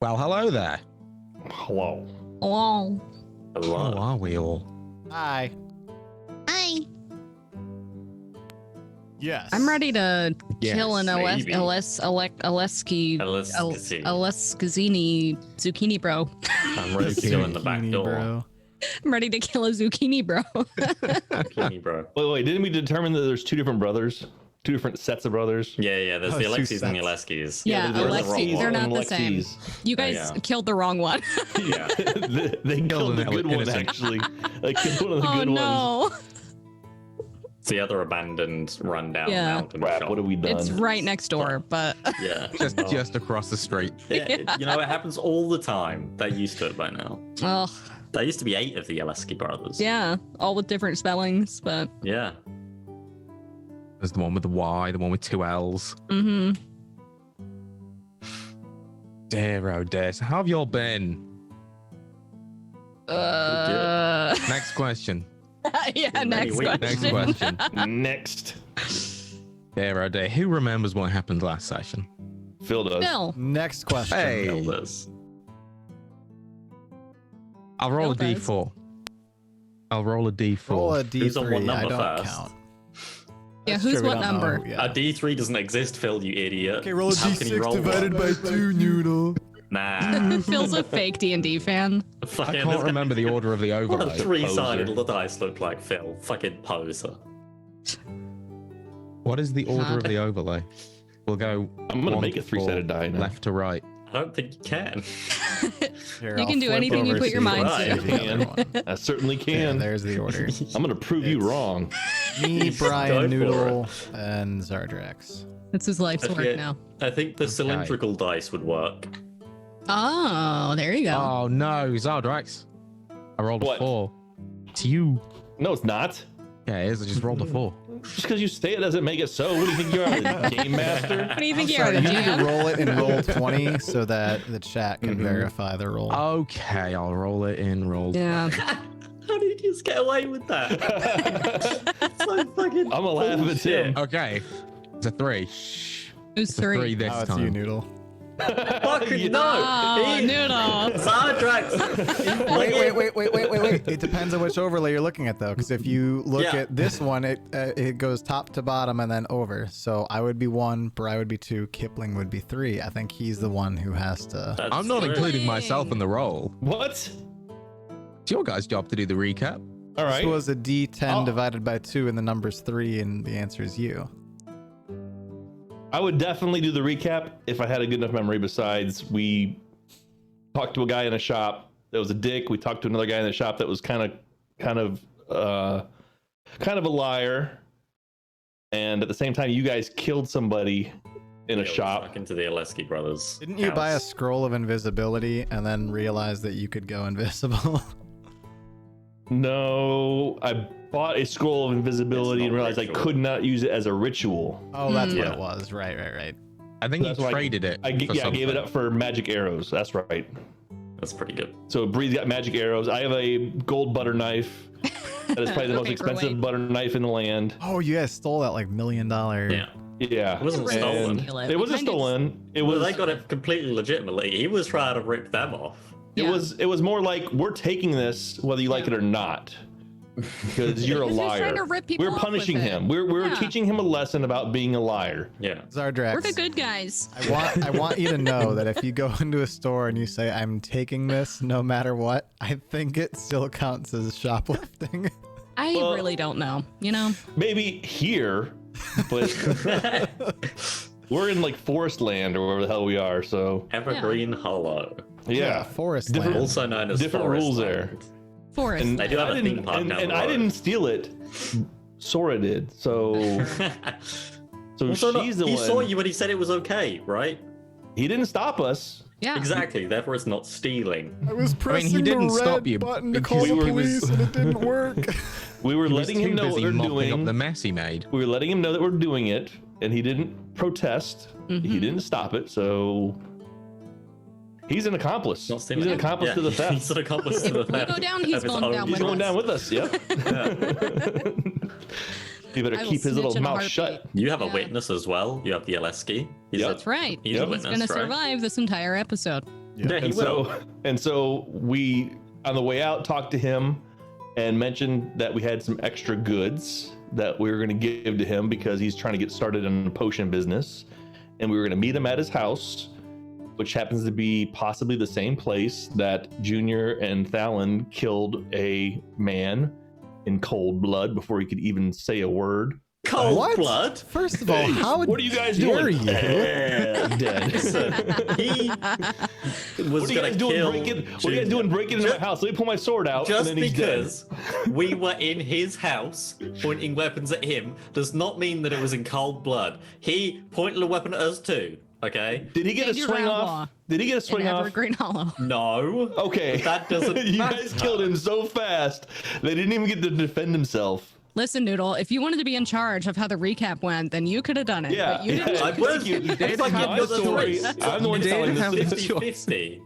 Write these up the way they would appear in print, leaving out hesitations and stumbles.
Well, hello there. Hello. Hello. How are we all? Hi. Hi. Yes. I'm ready to kill an maybe. Aleskazini zucchini bro. I'm ready to go in the back door. Bro. I'm ready to kill a zucchini bro. Zucchini, bro. Wait, didn't we determine that there's two different brothers? Two different sets of brothers? Yeah, there's Oh, the two Alexis and the sets. Aleskis. Yeah, they're the Alexis, wrong they're one. not the same. Alexis. You guys Yeah. killed the wrong one. Yeah. They killed the an good one, innocent. actually. They killed one of the Oh good ones. no. It's the other abandoned, rundown Yeah. mountain Crap, shop. what have we done? It's right next door, but Yeah. Just across the street. Yeah, you know, it happens all the time. They're used to it by now. oh There used to be 8 of the Aleski brothers. yeah, all with different spellings, but Yeah. There's the one with the Y, the one with 2 L's. Dear, oh dear. So how have you all been? Next question. yeah, Many next weeks. Next question. question. Next. Dear, oh dear. Who remembers what happened last session? Phil does. Bill. Next question. Hey. Kill this. I'll roll a Bill does. D4. I'll roll a D4. Roll a Who's on what D3. I number don't first? count. Yeah, That's who's true, we what don't know. number? Yeah. A D3 doesn't exist, Phil, you idiot. Okay, roll a How can you D6 roll divided one? by 2, Noodle. Nah. Phil's a fake D&D fan. I Fucking, can't remember the order of the What a overlay. 3-sided Poser. dice look like, Phil. Fucking poser. What is the order of the overlay? We'll go. I'm going to 1 make a to 4, 3-sided die now. left to right. I don't think you can. Here, You I'll can do flip anything you over put your so mind can to. see the other one. I certainly Yeah, can. there's the order. I'm going to prove you It's- wrong. Me, Go Brian, for Noodle, and Zardrax. It's his life's work Okay. now. I think the cylindrical dice would work. Oh, there you go. Oh no, Zardrax. I rolled a What? 4. It's you. No, it's not. Yeah, it is. I just rolled a 4. Just because you say it doesn't make it so. What do you think you are, the game master? What do you think I'm you are, sorry, the you need to GM? roll it in roll 20 so that the chat can verify the roll. Okay, I'll roll it in roll. Yeah. How did you just get away with that? So fucking I'm gonna laugh if it's him. Okay, it's a 3. Who's It's a 3 3? this Oh, it's time. you, Noodle. Fucking no! Oh, He- Noodle. Zardrax! Wait. It depends on which overlay you're looking at, though, because if you look Yeah. at this one, it goes top to bottom and then over. So I would be 1, Bri would be 2, Kipling would be 3. I think he's the one who has to. That's I'm not true. including myself in the roll. What? It's your guys' job to do the recap. All This right. was a D10 Oh. divided by 2, and the number's 3, and the answer is you. I would definitely do the recap if I had a good enough memory. Besides, we talked to a guy in a shop that was a dick. We talked to another guy in the shop that was kind of a liar. And at the same time, you guys killed somebody in a Yeah, shop. Fucking to the Aleski brothers. Didn't you buy a house. scroll of invisibility and then realize that you could go invisible? No, I bought a scroll of invisibility It's and not realized I ritual. could not use it as a ritual. Oh, that's what Yeah. it was. Right. I think That's you why traded it. I for gave it something. up for magic arrows. That's right. That's pretty good. So Bree's got magic arrows. I have a gold butter knife. That is probably the most expensive Paperweight. butter knife in the land. Oh, you guys stole that like $1 million. Yeah. Yeah. It wasn't Really stolen. steal It wasn't Kind of- stolen. It Well, was they got it completely legitimately. He was trying to rip them off. it Yeah. was more like we're taking this whether you like it or not. Because you're a He's just trying liar. to rip people We're off punishing with it. him. We're Yeah. teaching him a lesson about being a liar. Yeah. Zardrax. We're the good guys. I want you to know that if you go into a store and you say I'm taking this no matter what, I think it still counts as shoplifting. I Well- really don't know. You know? Maybe here, but we're in like forest land or wherever the hell we are. So Evergreen Hollow. yeah, Forest Different- land. Also known as Different Forest rules Land. there. Forest. And They do have I a didn't- theme park and, down and the I road. didn't steal it. Sora did. So Also, no, she's the he one. saw you when he said it was okay, right? He didn't stop us. yeah. Exactly. Therefore, it's not stealing. I was pressing he didn't the stop red you button to because call the we were- police and it didn't work. We were He was letting him too know what busy they're mopping up the doing. mess he made. We were letting him know that we're doing it, and he didn't protest. He didn't stop it. So he's an accomplice. Not He's stealing. an accomplice Yeah, to the He's theft. an accomplice to the If we theft. go down, he's of his going own down He's with going us. down with us. Yep. He better I will keep his little snitch in a mouth heartbeat. shut. You have a Yeah. witness as well. You have the Aleski. He's Yep. a- That's right. He's a Yep. He's witness, gonna right? survive this entire episode. Yeah, he will. And so we, on the way out, talked to him and mentioned that we had some extra goods that we were going to give to him because he's trying to get started in the potion business. And we were going to meet him at his house, which happens to be possibly the same place that Junior and Thalen killed a man in cold blood before he could even say a word. Cold What? blood? First of all, how What are you guys dare doing? you? Dead. Listen, he was What are you gonna guys doing kill breaking? What are you guys doing breaking into my house? Let me pull my sword out. Just and then he's dead. because we were in his house pointing weapons at him does not mean that it was in cold blood. He pointed a weapon at us too. Okay. Did he get a And your swing outlaw off? Did he get a swing in off? Evergreen Hollow. No. Okay. That doesn't You matter. guys killed him so fast. They didn't even get to defend himself. Listen, Noodle, if you wanted to be in charge of how the recap went, then you could have done it. Yeah. But you didn't. I was. Thank you. It's like have you've got the the story. choice. I'm the one You telling did this have the story. 50-50.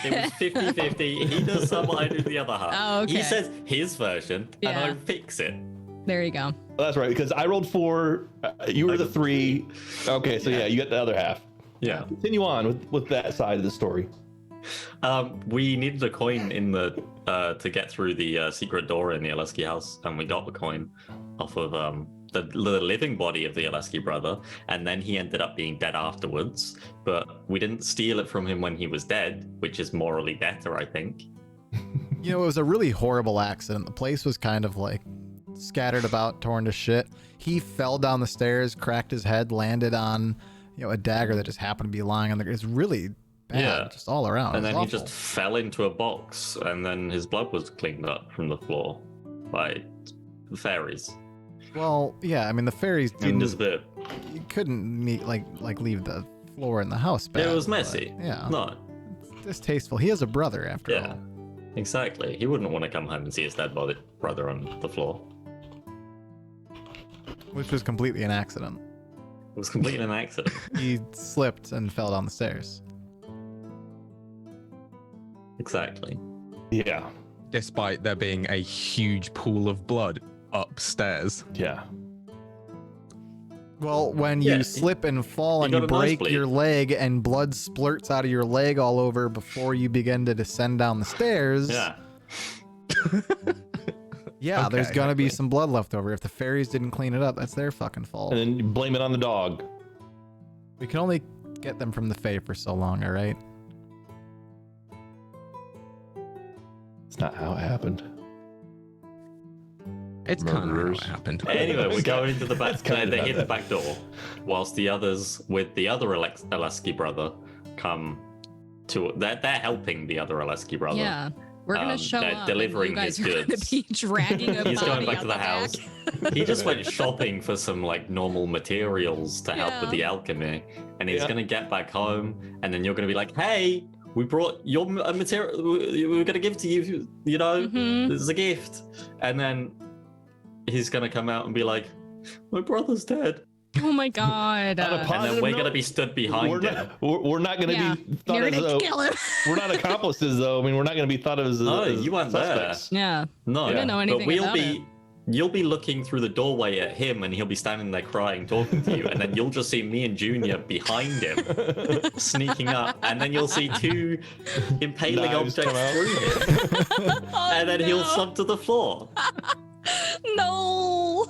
It was 50-50. He does some, I do the other half. Oh, okay. He says his version, and Yeah. I fix it. There you go. That's right, because I rolled 4. You were the 3. Okay, so yeah, you got the other half. Yeah. Continue on with that side of the story. We needed a coin in the to get through the secret door in the Elucia house, and we got the coin off of the living body of the Elucia brother, and then he ended up being dead afterwards. But we didn't steal it from him when he was dead, which is morally better, I think. You know, it was a really horrible accident. The place was kind of like scattered about, torn to shit. He fell down the stairs, cracked his head, landed on, a dagger that just happened to be lying on the. It's really bad, Yeah. just all around. And It then was he awful. just fell into a box, and then his blood was cleaned up from the floor by the fairies. Well, yeah. I mean, the fairies And didn't. just a bit. You couldn't leave the floor in the house. Bad, It was but, messy. yeah. No. It's distasteful. He has a brother after Yeah. all. Exactly. He wouldn't want to come home and see his dead brother on the floor. Which was completely an accident. It was completely an accident. He slipped and fell down the stairs. Exactly. Yeah. Despite there being a huge pool of blood upstairs. Yeah. Well, when Yeah, you slip and fall you and got you a break nosebleed. your leg and blood splurts out of your leg all over before you begin to descend down the stairs, Yeah. yeah, there's Okay, gonna be okay. some blood left over. If the fairies didn't clean it up, that's their fucking fault. And then you blame it on the dog. We can only get them from the Fae for so long, all right? It's not how it happened. It's kind of how Murderers. it happened. Anyway, we go into the back. That's kinda They hit bad. the back door, whilst the others with the other Elucia brother come to. They're helping the other Elucia brother. Yeah. We're going to show they're up. delivering and you guys his are going goods. to be dragging a He's body going back out to the house. He just went shopping for some normal materials to help with Yeah. the alchemy, and he's Yeah. gonna get back home, and then you're gonna be like, "Hey, we brought your material. We're gonna give to you. Mhm. This is a gift." And then he's gonna come out and be like, "My brother's dead," Oh my god. On a and then Positive we're note, gonna be stood behind We're him. not, we're not going to Yeah. be thought You're as going though to kill him. we're not accomplices, though. I mean, we're not going to be thought of as, No, as you weren't there. suspects. Yeah. No, I didn't know anything but we'll about be. You'll be looking through the doorway at him, and he'll be standing there crying, talking to you, and then you'll just see me and Junior behind him, sneaking up, and then you'll see 2 impaling Knives objects come out. through him, Oh, and then he'll no. slump to the floor. No.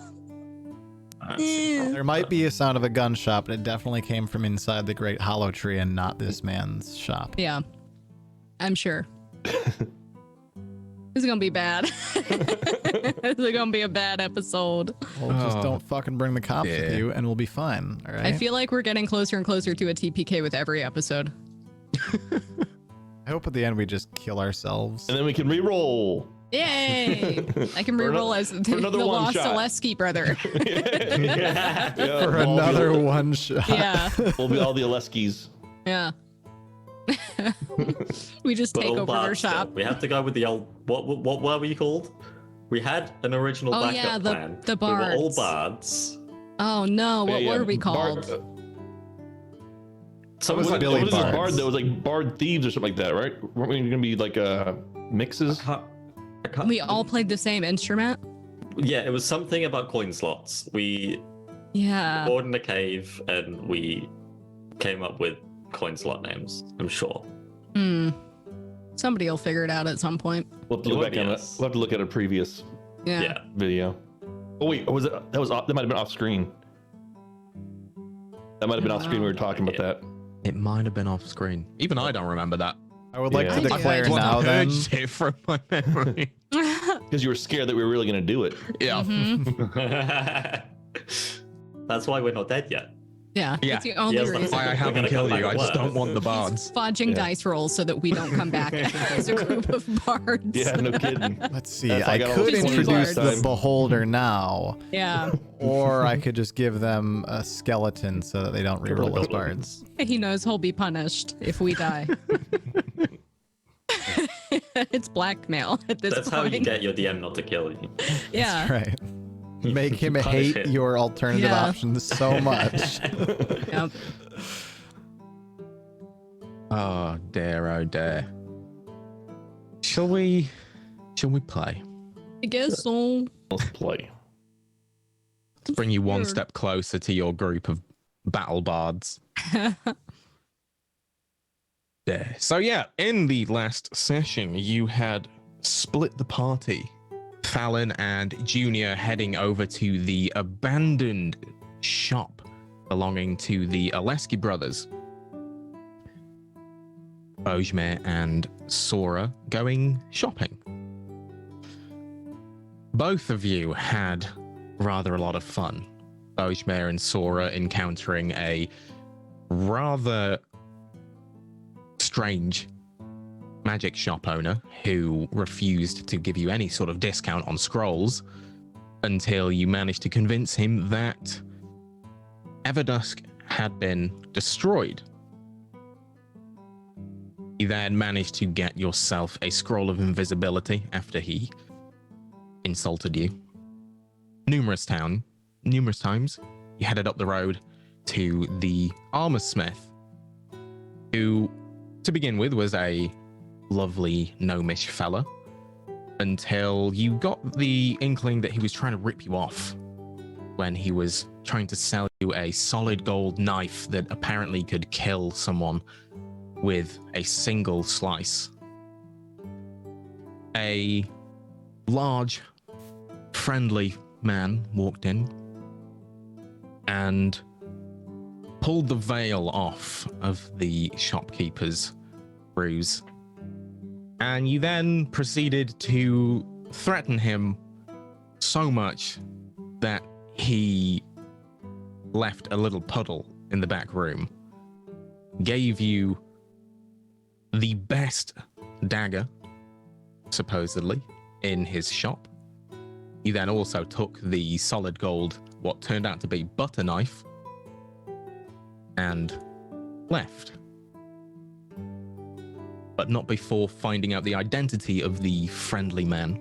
There might be a sound of a gunshot, but it definitely came from inside the Great Hollow Tree and not this man's shop. Yeah. I'm sure. This is going to be bad. This is going to be a bad episode. Well, just Oh, don't fucking bring the cops with dear. you, and we'll be fine. All right. I feel like we're getting closer and closer to a TPK with every episode. I hope at the end we just kill ourselves. And then we can re-roll. Yay! I can For reroll another- as the for another one lost shot. Zaleski brother. Yeah, For we'll all be- another one shot. Yeah. We'll be all the Aleskis. Yeah. We just But take old over their bards still. shop. We have to go with the old. What were we called? We had an original Oh, backup yeah, plan. the We were all bards. bards. Oh no, what Yeah, were we Bard- called? Some was was Billy what was this Bards. bard that was like bard thieves or something like that, right? Weren't we gonna be like mixes? I can't- We all played the same instrument? Yeah, it was something about coin slots. We Yeah. explored in a cave and we came up with coin slot names. I'm sure. Somebody will figure it out at some point. We'll have to It look would back on be it. us. We'll have to look at a previous Yeah. video. Oh wait, was it? That might have been off screen. That might have been off screen. We were talking about that. It might have been off screen. Even I don't remember that. I would like Yeah. to I do. declare I now then. purged it from my memory. Because you were scared that we were really going to do it. Yeah. That's why we're not dead yet. Yeah. Yeah. It's the only Yes, that's reason. Why I We're haven't gonna killed come you. back I just worse. don't want the bards. Fudging Yeah. dice rolls so that we don't come back as a group of bards. Yeah, no kidding. Let's see. That's why I I got all could the introduce cards. the Time. beholder now, Yeah. or I could just give them a skeleton so that they don't reroll as bards. He knows he'll be punished if we die. It's blackmail at this That's how point. you get your DM not to kill you. Yeah. Right. Make him Punish hate him. your alternative Yeah. options so much. Yep. Oh dear, oh dear. Shall we play? I guess so. Let's play. Let's bring you one Weird. step closer to your group of battle bards. There. So yeah, in the last session, you had split the party. Fallon and Junior heading over to the abandoned shop belonging to the Oleski brothers. Bojmer and Sora going shopping. Both of you had rather a lot of fun. Bojmer and Sora encountering a rather strange magic shop owner who refused to give you any sort of discount on scrolls until you managed to convince him that Everdusk had been destroyed. You then managed to get yourself a scroll of invisibility after he insulted you. Numerous times, you headed up the road to the armor smith, who, to begin with, was a lovely gnomish fella, until you got the inkling that he was trying to rip you off when he was trying to sell you a solid gold knife that apparently could kill someone with a single slice. A large, friendly man walked in and pulled the veil off of the shopkeeper's ruse. And you then proceeded to threaten him so much that he left a little puddle in the back room, gave you the best dagger, supposedly, in his shop. He then also took the solid gold, what turned out to be butter knife, and left. But not before finding out the identity of the friendly man,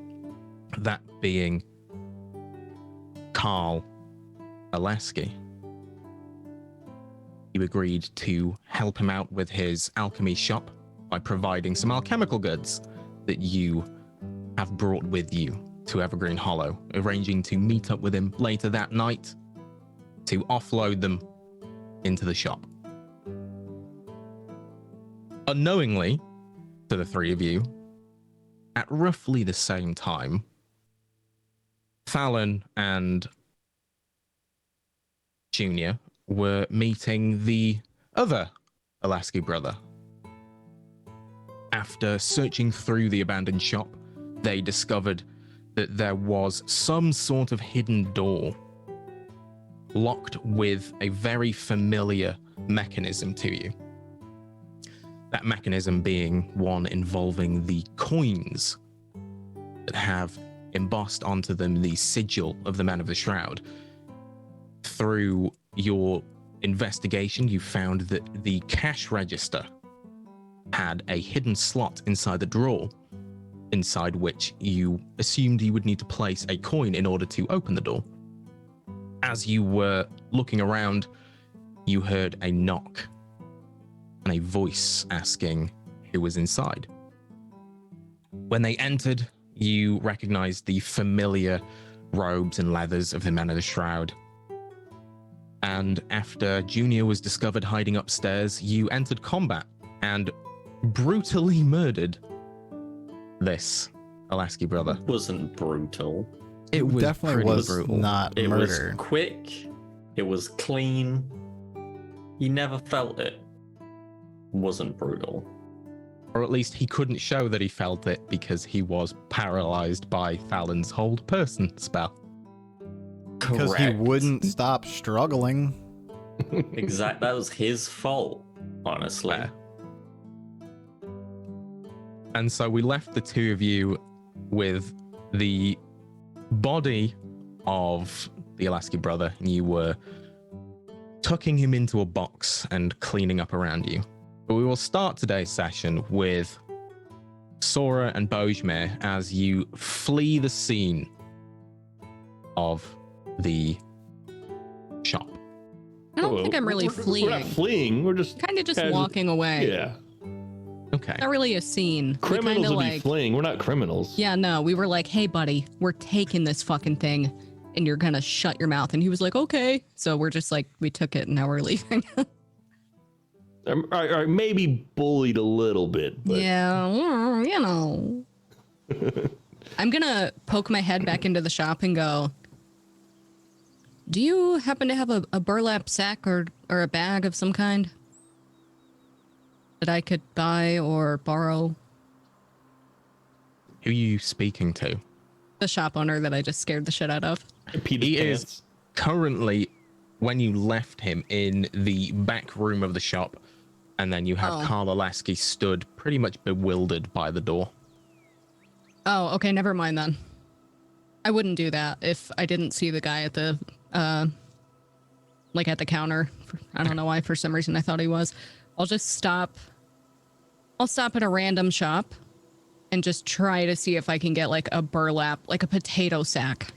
that being Carl Oleski. You agreed to help him out with his alchemy shop by providing some alchemical goods that you have brought with you to Evergreen Hollow, arranging to meet up with him later that night to offload them into the shop. Unknowingly, to the three of you, at roughly the same time, Fallon and Junior were meeting the other Oleski brother. After searching through the abandoned shop, they discovered that there was some sort of hidden door locked with a very familiar mechanism to you. That mechanism being one involving the coins that have embossed onto them the sigil of the Man of the Shroud. Through your investigation, you found that the cash register had a hidden slot inside the drawer, inside which you assumed you would need to place a coin in order to open the door. As you were looking around, you heard a knock and a voice asking who was inside. When they entered, you recognized the familiar robes and leathers of the Man of the Shroud. And after Junior was discovered hiding upstairs, you entered combat and brutally murdered this Alasky brother. Wasn't brutal. It was definitely pretty was brutal. not It murder. was quick. It was clean. You never felt it. Wasn't brutal. Or at least he couldn't show that he felt it because he was paralyzed by Fallon's hold person spell. Because he Correct. wouldn't stop struggling. Exact. That was his fault, honestly. Fair. And so we left the two of you with the body of the Alasky brother, and you were tucking him into a box and cleaning up around you. But we will start today's session with Sora and Bojmir as you flee the scene of the shop. I don't think I'm really We're not fleeing. fleeing. We're just Kind of just casual- walking away. Yeah. Okay. Not really a scene. We Criminals kinda would like, be fleeing. We're not criminals. yeah, no, we were like, hey, buddy, we're taking this fucking thing and you're gonna shut your mouth. And he was like, okay. So we're just like, we took it and now we're leaving. Or maybe bullied a little bit. But Yeah, you know. I'm gonna poke my head back into the shop and go, do you happen to have a burlap sack or a bag of some kind that I could buy or borrow? Who are you speaking to? The shop owner that I just scared the shit out of. Peter's He pants. is currently, when you left him, in the back room of the shop, and then you have Oh. Carl Alasky stood pretty much bewildered by the door. Oh, okay, never mind then. I wouldn't do that if I didn't see the guy at the, like at the counter. I don't know why, for some reason I thought he was. I'll just stop. I'll stop at a random shop and just try to see if I can get like a burlap, like a potato sack.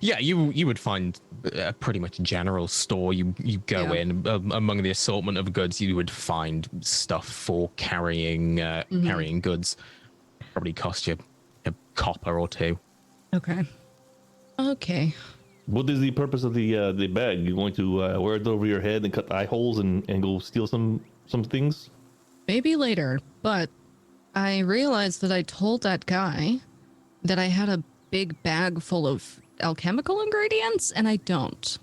Yeah, you would find a pretty much general store. You go Yeah. in among the assortment of goods, you would find stuff for carrying carrying goods. Probably cost you a copper or two. Okay. Okay. What is the purpose of the bag? You going to wear it over your head and cut eye holes and go steal some things? Maybe later, but I realized that I told that guy that I had a big bag full of alchemical ingredients, and I don't.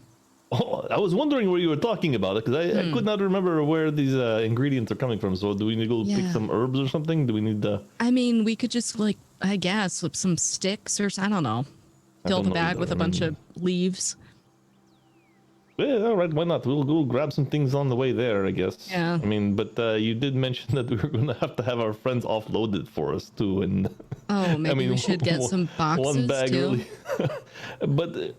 Oh, I was wondering where you were talking about it because I could not remember where these ingredients are coming from. So do we need to go pick Yeah. some herbs or something? Do we need to? I mean, we could just like, I guess, with some sticks or I don't know. Fill don't the know bag either. with a bunch of leaves. Yeah, all right, why not? We'll go grab some things on the way there, I guess. Yeah. I mean, but you did mention that we were going to have our friends offload it for us too, and Oh, maybe we should get some boxes one bag too. really. But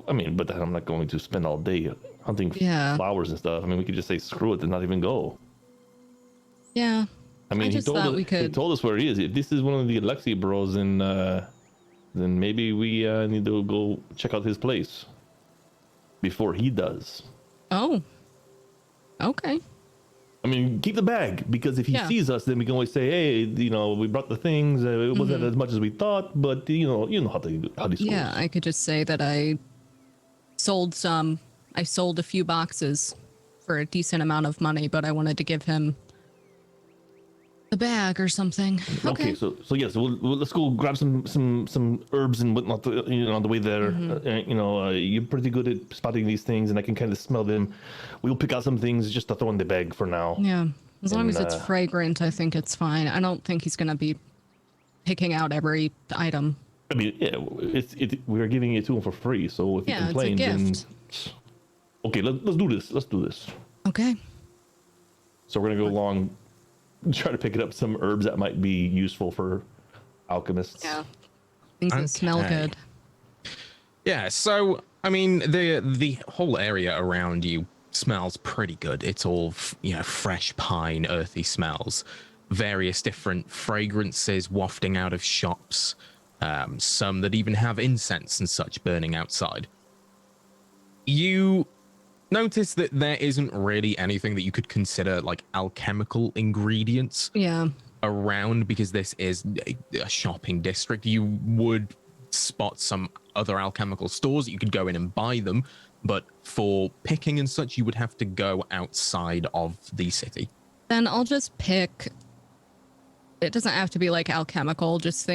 I mean, but I'm not going to spend all day hunting Yeah. flowers and stuff. I mean, we could just say screw it and not even go. Yeah. I mean, just thought we he could. told us where he is. If this is one of the Alexi bros, then maybe we need to go check out his place before he does. Oh. Okay. I mean, keep the bag because if he Yeah. sees us, then we can always say, "Hey, we brought the things. It wasn't as much as we thought, but you know how these goes." Yeah, I could just say that I sold some. I sold a few boxes for a decent amount of money, but I wanted to give him the bag or something. Okay, so yes, let's go grab some herbs and whatnot. On the way there, you're pretty good at spotting these things, and I can kind of smell them. We'll pick out some things just to throw in the bag for now. Yeah. As long And, as it's fragrant, I think it's fine. I don't think he's going to be picking out every item. I mean, yeah, we are giving it to him for free, so if Yeah, you it's a complain, then gift. okay, let's do this. Let's do this. Okay. So we're gonna go along, try to pick up some herbs that might be useful for alchemists. Yeah. Things that smell Okay. good. Yeah, so I mean the whole area around you smells pretty good. It's all fresh pine, earthy smells, various different fragrances wafting out of shops, some that even have incense and such burning outside. You notice that there isn't really anything that you could consider like alchemical ingredients Yeah. around because this is a shopping district. You would spot some other alchemical stores that you could go in and buy them, but for picking and such, you would have to go outside of the city. Then I'll just pick. It doesn't have to be like alchemical, just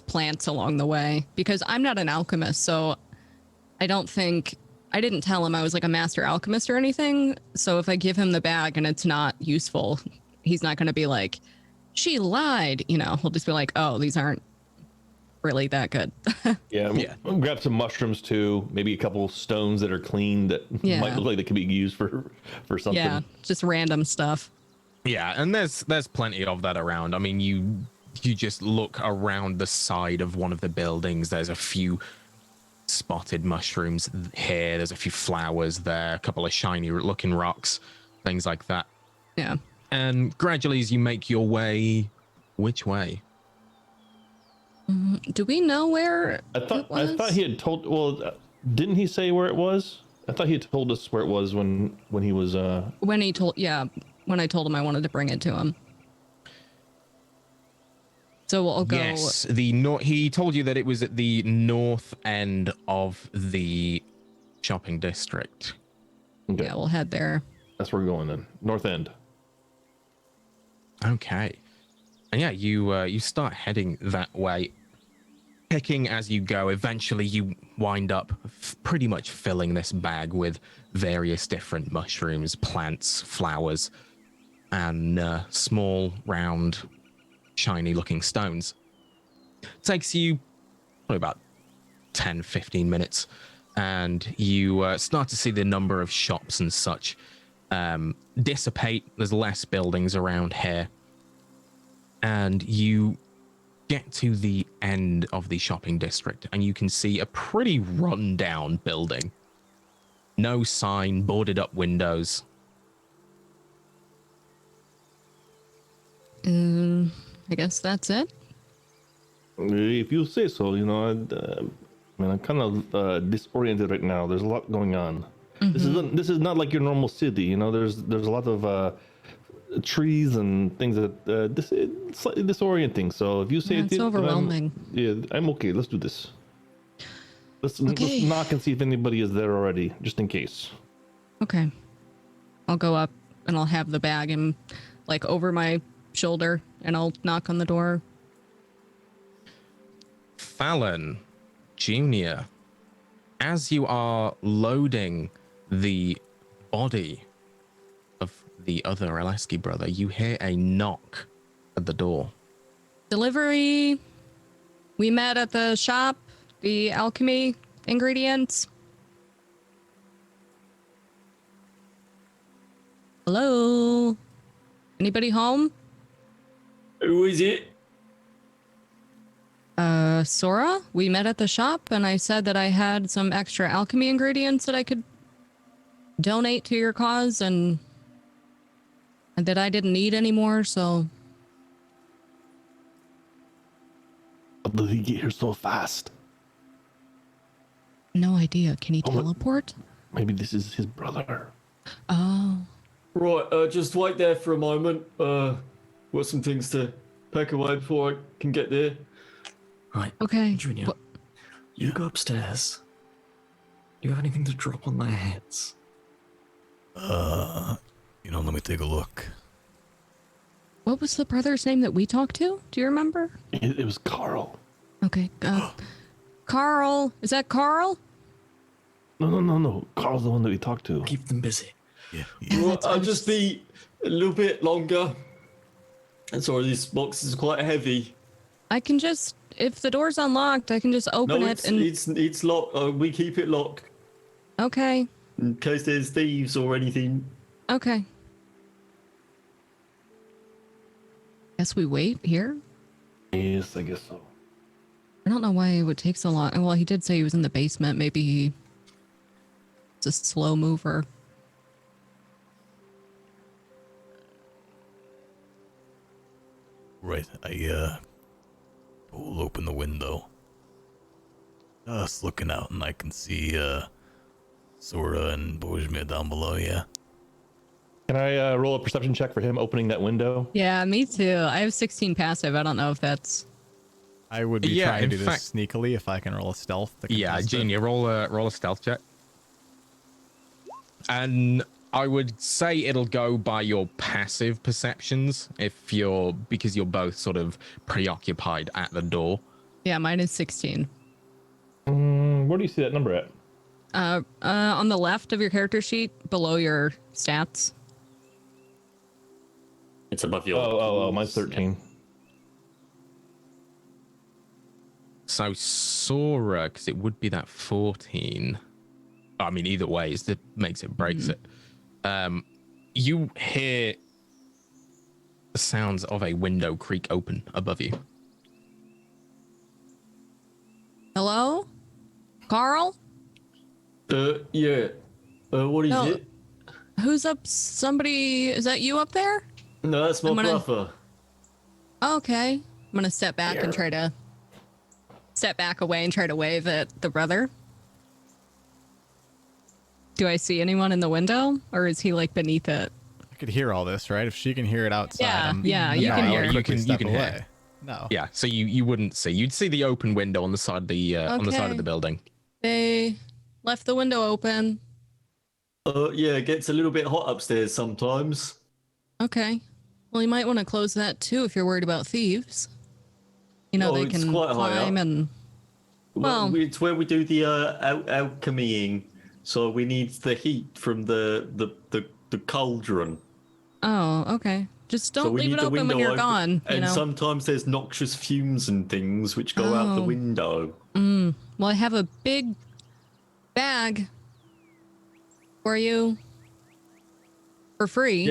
plants along the way, because I'm not an alchemist, so I didn't tell him I was like a master alchemist or anything. So if I give him the bag and it's not useful, he's not going to be like, she lied. He'll just be like, oh, these aren't really that good. Yeah. We'll grab some mushrooms too. Maybe a couple stones that are clean that might look like they could be used for something. Yeah, just random stuff. Yeah, and there's plenty of that around. I mean, you just look around the side of one of the buildings. There's a few spotted mushrooms here. There's a few flowers there, a couple of shiny looking rocks, things like that. Yeah. And gradually, as you make your way, which way? Do we know where I thought he had told. Well, didn't he say where it was? I thought he had told us where it was when he was. When I told him I wanted to bring it to him. So we'll go. Yes, he told you that it was at the north end of the shopping district. Okay. Yeah, we'll head there. That's where we're going then. North End. Okay. And yeah, you start heading that way, picking as you go. Eventually, you wind up pretty much filling this bag with various different mushrooms, plants, flowers, and small, round, shiny-looking stones. It takes you probably about 10, 15 minutes, and you start to see the number of shops and such dissipate. There's less buildings around here. And you get to the end of the shopping district, and you can see a pretty run-down building. No sign, boarded up windows. I guess that's it. If you say so, I'm kind of disoriented right now. There's a lot going on. Mm-hmm. This is not like your normal city. There's a lot of trees and things that this is slightly disorienting. So if you say it's overwhelming. I'm okay. Let's do this. Let's knock and see if anybody is there already, just in case. Okay. I'll go up and I'll have the bag and like over my shoulder, and I'll knock on the door. Fallon Jr., as you are loading the body of the other Aleski brother, you hear a knock at the door. Delivery. We met at the shop. The alchemy ingredients. Hello? Anybody home? Who is it? Sora? We met at the shop and I said that I had some extra alchemy ingredients that I could donate to your cause and that I didn't need anymore, so... How did he get here so fast? No idea. Can he teleport? Maybe this is his brother. Oh. Right, just wait there for a moment. Got some things to pack away before I can get there. Right. Okay. Junior, you go upstairs. Do you have anything to drop on their heads? Let me take a look. What was the brother's name that we talked to? Do you remember? It was Carl. Okay. Carl. Is that Carl? No. Carl's the one that we talked to. Keep them busy. Yeah. Well, I'll just be a little bit longer. And sorry, this box is quite heavy. I can just, if the door's unlocked, I can just open it and... it's locked. We keep it locked Okay. in case there's thieves or anything. Okay. Guess we wait here? Yes, I guess so. I don't know why it would take so long. Well, he did say he was in the basement. Maybe he's a slow mover. Right, I will open the window. Just looking out, and I can see Sora and Bojmir down below. Yeah. Can I roll a perception check for him opening that window? Yeah, me too. I have 16 passive. I don't know if that's... I would be Yeah, trying to in do fact- this sneakily if I can roll a stealth. Yeah, Junior, roll a stealth check. And I would say it'll go by your passive perceptions because you're both sort of preoccupied at the door. Yeah, mine is 16. Where do you see that number at? On the left of your character sheet, below your stats. It's above your. Oh, mine's 13. So Sora, because it would be that 14. I mean, either way, it makes it breaks it. You hear the sounds of a window creak open above you. Hello? Carl? Yeah. What is No. it? Who's up? Somebody, is that you up there? No, that's my I'm gonna- brother. Okay. I'm going to step back and try to step back away and try to wave at the brother. Do I see anyone in the window, or is he like beneath it? I could hear all this, right? If she can hear it outside, Yeah, you can hear it. You can hear it. No. Yeah, so you wouldn't see. You'd see the open window on the side of the Okay. building. They left the window open. Yeah, it gets a little bit hot upstairs sometimes. Okay. Well, you might want to close that too if you're worried about thieves. You know, Oh, they it's can quite high climb up. and. Well- It's where we do the alchemying, so we need the heat from the cauldron. Oh, okay. Just So don't we leave need it the open when window you're open. gone. You And know. sometimes there's noxious fumes and things which go out the Oh. window. Well, I have a big bag for you for free.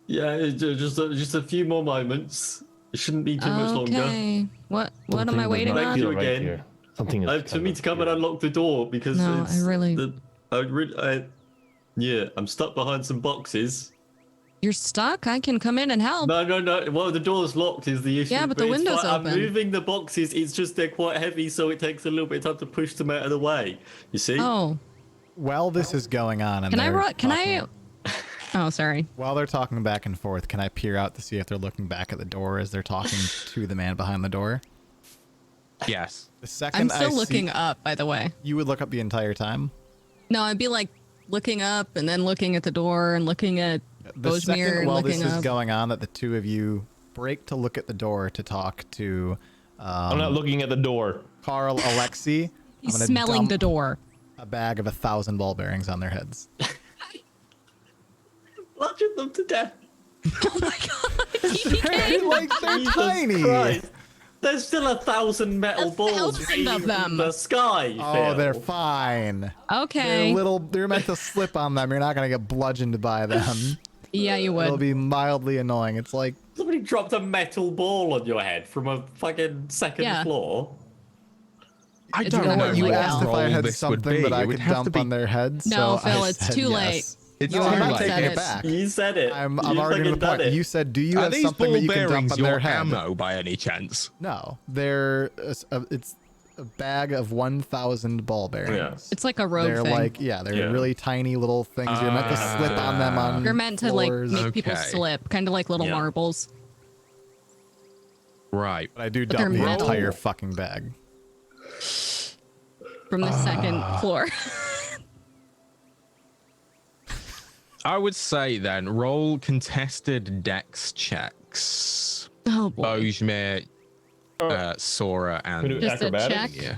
Yeah, just a few more moments. It shouldn't be too much longer. Okay. What am Something I does waiting not Thank on? you feel right again. here. Something is For me to come and here. unlock the door because No, it's yeah, I'm stuck behind some boxes. You're stuck? I can come in and help. No. Well, the door's locked is the issue. Yeah, but the it's window's fine. open. I'm moving the boxes. It's just they're quite heavy, so it takes a little bit of time to push them out of the way. You see? Oh, While this is going on, and can I? they're Can talking- I? Oh, sorry. While they're talking back and forth, can I peer out to see if they're looking back at the door as they're talking to the man behind the door? Yes. The second I'm still I looking see, up, by the way. you would look up the entire time. No, I'd be like looking up and then looking at the door and looking at The Bojmir second and while this looking is up. going on, that the two of you break to look at the door to talk to I'm not looking at the door. Carl, Alexi. He's I'm gonna smelling the dump door. a bag of 1,000 ball bearings on their heads. Bludgeon them to death. Oh my god! TPK! Like they're Jesus tiny. Christ. There's still 1,000 metal balls 1,000 hanging of them. from the sky. Oh, Phil. they're fine. Okay. They're meant to slip on them. You're not gonna get bludgeoned by them. Yeah, you It'll would. be mildly annoying. It's like Somebody dropped a metal ball on your head from a fucking second Yeah. floor. I It's don't gonna know hurt you like what asked if role I had this would something be. that I It would could have to dump be- on their heads. No, so Phil, I it's said too yes. late. It's You No, I'm too not already late. taking said it it. back. You said it. I'm You arguing fucking the point. done it. You said, "Do you Are have these something ball that you can dump bearings on your their head?" ammo by any chance? No, it's a bag of 1,000 ball bearings. It's like a rogue They're thing. like, yeah, they're Yeah. really tiny little things. You're meant to slip on them on You're meant to like floors. make people Okay. slip, kind of like little Yeah. marbles. Right. But I do But dump they're the metal. entire fucking bag. From the second floor. I would say then roll contested dex checks. Oh boy. Bojmir, Sora, We do and Just a acrobatics? check? yeah.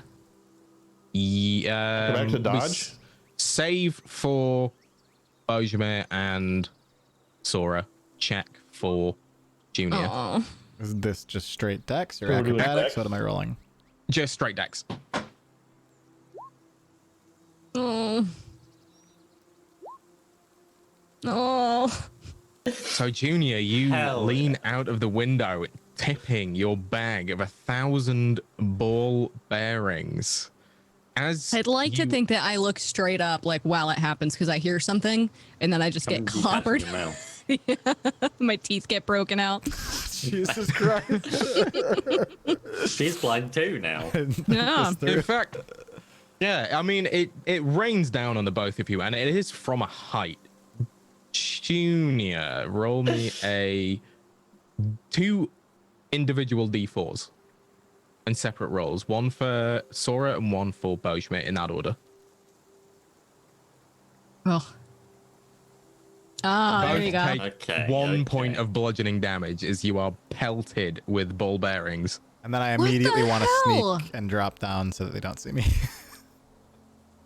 Yeah. Acrobatics to dodge? Save for Bojmir and Sora. Check for Junior. Oh. Is this just straight dex or We're doing acrobatics? dex? What am I rolling? Just straight dex. Oh. Oh. So Junior, you Hell lean out of the window, tipping your bag of 1,000 ball bearings. As I'd like to you- think that I look straight up like while it happens because I hear something and then I just get Something detached from clobbered. your mouth. My teeth get broken out. Jesus Christ. She's blind too now. Yeah. In fact, yeah, I mean, it rains down on the both of you, and it is from a height. Junior, roll me two individual d4s and separate rolls, one for Sora and one for Bojmir in that order. Oh. Ah, there you Both go. take Okay, 1 point okay. of bludgeoning damage as you are pelted with ball bearings. And then I What the immediately want to hell? sneak and drop down so that they don't see me.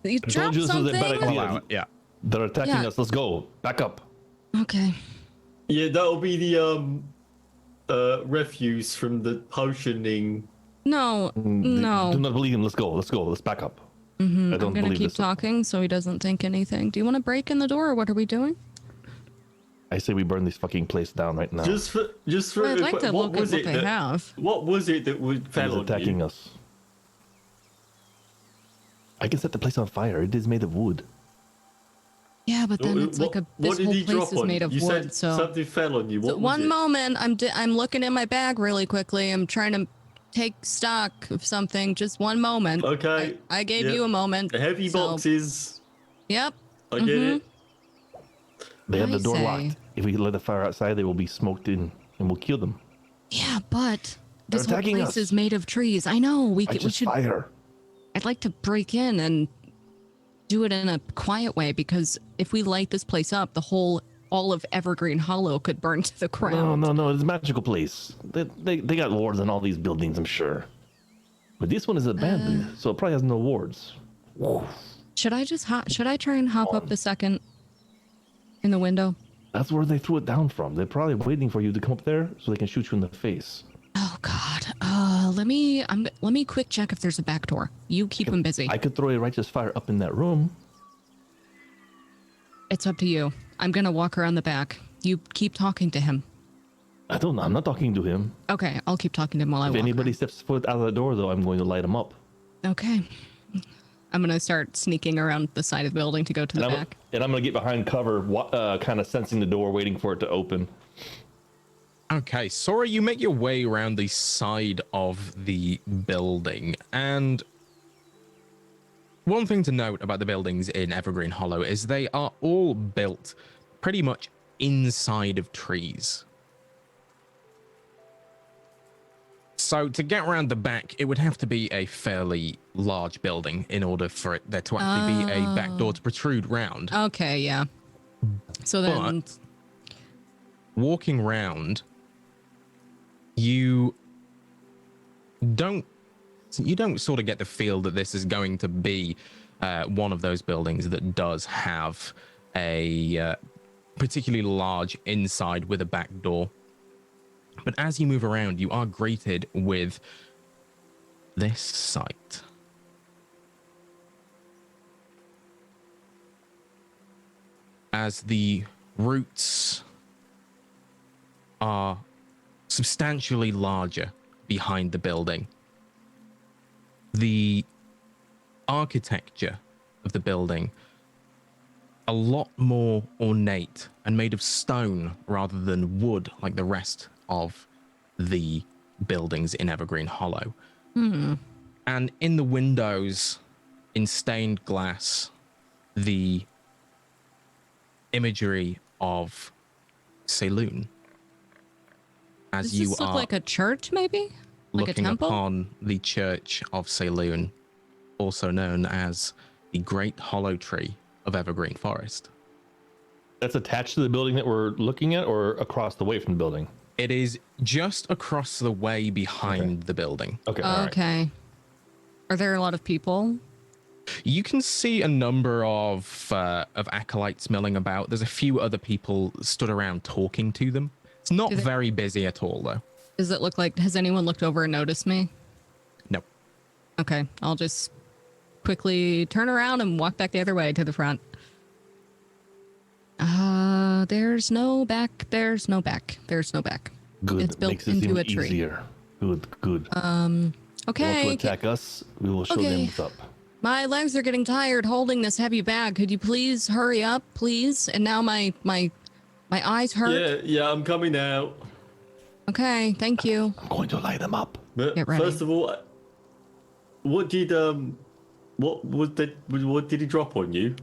You I told dropped you this was a bad something? idea. Yeah. They're attacking Yeah. us. Let's go. Back up. Okay. Yeah, that'll be the refuse from the potioning. No, Do no. not believe him. Let's go. Let's go. Let's back up. I I'm don't gonna believe keep this. talking so he doesn't think anything. Do you want to break in the door, or what are we doing? I say we burn this fucking place down right now. Just for I'd like to what look at was what it they that, have. What was it that would It fell is on attacking you? us. I can set the place on fire. It is made of wood. Yeah, but then it's like What this did whole he place drop is on? made of You wood. said So, something fell on you. What was one it? moment, I'm looking in my bag really quickly. I'm trying to take stock of something. Just one moment. Okay. I gave Yep. you a moment. The heavy so- boxes. Yep. I get it. They have the door I say. locked. If we let the fire outside, they will be smoked in, and we'll kill them. Yeah, but They're this whole attacking place us. is made of trees. I know. We I we just should. fire. I'd like to break in and do it in a quiet way because if we light this place up, all of Evergreen Hollow could burn to the No, ground. no. It's a magical place. They got wards on all these buildings, I'm sure. But this one is abandoned, so it probably has no wards. Should I try and hop up the second in the window? That's where they threw it down from. They're probably waiting for you to come up there so they can shoot you in the face. Oh God. Let me quick check if there's a back door. You keep him busy. I could throw a righteous fire up in that room. It's up to you. I'm gonna walk around the back. You keep talking to him. I don't know. I'm not talking to him. Okay, I'll keep talking to him while I If walk. anybody steps foot out of the door, though, I'm going to light them up. Okay. I'm gonna start sneaking around the side of the building to go to the back. And I'm going to get behind cover, kind of sensing the door, waiting for it to open. Okay, Sora, you make your way around the side of the building, and one thing to note about the buildings in Evergreen Hollow is they are all built pretty much inside of trees. So to get around the back, it would have to be a fairly large building in order for there to actually be a back door to protrude round. Okay, yeah. So then, But walking round, you don't sort of get the feel that this is going to be one of those buildings that does have a particularly large inside with a back door. But as you move around, you are greeted with this sight. As the roots are substantially larger behind the building, the architecture of the building a lot more ornate and made of stone rather than wood like the rest of the buildings in Evergreen Hollow. And in the windows, in stained glass, the imagery of Saloon. As does you this look are like a church, maybe? Like a looking temple? upon the Church of Saloon, also known as the Great Hollow Tree of Evergreen Forest. That's attached to the building that we're looking at, or across the way from the building? It is just across the way behind the building. Okay. all right. Okay. Are there a lot of people? You can see a number of acolytes milling about. There's a few other people stood around talking to them. It's not Do they- very busy at all, though. Does it look like, has anyone looked over and noticed me? No. Okay, I'll just quickly turn around and walk back the other way to the front. There's no back, there's no back, there's no back. Good. It's built Makes it into seem a tree. easier. Good. Good. Okay, Want to attack us? We will show them Okay. what's up. my legs are getting tired holding this heavy bag. Could you please hurry up, please? And now my eyes hurt. Yeah, I'm coming out. Okay, thank you. I'm going to light them up. But Get ready. first of all, what did he drop on you?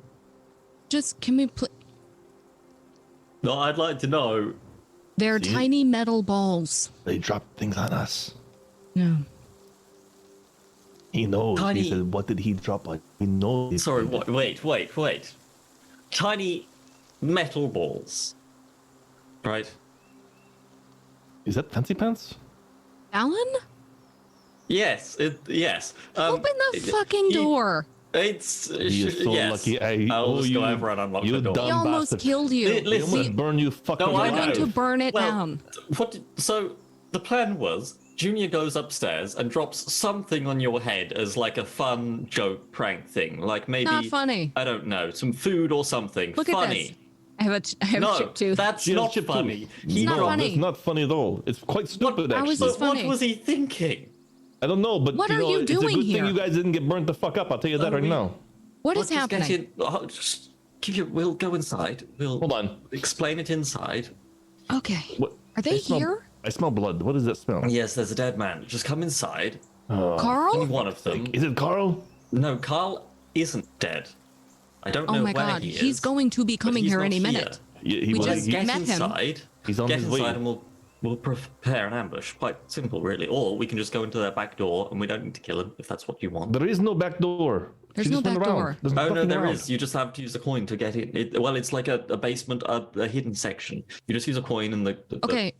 Just, can we No, I'd like to know. They're See? tiny metal balls. They dropped things on us. No. He knows. Tiny- He said, "What did he drop on?" He knows. Sorry, wait. Tiny metal balls. Right? Is that Fancy Pants? Alan? Yes, yes. Open the fucking door. It's He is so yes. lucky. I'll just go you, over and unlock you the door. dumb He almost bastard. killed you. Li- He almost Listen. burn you fucking No, I I'm going alive. to burn it Well, down. so the plan was Junior goes upstairs and drops something on your head as like a fun joke prank thing, like maybe Not funny. I don't know, some food or something. Look funny. at this. I have a No, chip tooth. that's She has not chip tooth. funny. He not No, funny. that's not funny at all. It's quite stupid, How actually. is this But what funny. was he thinking? I don't know, but What you are know, you it's a doing good here? thing you guys didn't get burnt the fuck up. I'll tell you that right now. What is Just get happening? in- just give you. We'll go inside. We'll Hold on. explain it inside. Okay. What? Are they I smell- here? I smell blood. What does that smell? Yes, there's a dead man. Just come inside. Carl? Only one of them. Is it Carl? No, Carl isn't dead. I don't know Oh my where god. he is. He's going to be but coming he's here not any here. minute. He We was. just Get met him. inside. He's on Get his inside way. and we'll prepare an ambush. Quite simple, really. Or we can just go into their back door and we don't need to kill him if that's what you want. There is no back door. There's She no just went back around. door. There's Oh no, nothing there around. is. You just have to use a coin to get it. Well, it's like a basement, a hidden section. You just use a coin and the Okay.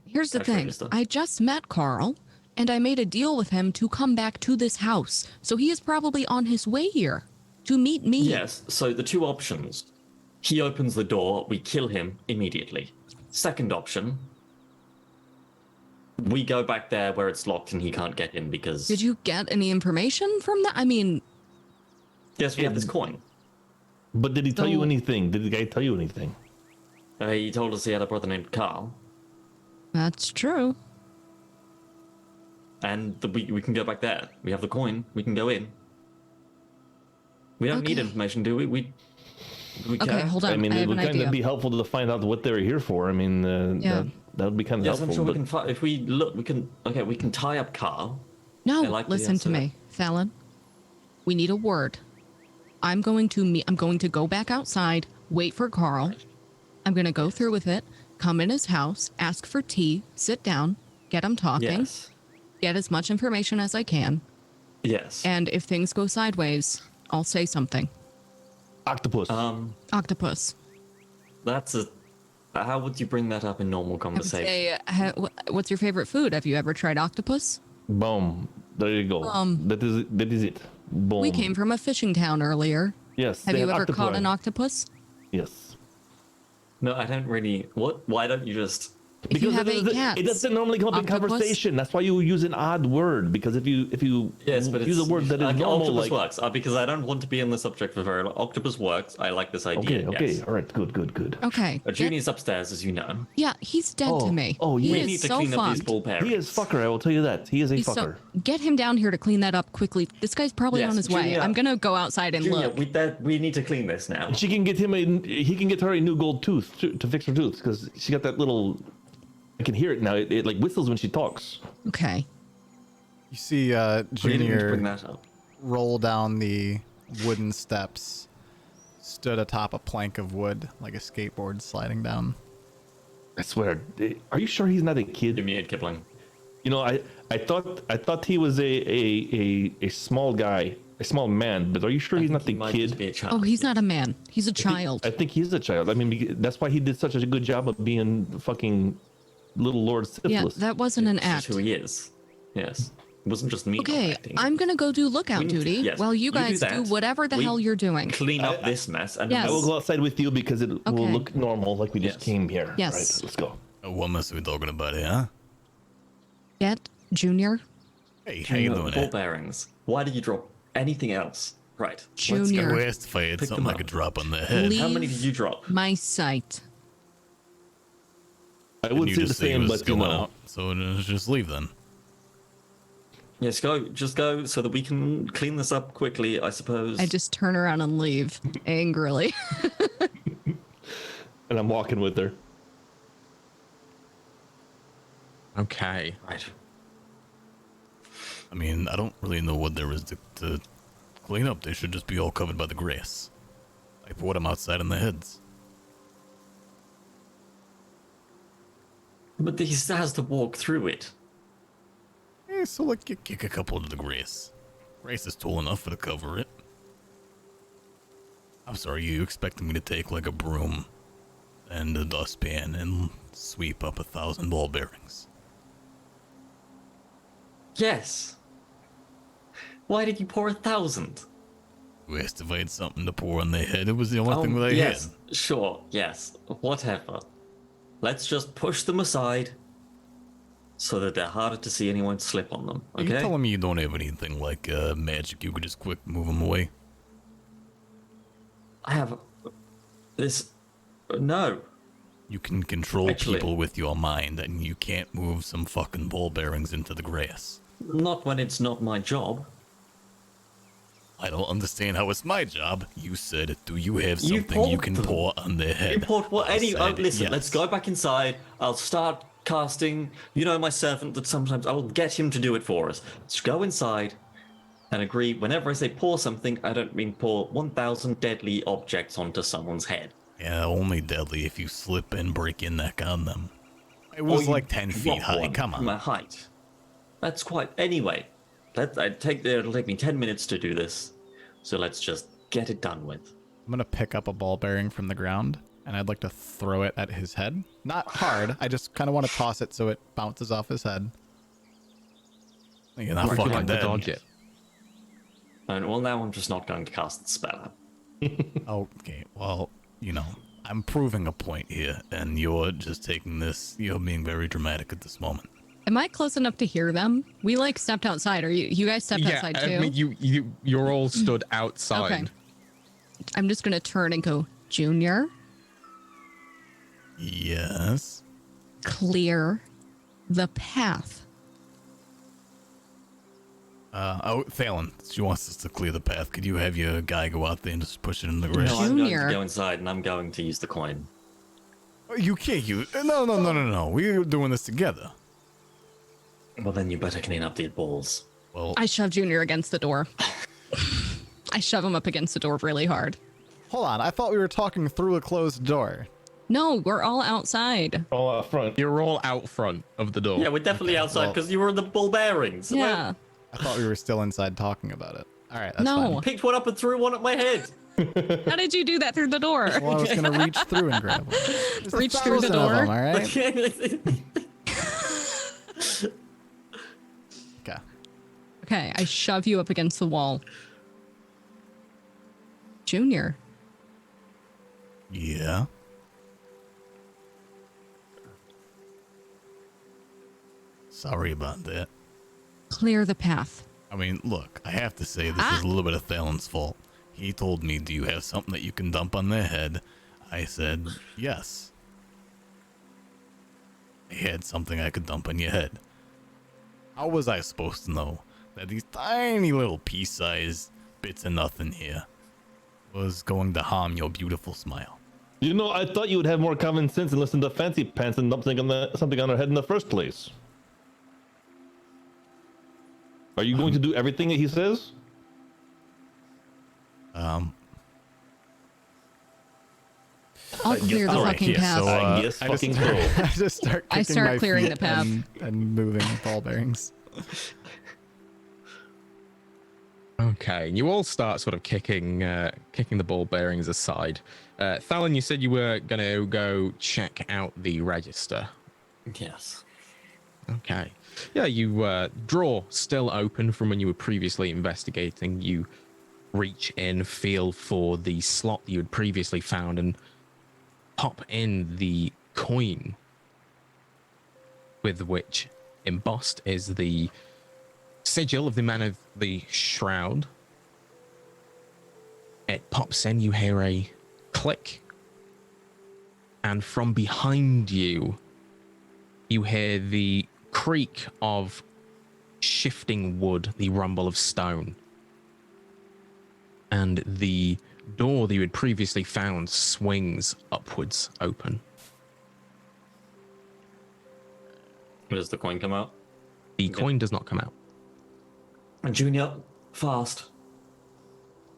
Here's the cash thing. register. I just met Carl, and I made a deal with him to come back to this house. So he is probably on his way here to meet me. Yes, so the two options. He opens the door, we kill him immediately. Second option, we go back there where it's locked and he can't get in because... Did you get any information from that? I mean, Yes, we have this coin. But did he tell you So- anything? Did the guy tell you anything? He told us he had a brother named Carl, that's true. and we can go back there. We have the coin, we can go in. We don't need Okay. information, do we? We Okay, care? hold on. I mean, I it have would an kind idea. of be helpful to find out what they were here for. I mean, Yeah. that would be kind of Yes, helpful. I'm sure we but- can if we look, we can... Okay, we can tie up Carl. No, I like the listen to answer. me, Fallon. We need a word. I'm going to go back outside, wait for Carl. I'm going to go through with it, come in his house, ask for tea, sit down, get him talking, Yes. get as much information as I can, Yes. and if things go sideways, I'll say something. Octopus. Octopus. That's a... How would you bring that up in normal I would conversation? say, what's your favorite food? Have you ever tried octopus? Boom. There you go. That is it. Boom. We came from a fishing town earlier. Yes. Have they you had ever caught octopi. an octopus? Yes. No, I don't really... What? Why don't you just... If you have it 8 doesn't- cats. it doesn't normally come up in Octopus? conversation. That's why you use an odd word. Because if you Yes, but use it's... a word that is okay, normal, octopus like works, because I don't want to be in the subject for very long. Octopus works. I like this idea. okay, yes. all right, good. Okay. Junior's upstairs, as you know. Yeah, he's dead to me. oh, he yeah. We is need to so clean up these fucked. bull parents. He is fucker. I will tell you that. He is a He's fucker. get him down here to clean that up quickly. This guy's probably Yes, on his way. Junior. I'm gonna go outside and Junior, look. we need to clean this now. She can get him he can get her a new gold tooth to fix her tooth because she got that little. I can hear it now. It like whistles when she talks. Okay. You see We didn't bring Junior that up. roll down the wooden steps, stood atop a plank of wood like a skateboard sliding down. I swear. Are you sure he's not a kid? Jimmy and Kipling. You know, I thought he was a small guy, a small man. But are you sure he's not He the might just kid? be a child. Oh, he's not a man. He's a child. I think he's a child. I mean, that's why he did such a good job of being fucking little Lord Yeah, Syphilis. that wasn't an That's act. who he is. Yes. It wasn't just me not Okay, acting. I'm gonna go do lookout We need to- duty yes, while you you do guys do that. whatever the We hell you're doing. Clean up this mess. And Yes. I will go outside with you because it will Okay. look normal, like we just Yes. came here. Yes. Right, let's go. What mess are we talking about here, huh? Get Junior. Hey, how you doing ball there? bearings. Why did you drop anything else? Right. let's Junior. go. I asked if I had Pick something them I up. could drop on the head. Leave How many did you drop? my sight. I would you say the just say same, you was but you going know. out, so just leave then. Yes, go. Just go so that we can clean this up quickly, I suppose. I just turn around and leave angrily. And I'm walking with her. Okay. Right. I mean, I don't really know what there is to clean up. They should just be all covered by the grass. I put them outside on the heads. But he still has to walk through it. So like, Kick a couple to the grass. Grass is tall enough for to cover it. I'm sorry, you expecting me to take like a broom and the dustpan and sweep up 1,000 ball bearings. Yes. Why did you pour 1,000? You asked if I had something to pour on their head. It was the only thing that I yes, had. sure, yes, whatever. Let's just push them aside so that they're harder to see and you won't slip on them, Are okay? you telling me you don't have anything like magic? You could just quick move them away? I have this... No. You can control Actually- people with your mind, and you can't move some fucking ball bearings into the grass. Not when it's not my job. I don't understand how it's my job. You said, do you have You something you poured can them. pour on their head? You poured what? I Listen, said let's yes. go back inside. I'll start casting. You know my servant that sometimes I will get him to do it for us. Let's go inside and agree. Whenever I say pour something, I don't mean pour 1,000 deadly objects onto someone's head. Yeah, only deadly if you slip and break your neck on them. It Or was you like 10 feet drop high. one Come from on. a height. That's quite. Anyway, it'll take me 10 minutes to do this. So let's just get it done with. I'm gonna pick up a ball bearing from the ground, and I'd like to throw it at his head. Not hard. I just kind of want to toss it so it bounces off his head. You're not Would you fucking like to dead. dodge it? And well, now I'm just not going to cast the spell. Okay. Well, you know, I'm proving a point here, and you're just taking this. You're being very dramatic at this moment. Am I close enough to hear them? We like stepped outside. Are you guys stepped outside too? I mean, you're all stood outside. Okay. I'm just gonna turn and go, Junior, Yes. clear the path. Thalen, she wants us to clear the path. Could you have your guy go out there and just push it in the grass? No, I'm going Junior. to go inside and I'm going to use the coin. You can't use. No. We're doing this together. Well, then you better clean up the balls. Well, I shove Junior against the door. I shove him up against the door really hard. Hold on. I thought we were talking through a closed door. No, we're all outside. All out front. You're all out front of the door. Yeah, we're definitely outside well- because you were in the ball bearings. Yeah. I thought we were still inside talking about it. All right. That's No. fine. I picked one up and threw one at my head. How did you do that through the door? Well, I was gonna reach through and grab them. There's Reach through the 1,000 of door? them, all right. Okay. Okay, I shove you up against the wall. Junior, yeah. Sorry about that. clear the path. I mean, look, I have to say this is a little bit of Thalen's fault. He told me, do you have something that you can dump on their head? I said, yes. I had something I could dump on your head. How was I supposed to know that these tiny little pea-sized bits of nothing here was going to harm your beautiful smile? You know, I thought you would have more common sense and listen to fancy pants and dump something on her head in the first place. Are you going to do everything that he says? I'll clear the all right, fucking yeah, path. so, I guess I just, fucking so. I just start. I Kicking start my clearing feet the path. and moving ball bearings. Okay, you all start sort of kicking the ball bearings aside. Thalen, you said you were going to go check out the register. Yes. Okay. Yeah, you draw still open from when you were previously investigating. You reach in, feel for the slot you had previously found, and pop in the coin with which embossed is the sigil of the man of the shroud. It pops in, you hear a click, and from behind you, you hear the creak of shifting wood, the rumble of stone. And the door that you had previously found swings upwards open. Does the coin come out? The coin does not come out. Junior, fast.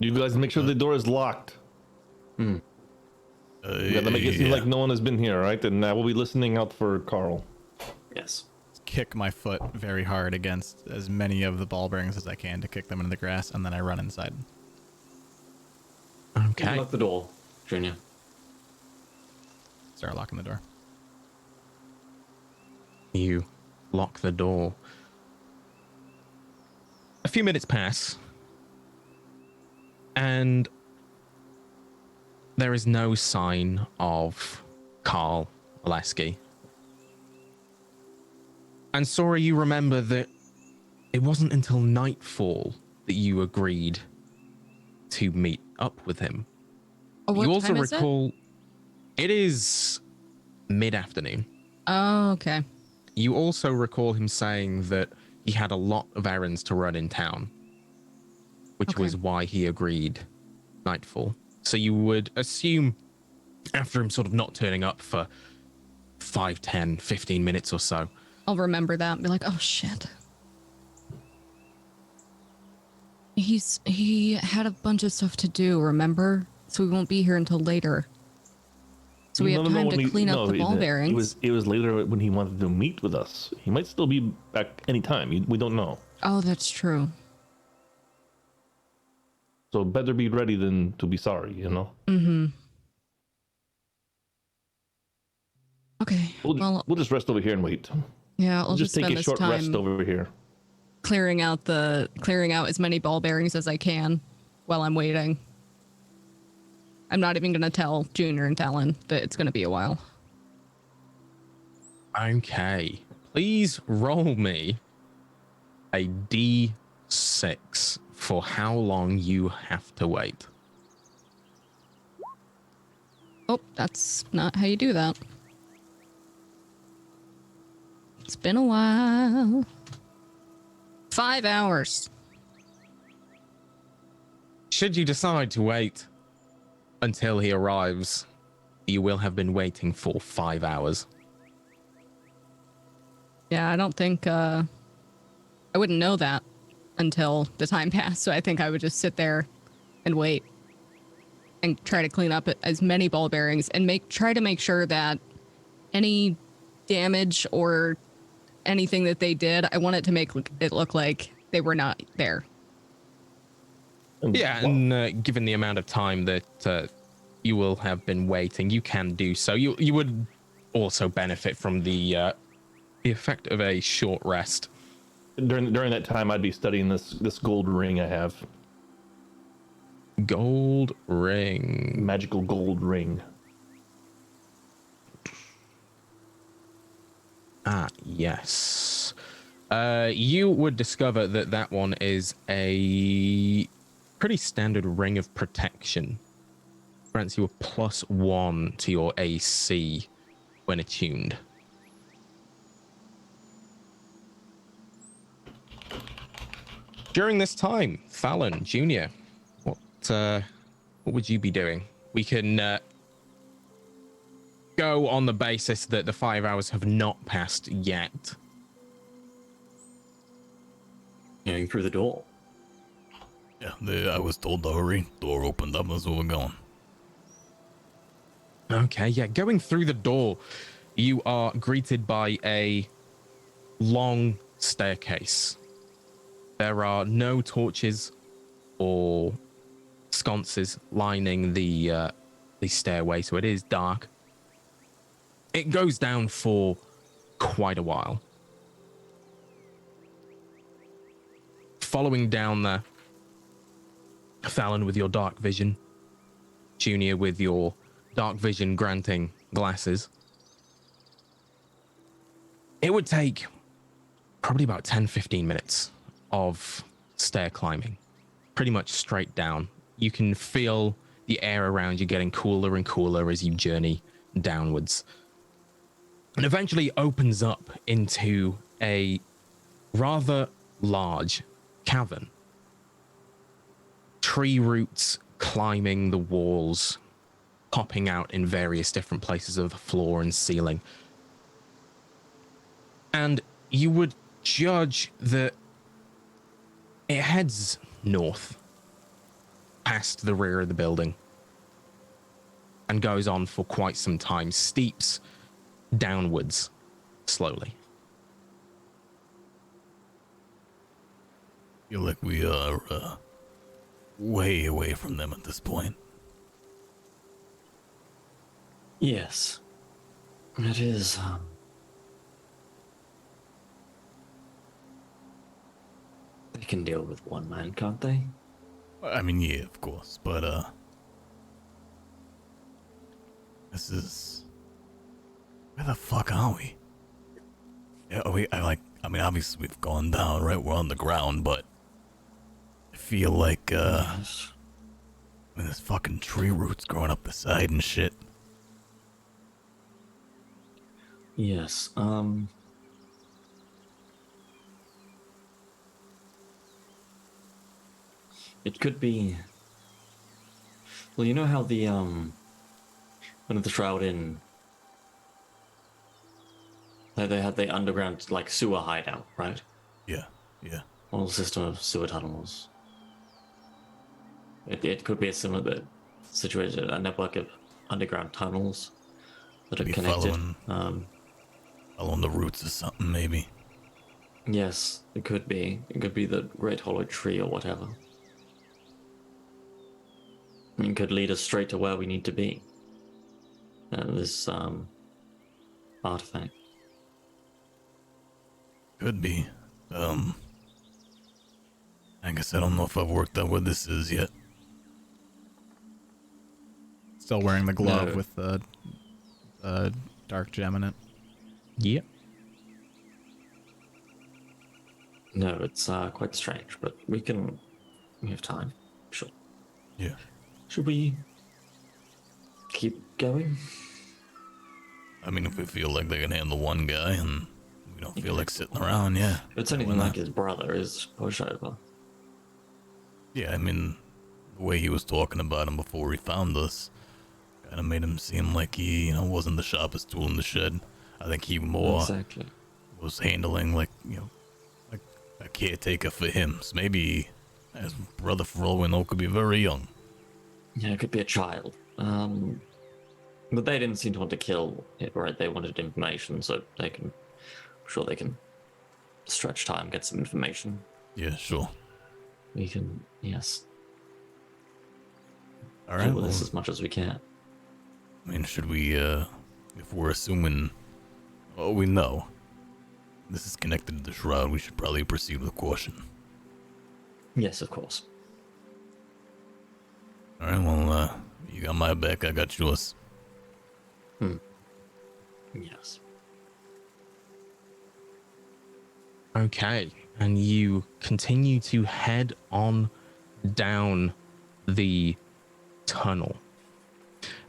You guys make sure the door is locked. You gotta make it seem like no one has been here, right? And we'll be listening out for Carl. Yes. Kick my foot very hard against as many of the ball bearings as I can to kick them into the grass, and then I run inside. Okay. Lock the door, Junior. Start locking the door. You lock the door. A few minutes pass, and there is no sign of Carl Oleski. And Sora, you remember that it wasn't until nightfall that you agreed to meet up with him. Oh, what you also time is recall it is mid-afternoon. Oh, okay. You also recall him saying that he had a lot of errands to run in town, which Okay. was why he agreed nightfall. So you would assume after him sort of not turning up for 5, 10, 15 minutes or so. I'll remember that and be like, oh shit. He had a bunch of stuff to do, remember? So we won't be here until later. So we have time to clean up the ball bearings. It was later when he wanted to meet with us. He might still be back anytime. We don't know. Oh, that's true. So better be ready than to be sorry, you know? Mm-hmm. Okay. We'll just rest over here and wait. Yeah, I'll just just take spend a this short time rest over here. clearing out as many ball bearings as I can while I'm waiting. I'm not even gonna tell Junior and Talon that it's gonna be a while. Okay. Please roll me a D6 for how long you have to wait. Oh, that's not how you do that. It's been a while. 5 hours. Should you decide to wait until he arrives, you will have been waiting for 5 hours. Yeah, I don't think I wouldn't know that until the time passed, so I think I would just sit there and wait and try to clean up as many ball bearings and try to make sure that any damage or anything that they did, I want it to make it look like they were not there. Yeah, and given the amount of time that you will have been waiting, you can do so. You would also benefit from the effect of a short rest. During that time, I'd be studying this gold ring I have. Gold ring. Magical gold ring. Ah, yes. You would discover that one is a pretty standard ring of protection. Grants you a +1 to your AC when attuned. During this time, Fallon Jr., what would you be doing? We can go on the basis that the 5 hours have not passed yet. Going through the door. Yeah, I was told to hurry. Door opened up, that's where we're going. Okay, yeah, going through the door, you are greeted by a long staircase. There are no torches or sconces lining the stairway, so it is dark. It goes down for quite a while. Following down there, Fallon with your dark vision, Junior with your dark vision granting glasses. It would take probably about 10-15 minutes of stair climbing, pretty much straight down. You can feel the air around you getting cooler and cooler as you journey downwards. And eventually opens up into a rather large cavern. Tree roots climbing the walls, popping out in various different places of the floor and ceiling. And you would judge that it heads north past the rear of the building and goes on for quite some time, steeps downwards slowly. Feel like we are way away from them at this point. Yes. It is. They can deal with one man, can't they? I mean, yeah, of course, but this is where the fuck are we? Yeah, I mean, obviously we've gone down, right? We're on the ground, but I feel like Yes. I mean, there's fucking tree roots growing up the side and shit. Yes. It could be. Well, you know how the one of the Shroud Inn, they had the underground like sewer hideout, right? Yeah, yeah. Whole system of sewer tunnels. It could be a similar situation, a network of underground tunnels that are Be connected. Following the roots or something, maybe. Yes, it could be. It could be the Great Hollow Tree or whatever. It could lead us straight to where we need to be. This artifact. Could be. I guess I don't know if I've worked out what this is yet. Still wearing the glove No. with the dark gem in it. Yep. No, it's quite strange, but we have time. Sure. Yeah. Should we keep going? I mean, if we feel like they can handle one guy and we don't feel like sitting around, yeah. If it's anything like his brother, is pushover. Yeah, I mean, the way he was talking about him before he found us kind of made him seem like he, wasn't the sharpest tool in the shed. I think he more Exactly. was handling like a caretaker for him. So maybe his brother, for all we know, could be very young. Yeah, it could be a child. But they didn't seem to want to kill it, right? They wanted information, so I'm sure they can stretch time, get some information. Yeah, sure. We can, yes, All right. deal with Well, this as much as we can. I mean, should we, if we're assuming, we know this is connected to the shroud, we should probably proceed with caution. Yes, of course. All right. Well, you got my back. I got yours. Yes. Okay, and you continue to head on down the tunnel.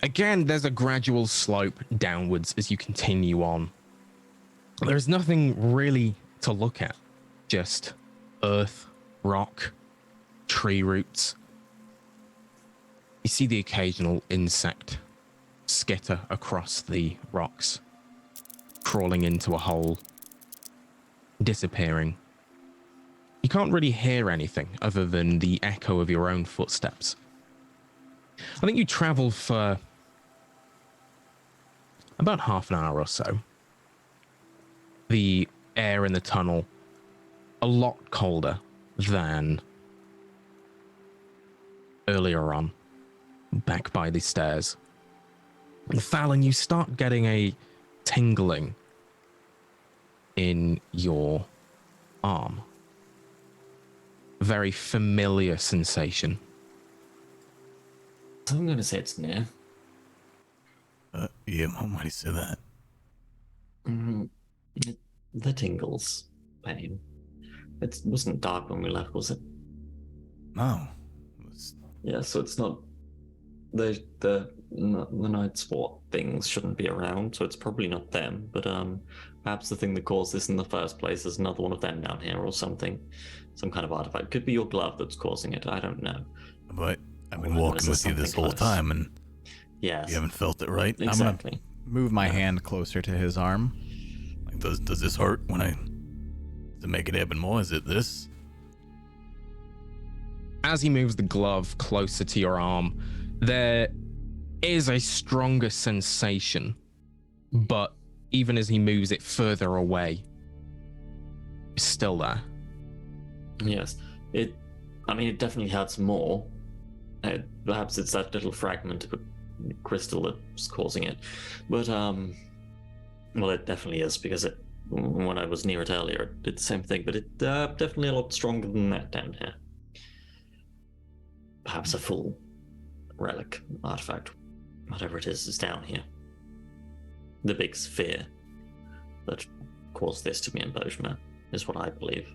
Again, there's a gradual slope downwards as you continue on. There's nothing really to look at, just earth, rock, tree roots. You see the occasional insect skitter across the rocks, crawling into a hole, disappearing. You can't really hear anything other than the echo of your own footsteps. I think you travel for about half an hour or so. The air in the tunnel a lot colder than earlier on, back by the stairs. And Fallon, you start getting a tingling in your arm. Very familiar sensation. So I'm going to say it's near. Yeah, why do you say that? The tingles pain. It wasn't dark when we left, was it? No. It was, Yeah, so it's not. The Nightspawn things shouldn't be around, so it's probably not them. But perhaps the thing that caused this in the first place is another one of them down here or something. Some kind of artifact. Could be your glove that's causing it. I don't know. but I've been Or walking this is with you this something whole close. time and Yes. you haven't felt it, right? Exactly. Move my hand closer to his arm. Like, does this hurt when does it make it happen more? Is it this? As he moves the glove closer to your arm, there is a stronger sensation, but even as he moves it further away, it's still there. Yes. It definitely hurts more. Perhaps it's that little fragment of crystal that's causing it. But Well, it definitely is, because when I was near it earlier, it did the same thing, but it definitely a lot stronger than that down here. Perhaps a full relic, artifact, whatever it is down here. The big sphere that caused this to be in Bojima is what I believe.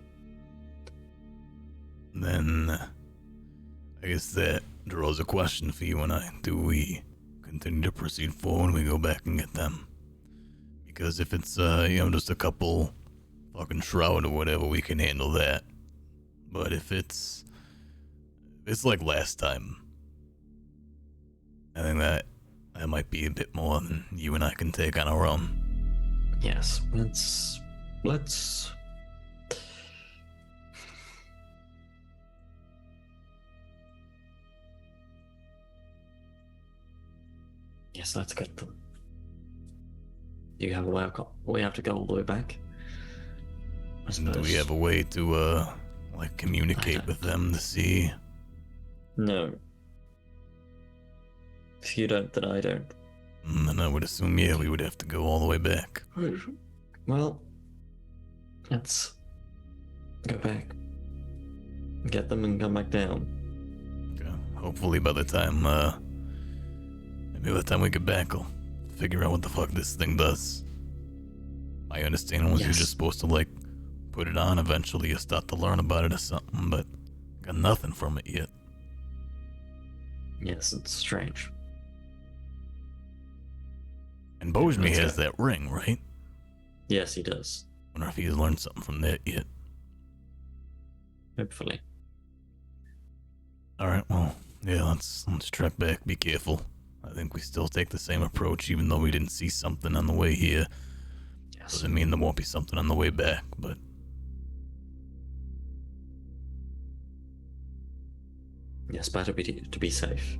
Then I guess that draws a question for you and I. Do we continue to proceed forward when we go back and get them? Because if it's, just a couple fucking shroud or whatever, we can handle that. But if it's like last time, I think that might be a bit more than you and I can take on our own. Yes, let's Yes, let's get them. Do you have a way? We have to go all the way back. Do we have a way to communicate with them to see? No. If you don't, then I don't. Then I would assume, yeah, we would have to go all the way back. Well, let's go back, get them, and come back down. Okay. Hopefully by the time we get back, we'll figure out what the fuck this thing does. My understanding was you're just supposed to, put it on eventually. You start to learn about it or something, but got nothing from it yet. Yes, it's strange. And Bojmi has that ring, right? Yes, he does. Wonder if he's learned something from that yet. Hopefully. Alright, well, yeah, let's trek back. Be careful. I think we still take the same approach, even though we didn't see something on the way here. Yes. Doesn't mean there won't be something on the way back, but... Yes, better to be safe.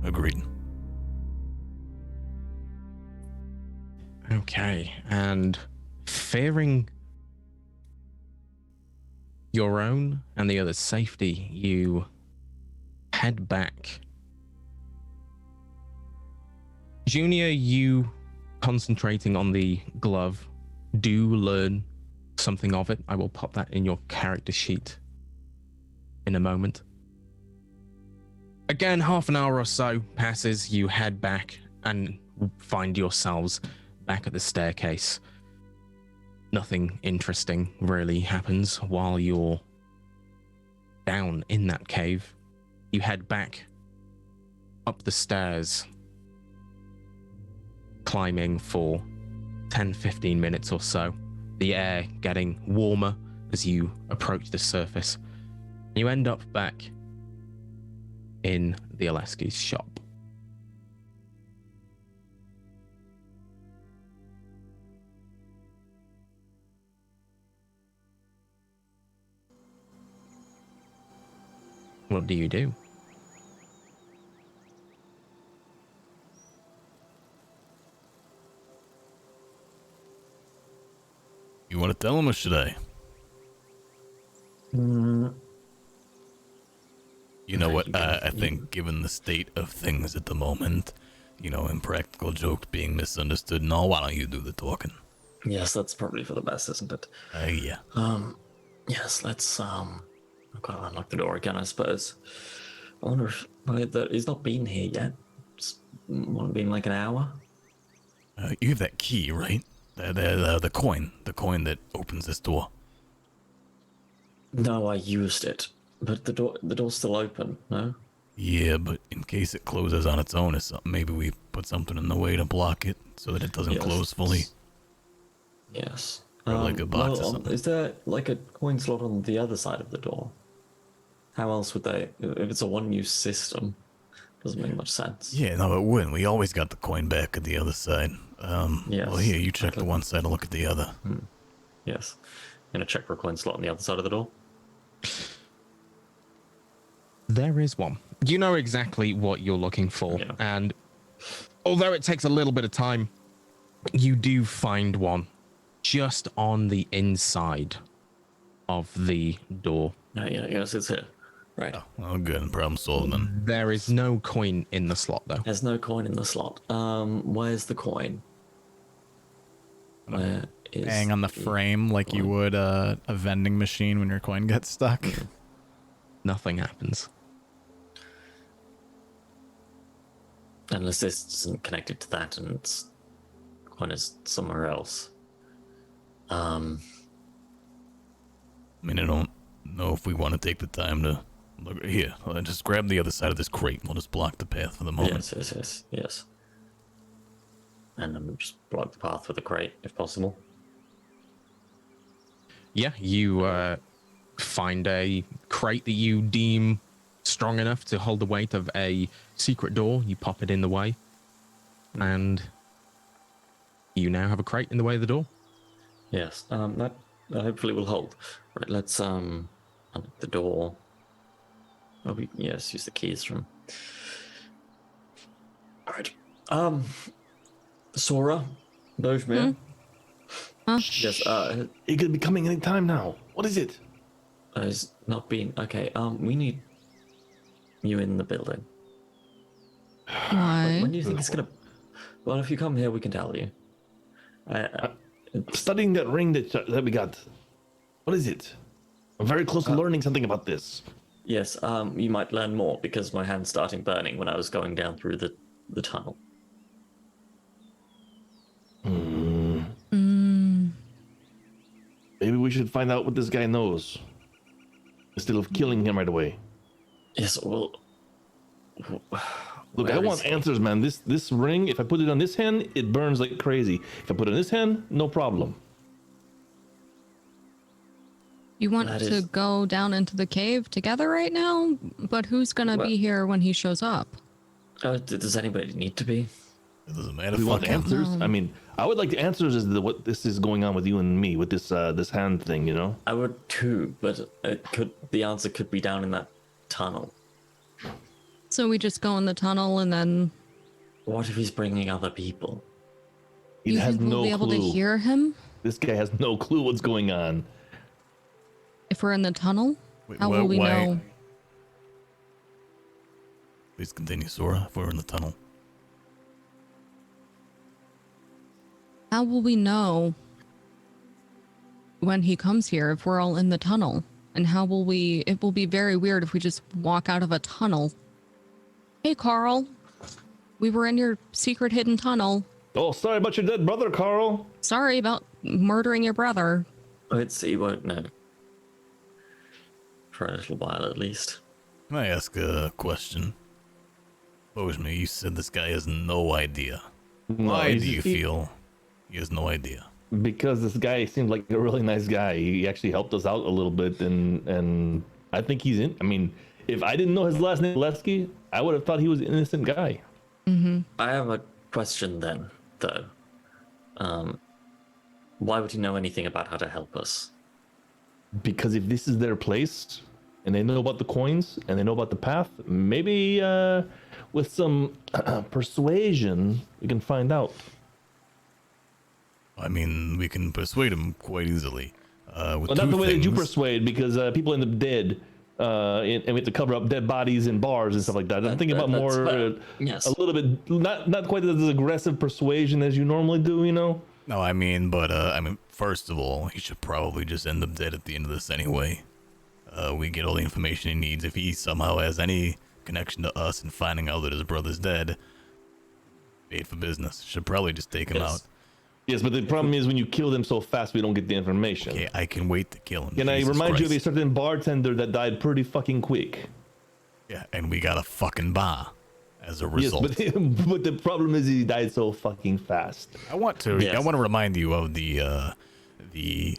Agreed. Okay, and fearing your own and the other's safety, you head back. Junior, you concentrating on the glove, do learn something of it. I will pop that in your character sheet in a moment. Again, half an hour or so passes, you head back and find yourselves back at the staircase. Nothing interesting really happens while you're down in that cave. You head back up the stairs, climbing for 10-15 minutes or so, the air getting warmer as you approach the surface. You end up back in the Elucia's shop. What do you do? You want to tell him or should I? You know what, I think given the state of things at the moment, impractical jokes being misunderstood and all, why don't you do the talking? Yes, that's probably for the best, isn't it? Yeah. Yes, let's, I've got to unlock the door again, I suppose. I wonder if he's not been here yet. It's been like an hour. You have that key, right? The coin that opens this door. No, I used it, but the door's still open. No. Yeah, but in case it closes on its own or something, maybe we put something in the way to block it so that it doesn't close fully. Yes. Or like a box or something. Is there like a coin slot on the other side of the door? How else would they? If it's a one-use system, doesn't make much sense. Yeah, no, it wouldn't. We always got the coin back at the other side. Yes. Well, here, you check the one side, I'll look at the other. Yes. Gonna check for a coin slot on the other side of the door. There is one. You know exactly what you're looking for, and although it takes a little bit of time, you do find one just on the inside of the door. No, yes, it's here. Right. Oh, well, good. Problem solved then. There is no coin in the slot, though. There's no coin in the slot. Where's the coin? Where is bang on the frame like you would a vending machine when your coin gets stuck. Nothing happens. Unless this isn't connected to that and it's coin is somewhere else. I mean, I don't know if we want to take the time to look here. Just grab the other side of this crate. We'll just block the path for the moment. Yes. And then just block the path with a crate if possible. Yeah, you find a crate that you deem strong enough to hold the weight of a secret door. You pop it in the way, and you now have a crate in the way of the door. Yes, that hopefully will hold. Right, let's unlock the door. Oh, use the keys from. All right, Sora, Dojmir. Yes, It could be coming any time now. What is it? it's not been okay. We need you in the building. Why? When do you think it's gonna? Well, if you come here, we can tell you. Studying that ring that we got. What is it? I'm very close to learning something about this. Yes, you might learn more because my hand's starting burning when I was going down through the tunnel. Maybe we should find out what this guy knows instead of killing him right away. Yes, well. Look, where I is want he? answers, man. This ring, if I put it on this hand, it burns like crazy. If I put it on this hand, no problem. You want That to is- go down into the cave together right now? But who's gonna Well- be here when he shows up? Does anybody need to be? It doesn't matter. We want Fuck him. answers. I mean, I would like the answers as to what this is going on with you and me with this this hand thing, you know? I would too, but the answer could be down in that tunnel. So we just go in the tunnel and then What if he's bringing other people? He you has think we'll no be able clue. to hear him This guy has no clue what's going on. if we're in the tunnel? Wait, How will we why- know? Please continue, Sora, if we're in the tunnel. How will we know when he comes here if we're all in the tunnel? And how will we? It will be very weird if we just walk out of a tunnel. Hey, Carl. We were in your secret hidden tunnel. Oh, sorry about your dead brother, Carl. Sorry about murdering your brother. He won't know. For a little while, at least. Can I ask a question? Bojme, you said this guy has no idea. Why do you feel he has no idea? Because this guy seemed like a really nice guy. He actually helped us out a little bit, and I think he's in. I mean, if I didn't know his last name, Lesky, I would have thought he was an innocent guy. I have a question then, though. Why would he know anything about how to help us? Because if this is their place, and they know about the coins, and they know about the path, maybe with some persuasion, we can find out. I mean, we can persuade him quite easily. With Well, two not the way that you things. persuade, because people end up dead, and we have to cover up dead bodies in bars and stuff like that. I'm thinking about that's more, fair. Yes. a little bit, not quite as aggressive persuasion as you normally do, you know? No, I mean, first of all, he should probably just end up dead at the end of this anyway. We get all the information he needs. If he somehow has any connection to us and finding out that his brother's dead, paid for business. Should probably just take him Yes. out. Yes, but the problem is when you kill them so fast, we don't get the information. Okay, I can wait to kill him. Can I Jesus remind you of a Christ. certain bartender that died pretty fucking quick? Yeah, and we got a fucking bar as a Yes, result. but the problem is he died so fucking fast. I want to remind you of the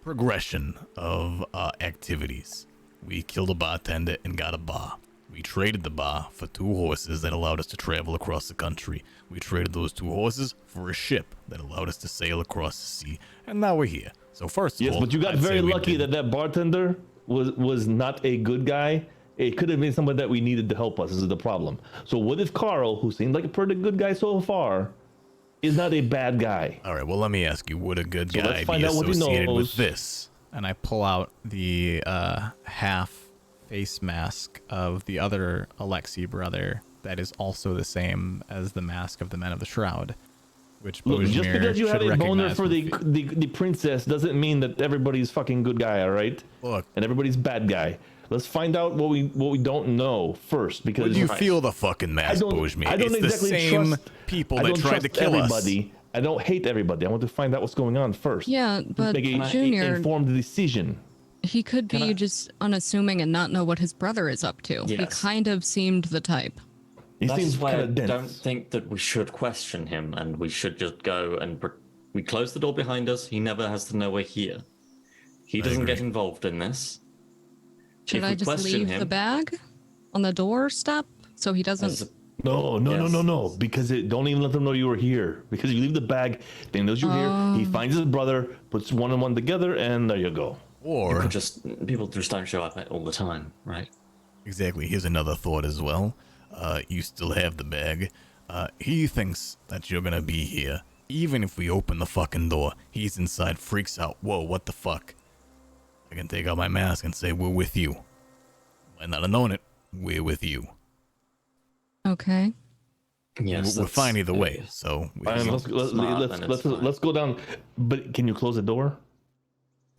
progression of activities. We killed a bartender and got a bar. We traded the bar for 2 horses that allowed us to travel across the country. We traded those 2 horses for a ship that allowed us to sail across the sea. And now we're here. So first of Yes, all, but you got I'd very say we lucky did- that bartender was not a good guy. It could have been someone that we needed to help us. This is the problem. So what if Carl, who seemed like a pretty good guy so far, is not a bad guy? All right, well, let me ask you, would a good So let's guy find be out what he associated with knows. this? And I pull out the half face mask of the other Alexei brother that is also the same as the mask of the Men of the Shroud. which Look, just Bojimir because you have should a boner recognize for from the princess doesn't mean that everybody's fucking good guy, all right? Look, And everybody's bad guy. Let's find out what we don't know first, because Would you feel the fucking mass, Bojimir? I don't It's exactly the same trust people I that don't tried trust to kill everybody. I don't hate everybody. I want to find out what's going on first. Yeah, but Make a Junior, informed decision. he could be just unassuming and not know what his brother is up to. He Yes. kind of seemed the type. He That's seems why kind I of dense. don't think that we should question him, and we should just go and we close the door behind us. He never has to know we're here. He doesn't get agree. involved in this. Should If I we just question leave him, the bag on the doorstep so he doesn't? as a- No, because don't even let them know you were here. Because you leave the bag, they knows you're here. He finds his brother, puts one and one together, and there you go. Or people just don't show up all the time, right? exactly, here's another thought as well. You still have the bag. He thinks that you're gonna be here. Even if we open the fucking door, he's inside, freaks out. Whoa, what the fuck? I can take out my mask and say, we're with you. Might not have known it. We're with you. Okay. Yes, We're that's- fine either way, so we Fine, let's Smart, go down. But can you close the door?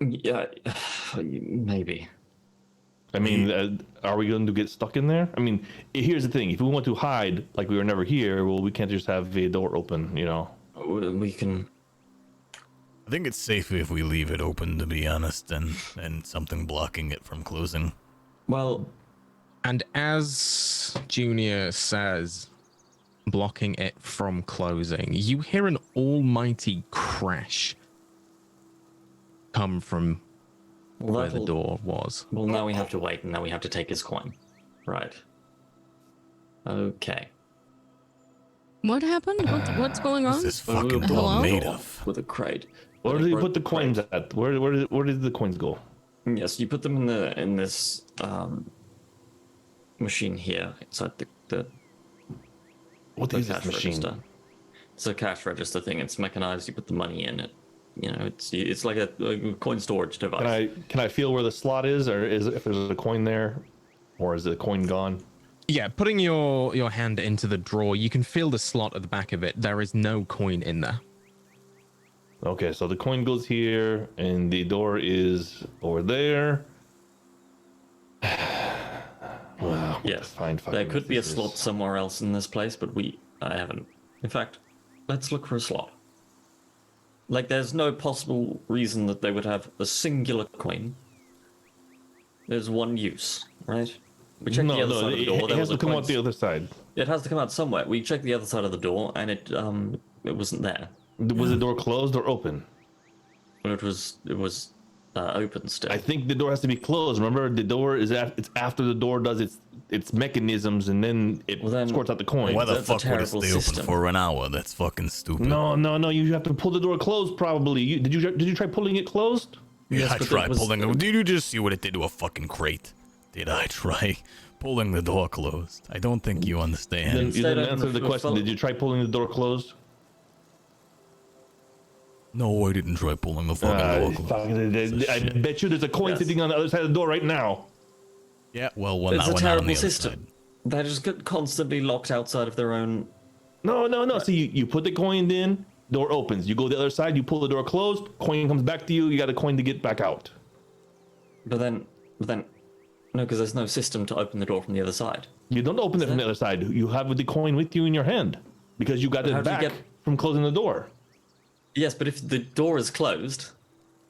Yeah, maybe. I mean, are we going to get stuck in there? I mean, here's the thing: if we want to hide like we were never here, well, we can't just have the door open, you know. We can. I think it's safer if we leave it open, to be honest, and something blocking it from closing. Well, And as Junior says, blocking it from closing, you hear an almighty crash come from where the that'll- door was. Well, now we have to wait, and now we have to take his coin. Right. Okay. What happened? What's going on? What's this fucking Hello? door made of? With a crate. Where With do a you gro- put the coins crate. at? Where did the coins go? Yes, you put them in this machine here inside the What is this cash machine? register. It's a cash register thing. It's mechanized. You put the money in it. You know, it's like a coin storage device. Can I feel where the slot is, or is if there's a coin there, or is the coin gone? Yeah, putting your hand into the drawer, you can feel the slot at the back of it. There is no coin in there. Okay, so the coin goes here, and the door is over there. Wow. Yes, Fine. there could be a slot somewhere else in this place, but I haven't. In fact, let's look for a slot. Like, there's no possible reason that they would have a singular coin. There's one use, right? We checked the other side of the door. It There has was to a come coin. out the other side. It has to come out somewhere. We checked the other side of the door, and it wasn't there. Was the door closed or open? But it was open still. I think the door has to be closed. Remember, the door is it's after the door does its mechanisms, and then it Well, then- squirts out the coin. Why the That's a fuck would it terrible stay system. open for an hour? That's fucking stupid. No, you have to pull the door closed. Probably. Did you try pulling it closed? Yeah, Yes, I but tried it was- pulling it. Did you just see what it did to a fucking crate? Did I try pulling the door closed? I don't think you Then understand. you Instead didn't of answer the the question. fellow- Did you try pulling the door closed? No, I didn't try pulling the fucking door closed. I bet you there's a coin Yes. sitting on the other side of the door right now. Yeah, well, we're It's not, a we're not on terrible the other system. side. They're just constantly locked outside of their own. No. See, you put the coin in, door opens. You go the other side, you pull the door closed, coin comes back to you. You got a coin to get back out. But then, no, because there's no system to open the door from the other side. You don't open it from the other side. You have the coin with you in your hand because you got But how it do you back get- from closing the door. Yes, but if the door is closed,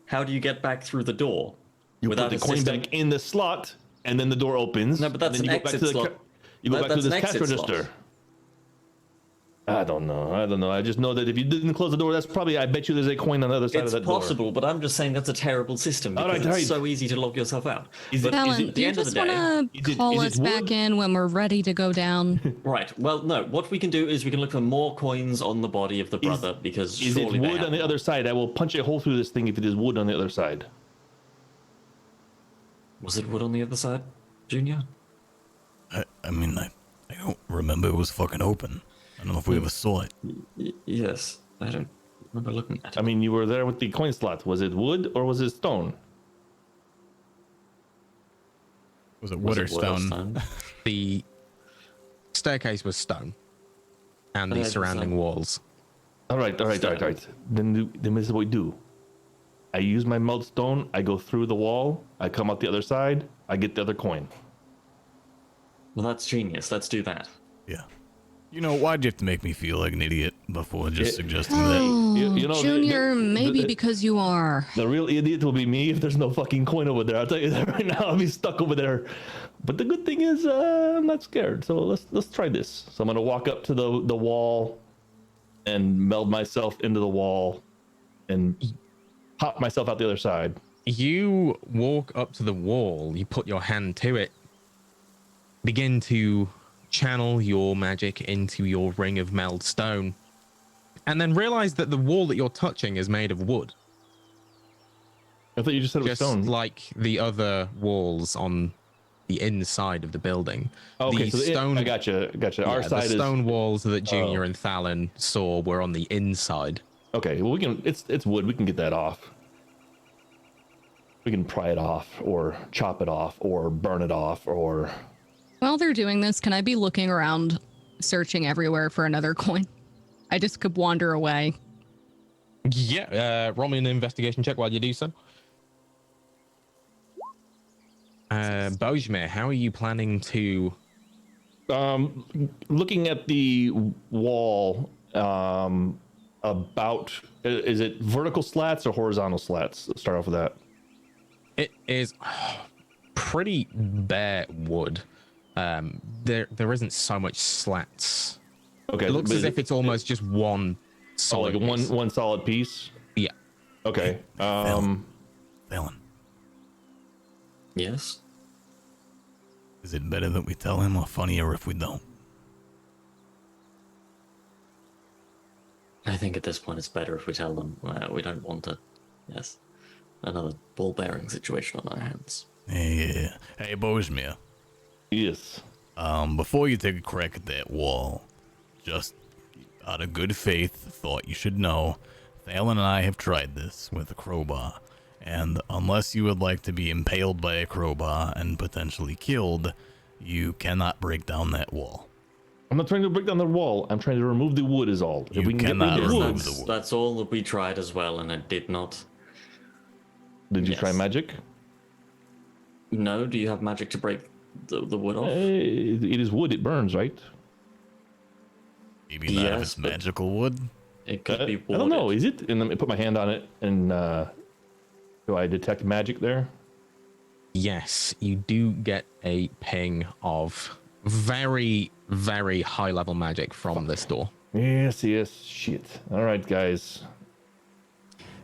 how do you get back through the door? You without put the a coin system? back in the slot, and then the door opens. No, but that's and then an you go back exit to the slot. you go back to That's this an cash exit slot. register. I don't know. I just know that if you didn't close the door, that's probably. I bet you there's a coin on the other side It's of that door. possible, but I'm just saying that's a terrible system All because right, it's right. so easy to lock yourself out. Is But it- Alan, at the you end of just the day, want is to it- call is it us back wood? in when we're ready to go down. right? Well, no. What we can do is we can look for more coins on the body of the brother because Is it surely they wood have on the more. other side? I will punch a hole through this thing if it is wood on the other side. Was it wood on the other side, Junior? I mean, I don't remember it was fucking open. I don't know if we ever saw it. Yes. I don't remember looking at it. I mean, you were there with the coin slot. Was it wood or was it stone? Was it Was wood or it wood or stone? stone? The staircase was stone, and the Okay, surrounding so- walls. All right. Then this is what we do. I use my melt stone. I go through the wall. I come out the other side. I get the other coin. Well, that's genius. Let's do that. Yeah. You know, why'd you have to make me feel like an idiot before just suggesting that? Oh, you know, Junior, maybe because you are. The real idiot will be me if there's no fucking coin over there. I'll tell you that right now. I'll be stuck over there. But the good thing is, I'm not scared. So let's try this. So I'm gonna walk up to the wall and meld myself into the wall and pop myself out the other side. You walk up to the wall, you put your hand to it, begin to channel your magic into your ring of meld stone, and then realize that the wall that you're touching is made of wood. I thought you just said it was Just stone. like the other walls on the inside of the building. Okay, the so stone, I gotcha. Our yeah, side the is stone walls that Junior and Thalen saw were on the inside. okay. Well, we can. It's wood. We can get that off. We can pry it off, or chop it off, or burn it off, or. While they're doing this, can I be looking around, searching everywhere for another coin? I just could wander away. Yeah, roll me an investigation check while you do so. Bojmir, how are you planning to... Looking at the wall, about is it vertical slats or horizontal slats? Let's start off with that. It is pretty bare wood. There isn't so much slats. Okay, It looks but as if it's almost just one solid like piece. one solid piece. Yeah. Okay. Valen, Yes. is it better that we tell him or funnier if we don't? I think at this point it's better if we tell them we don't want another ball bearing situation on our hands. Hey, Bojmir. Yes. Before you take a crack at that wall, just out of good faith, thought you should know, Thalen and I have tried this with a crowbar, and unless you would like to be impaled by a crowbar and potentially killed, you cannot break down that wall. I'm not trying to break down the wall. I'm trying to remove the wood is all. You cannot rid of remove wood. the wood. That's all that we tried as well, and it did not. Did you Yes. try magic? No, do you have magic to break the wood off? It is wood. It burns, right? Maybe not if Yes, it's but- magical wood. It could be I don't know. warded. Is it? And let me put my hand on it. And do I detect magic there? Yes, you do get a ping of very, very high level magic from this door. Yes. Shit. All right, guys.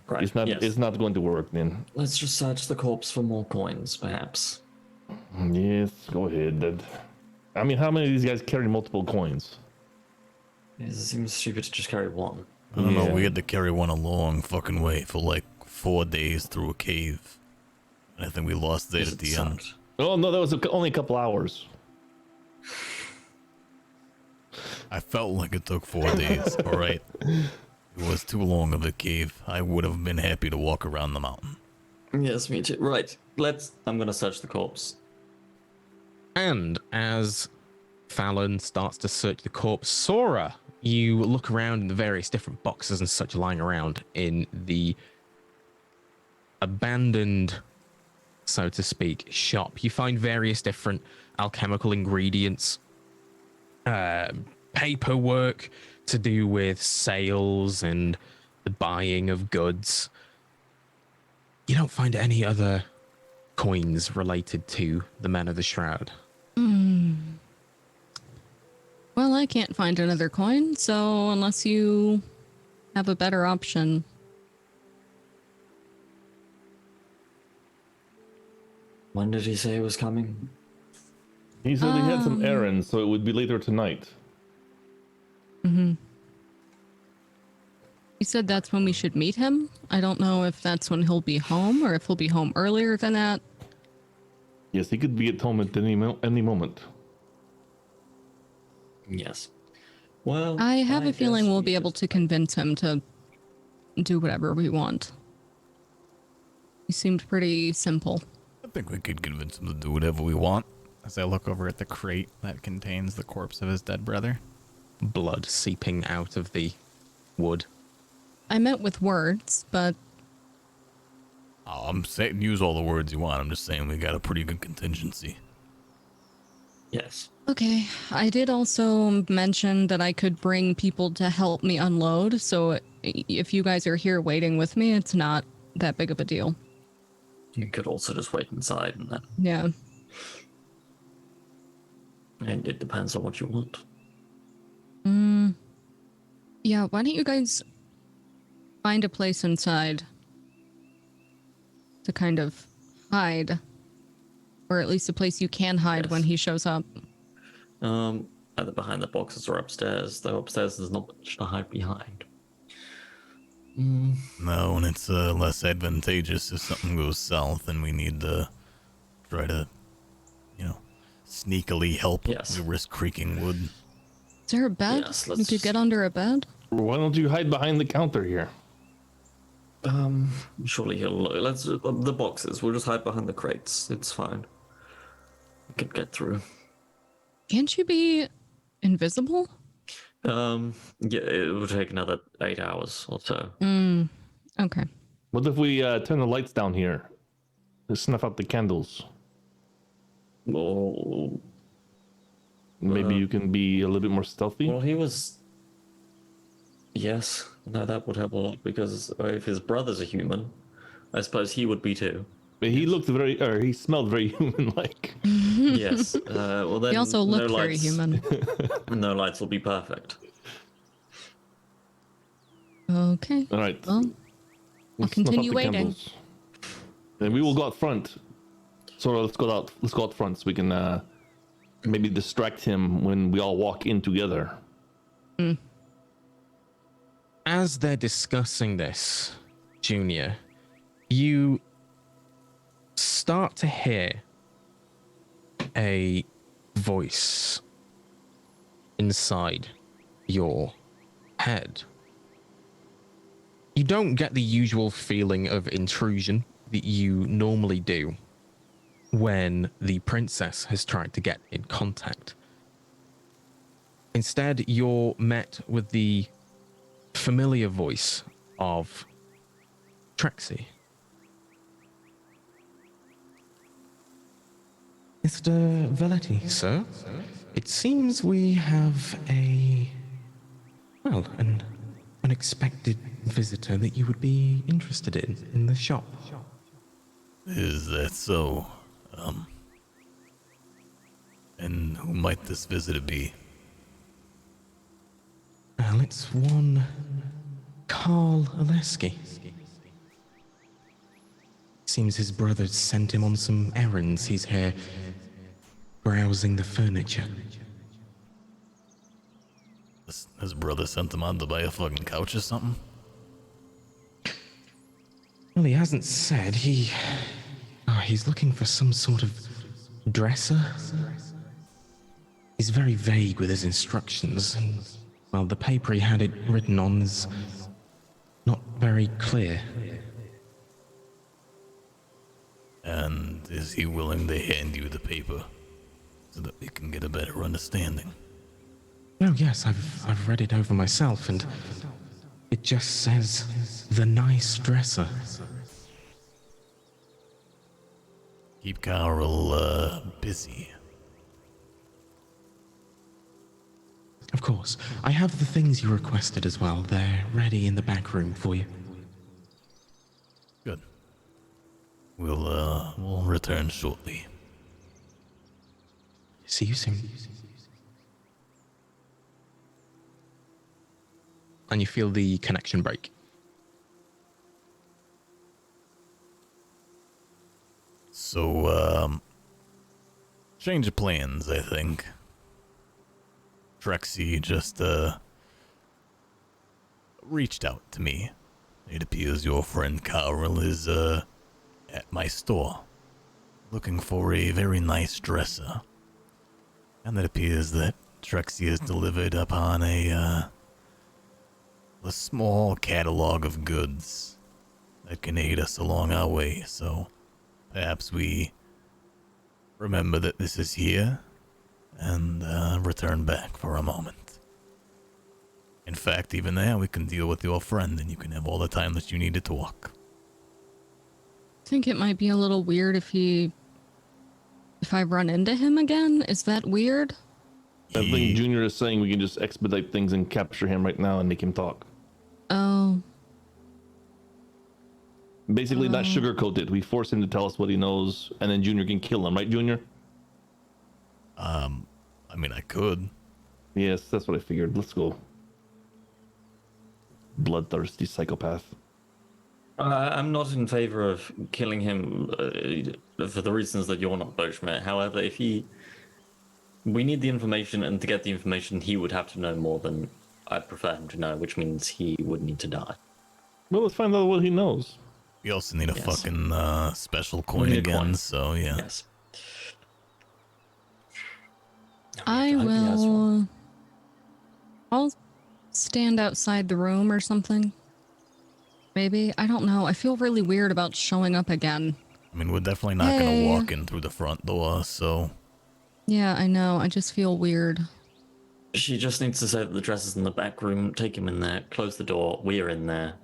Right, It's not. yes. It's not going to work then. Let's just search the corpse for more coins, perhaps. Yes. Go ahead. Then. I mean, how many of these guys carry multiple coins? It seems stupid to just carry one. I don't know, Yeah. we had to carry one a long fucking way for like 4 days through a cave. And I think we lost it Yes, at it the end. sucked. Oh no, that was only a couple hours. I felt like it took 4 days, alright? It was too long of a cave. I would have been happy to walk around the mountain. Yes, me too. Right, I'm gonna search the corpse. And as Fallon starts to search the corpse, Sora, you look around in the various different boxes and such lying around in the abandoned, so to speak, shop. You find various different alchemical ingredients, paperwork to do with sales and the buying of goods. You don't find any other coins related to the Men of the Shroud. Well, I can't find another coin, so unless you have a better option. When did he say he was coming? He said he had some errands, so it would be later tonight. You said that's when we should meet him. I don't know if that's when he'll be home or if he'll be home earlier than that. Yes, he could be at home at any moment. Yes. Well, I have a feeling guess we'll we be able just- to convince him to do whatever we want. He seemed pretty simple. I think we could convince him to do whatever we want. As I look over at the crate that contains the corpse of his dead brother. Blood seeping out of the wood. I meant with words, but Oh, I'm saying use all the words you want. I'm just saying we got a pretty good contingency. Yes. okay. I did also mention that I could bring people to help me unload, so if you guys are here waiting with me, it's not that big of a deal. You could also just wait inside, and then Yeah. and it depends on what you want. Yeah, why don't you guys find a place inside to kind of hide, or at least a place you can hide when Yes. he shows up. Either behind the boxes or upstairs. Though upstairs there's not much to hide behind. No, and it's less advantageous if something goes south and we need to try to, sneakily help. Yes. We risk creaking wood. Is there a bed? Yes, You let's- could get under a bed? Why don't you hide behind the counter here? Surely he'll. Let's the boxes. We'll just hide behind the crates. It's fine. We can get through. Can't you be invisible? Yeah, it will take another 8 hours or so. Okay. What if we turn the lights down here? To snuff out the candles. Well, Maybe you can be a little bit more stealthy. he was. Yes, no, that would help a lot because if his brother's a human, I suppose he would be too. But he looked he smelled very human-like. Yes. Well, then He also looked no very lights, human. No lights will be perfect. Okay. All right. Well, I'll Let's snuff out continue the waiting. candles. And we will go out front. So let's go out. Let's go out front so we can maybe distract him when we all walk in together. As they're discussing this, Junior, you start to hear a voice inside your head. You don't get the usual feeling of intrusion that you normally do when the princess has tried to get in contact. Instead, you're met with the familiar voice of Trexie. Mr. Valetti, sir, it seems we have an unexpected visitor that you would be interested in the shop. Is that so? And who might this visitor be? Well, it's one Carl Oleski. Seems his brother sent him on some errands. He's here browsing the furniture. His brother sent him on to buy a fucking couch or something? Well, he hasn't said. He's looking for some sort of dresser. He's very vague with his instructions, and, well, the paper he had it written on is not very clear. And is he willing to hand you the paper so that we can get a better understanding? Oh, yes, I've read it over myself, and it just says, "The nice dresser." Keep Carl, busy. Of course, I have the things you requested as well. They're ready in the back room for you. Good. We'll return shortly. See you soon. And you feel the connection break. So, change of plans, I think. Trexie just, reached out to me. It appears your friend Carl is, at my store, looking for a very nice dresser. And it appears that Trexie has delivered upon a small catalog of goods that can aid us along our way, so perhaps we remember that this is here and return back for a moment. In fact, even there, we can deal with your friend and you can have all the time that you need to talk. I think it might be a little weird if I run into him again. Is that weird? I think Junior is saying we can just expedite things and capture him right now and make him talk. Oh. Basically, not sugarcoat it. We force him to tell us what he knows, and then Junior can kill him, right, Junior? I mean, I could. Yes, that's what I figured. Let's go. Bloodthirsty psychopath. I'm not in favor of killing him for the reasons that you're not, Boschmidt. However, we need the information, and to get the information, he would have to know more than I'd prefer him to know, which means he would need to die. Well, let's find out what he knows. We also need a fucking special We coin need a again, coin. so yeah. Yes. I hope he has one. will. I'll stand outside the room or something. Maybe. I don't know. I feel really weird about showing up again. I mean, we're definitely not gonna Hey. walk in through the front door, so Yeah, I know. I just feel weird. She just needs to say that the dress is in the back room, take him in there, close the door, we're in there.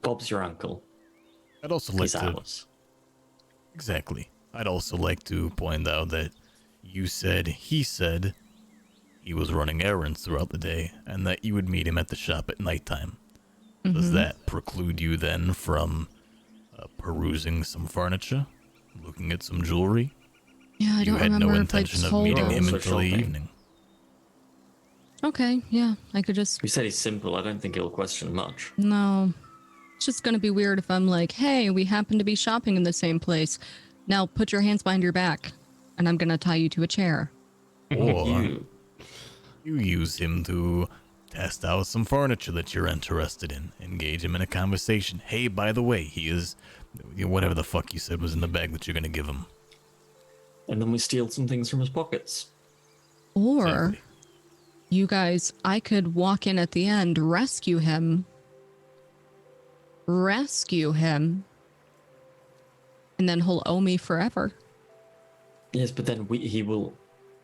Bob's your uncle. I'd also like He's to ours. exactly. I'd also like to point out that he said he was running errands throughout the day, and that you would meet him at the shop at nighttime. Does that preclude you then from perusing some furniture, looking at some jewelry? Yeah, I You don't had remember no if I intention of told meeting him Also until the shopping. evening. Okay, yeah. I could just... We said he's simple, I don't think he'll question much. No. It's just gonna be weird if I'm like, hey, we happen to be shopping in the same place. Now put your hands behind your back, and I'm gonna tie you to a chair. Or You, you use him to test out some furniture that you're interested in. Engage him in a conversation. Hey, by the way, he is whatever the fuck you said was in the bag that you're gonna give him. and then we steal some things from his pockets. Or Exactly. you guys, I could walk in at the end, rescue him, and then he'll owe me forever. Yes, but then he will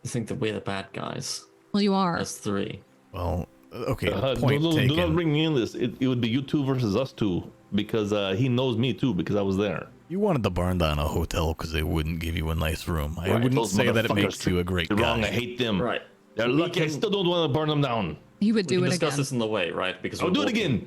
think that we're the bad guys. Well, you are. As three. Well, okay, Do point not taken. bring me in this. It would be you two versus us two, because he knows me too, because I was there. You wanted to burn down a hotel because they wouldn't give you a nice room. I Right, wouldn't Those say that it motherfuckers makes you a great You're guy. wrong. I hate them. Right. They're We lucky. I can- still don't want to burn them down. You would We do can it discuss again. this in the way, right? Because I'll we're do it walking. again.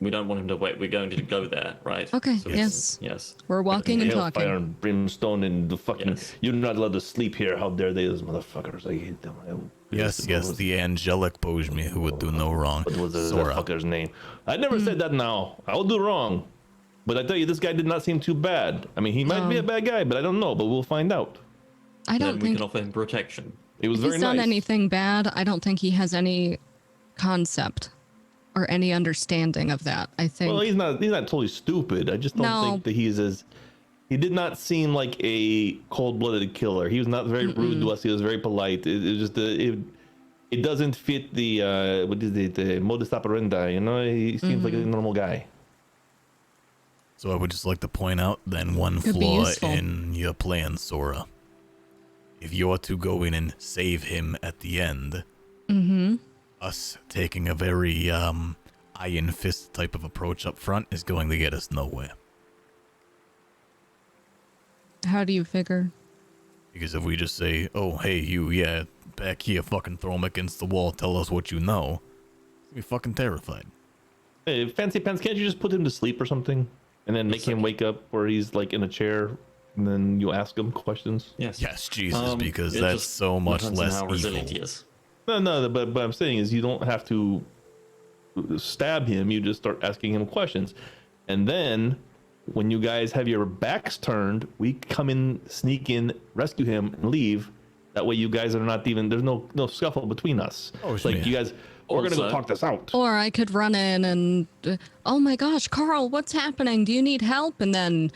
We don't want him to wait. We're going to go there, right? Okay, we yes. can- yes. We're walking and Hellfire talking. and brimstone and the fucking. Yes. You're not allowed to sleep here. How dare they, those motherfuckers? I hate them. Yes, the angelic Bojmi who would do no wrong. What was that Sora. fucker's name? I never said that now. I'll do wrong. But I tell you, this guy did not seem too bad. I mean, he might be a bad guy, but I don't know. But we'll find out. I Then don't we think can offer him protection. He was if very he's done nice. anything bad. I don't think he has any concept or any understanding of that. I think. Well, he's not totally stupid. I just don't No. think that he's as. He did not seem like a cold-blooded killer. He was not very rude to us. He was very polite. It just it doesn't fit the what is it, the modus operandi. You know, he seems like a normal guy. So I would just like to point out then one Could be flaw useful. in your plan, Sora. If you're to go in and save him at the end, us taking a very iron fist type of approach up front is going to get us nowhere. How do you figure? Because if we just say, oh, hey, you, yeah, back here, fucking throw him against the wall, tell us what you know, we'll be fucking terrified. Hey, Fancy Pants, can't you just put him to sleep or something, and then make him wake up where he's like in a chair, and then you ask him questions? Yes. Yes, Jesus, because it that's just so much depends on less how resilient he evil. is. No, but I'm saying is you don't have to stab him. You just start asking him questions, and then when you guys have your backs turned, we come in, sneak in, rescue him, and leave. That way, you guys are not even. There's no scuffle between us. Oh, It's like yeah. you guys. We're gonna go Also- talk this out. Or I could run in and, oh my gosh, Carl, what's happening? Do you need help? And then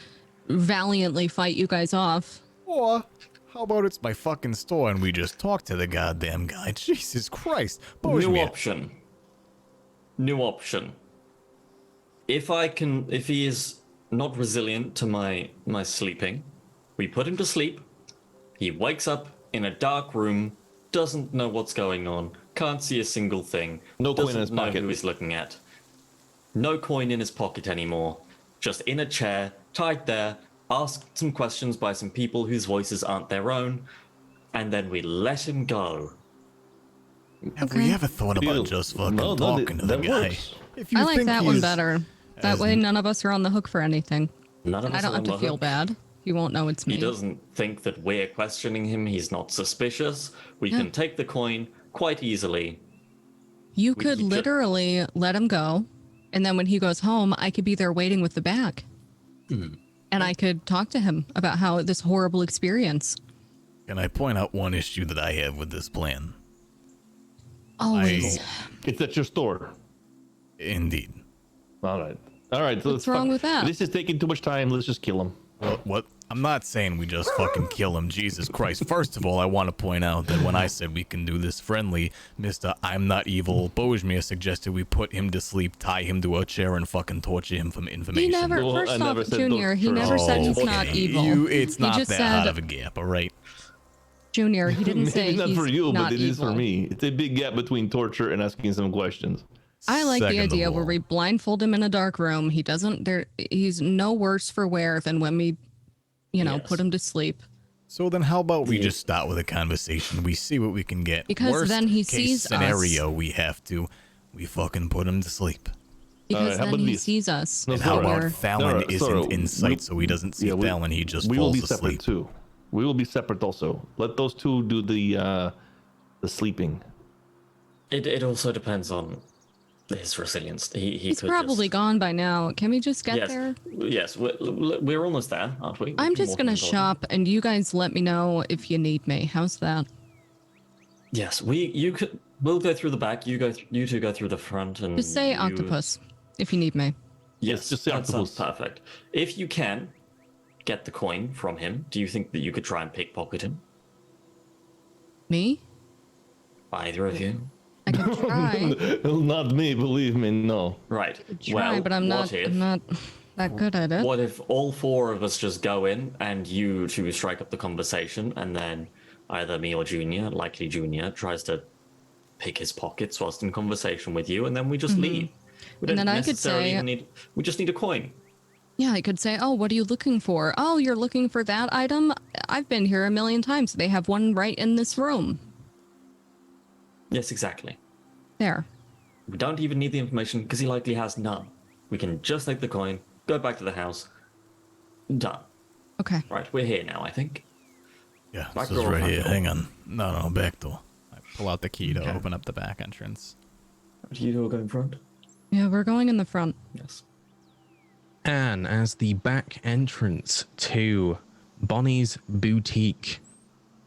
valiantly fight you guys off. Or, how about it's my fucking store and we just talk to the goddamn guy? Jesus Christ. New Bojmi. option. New option. If he is not resilient to my sleeping, we put him to sleep. He wakes up in a dark room, doesn't know what's going on, Can't see a single thing. No coin in his Doesn't know pocket. who he's looking at. No coin in his pocket anymore. Just in a chair, tied there, asked some questions by some people whose voices aren't their own, and then we let him go. Have we ever thought about just fucking talking to the guy? Works. If you I like think that one he's- better. That way, none of us are on the hook for anything. None of And I us don't are have on to the feel hook. bad. He won't know it's me. He doesn't think that we're questioning him. He's not suspicious. We can take the coin quite easily. You We- could we ju- literally let him go, and then when he goes home, I could be there waiting with the bag. Hmm. And I could talk to him about how this horrible experience. Can I point out one issue that I have with this plan? Always. It's at your store. Indeed. All right. All right. So What's wrong with that? This is taking too much time. Let's just kill him. What? I'm not saying we just fucking kill him. Jesus Christ. First of all, I want to point out that when I said we can do this friendly, Mr. I'm Not Evil Bojmir suggested we put him to sleep, tie him to a chair, and fucking torture him for He information. never, Well, I first never off, said Junior, he those never terms. said he's not evil. It's He not just that said, hard of a gap, all right? Junior, he didn't say Maybe not he's for you, not but it is evil. for me. It's a big gap between torture and asking some questions. I like Second the of idea where all, we blindfold him in a dark room. He doesn't there he's no worse for wear than when we, Yes. put him to sleep. So then how about we just start with a conversation. We see what we can get. Because Worst then he case sees us. scenario, we fucking put him to sleep. Because how then about he this? sees us. No, And how Sorry. about We're- Fallon Sorry, isn't in sight, so he doesn't see we- Fallon. He just we will falls be separate asleep. too. We will be separate also. Let those two do the sleeping. It also depends on his resilience. He's could probably just, gone by now. Can we just get yes, there? Yes, we're almost there, aren't we? I'm We're just walking gonna towards it. shop, and you guys let me know if you need me. How's that? Yes, we'll go through the back. You two go through the front, and Just say you- octopus if you need me. Yes, just say that sounds octopus. perfect. If you can get the coin from him, do you think that you could try and pickpocket him? Me? Either of you? I could try. Not me, believe me, no. Right. Try, well, but I'm not that good at it. What if all four of us just go in and you two strike up the conversation, and then either me or Junior, likely Junior, tries to pick his pockets whilst in conversation with you, and then we just leave. We don't Mm-hmm. then I could necessarily say- even need. We just need a coin. Yeah, I could say, oh, what are you looking for? Oh, you're looking for that item? I've been here a million times. They have one right in this room. Yes, exactly. There. We don't even need the information because he likely has none. We can just take the coin, go back to the house. Done. Okay. Right, we're here now, I think. Yeah, Back this is door or right front here. door? Hang on. No, back door. I pull out the key to Okay. open up the back entrance? Do you go in front? Yeah, we're going in the front. Yes. And as the back entrance to Bonnie's boutique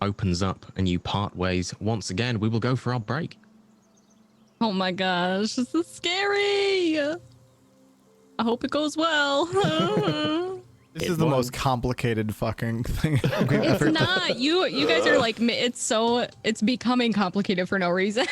opens up and you part ways once again, we will go for our break. Oh my gosh, this is scary. I hope it goes well. This is the most complicated fucking thing we've It's ever done. not. You guys are like, it's becoming complicated for no reason.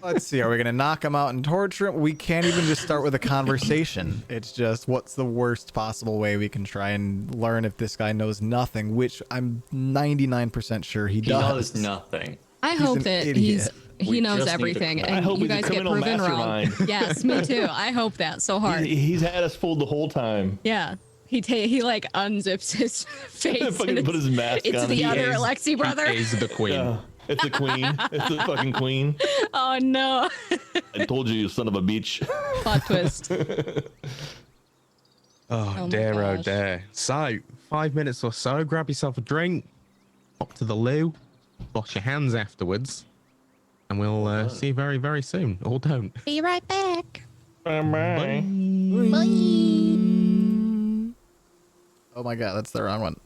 Let's see. Are we gonna knock him out and torture him? We can't even just start with a conversation. It's just what's the worst possible way we can try and learn if this guy knows nothing, which I'm 99% sure he He does. knows nothing. I hope an that idiot. he We knows just need to- everything, I and hope you he's a guys get criminal proven wrong. mastermind. Yes, me too. I hope that so hard. He's had us fooled the whole time. Yeah. He like unzips his face. Fucking and put his mask it's on. the He other is- Alexi brother. He is the queen. Yeah, it's the queen. It's the fucking queen. Oh no. I told you, you son of a bitch. Plot twist. Oh, my dear, oh gosh. dear. So, 5 minutes or so, grab yourself a drink, pop to the loo, wash your hands afterwards, and we'll see you very, very soon. Or don't. Be right back. Bye. Oh my god, that's the wrong one.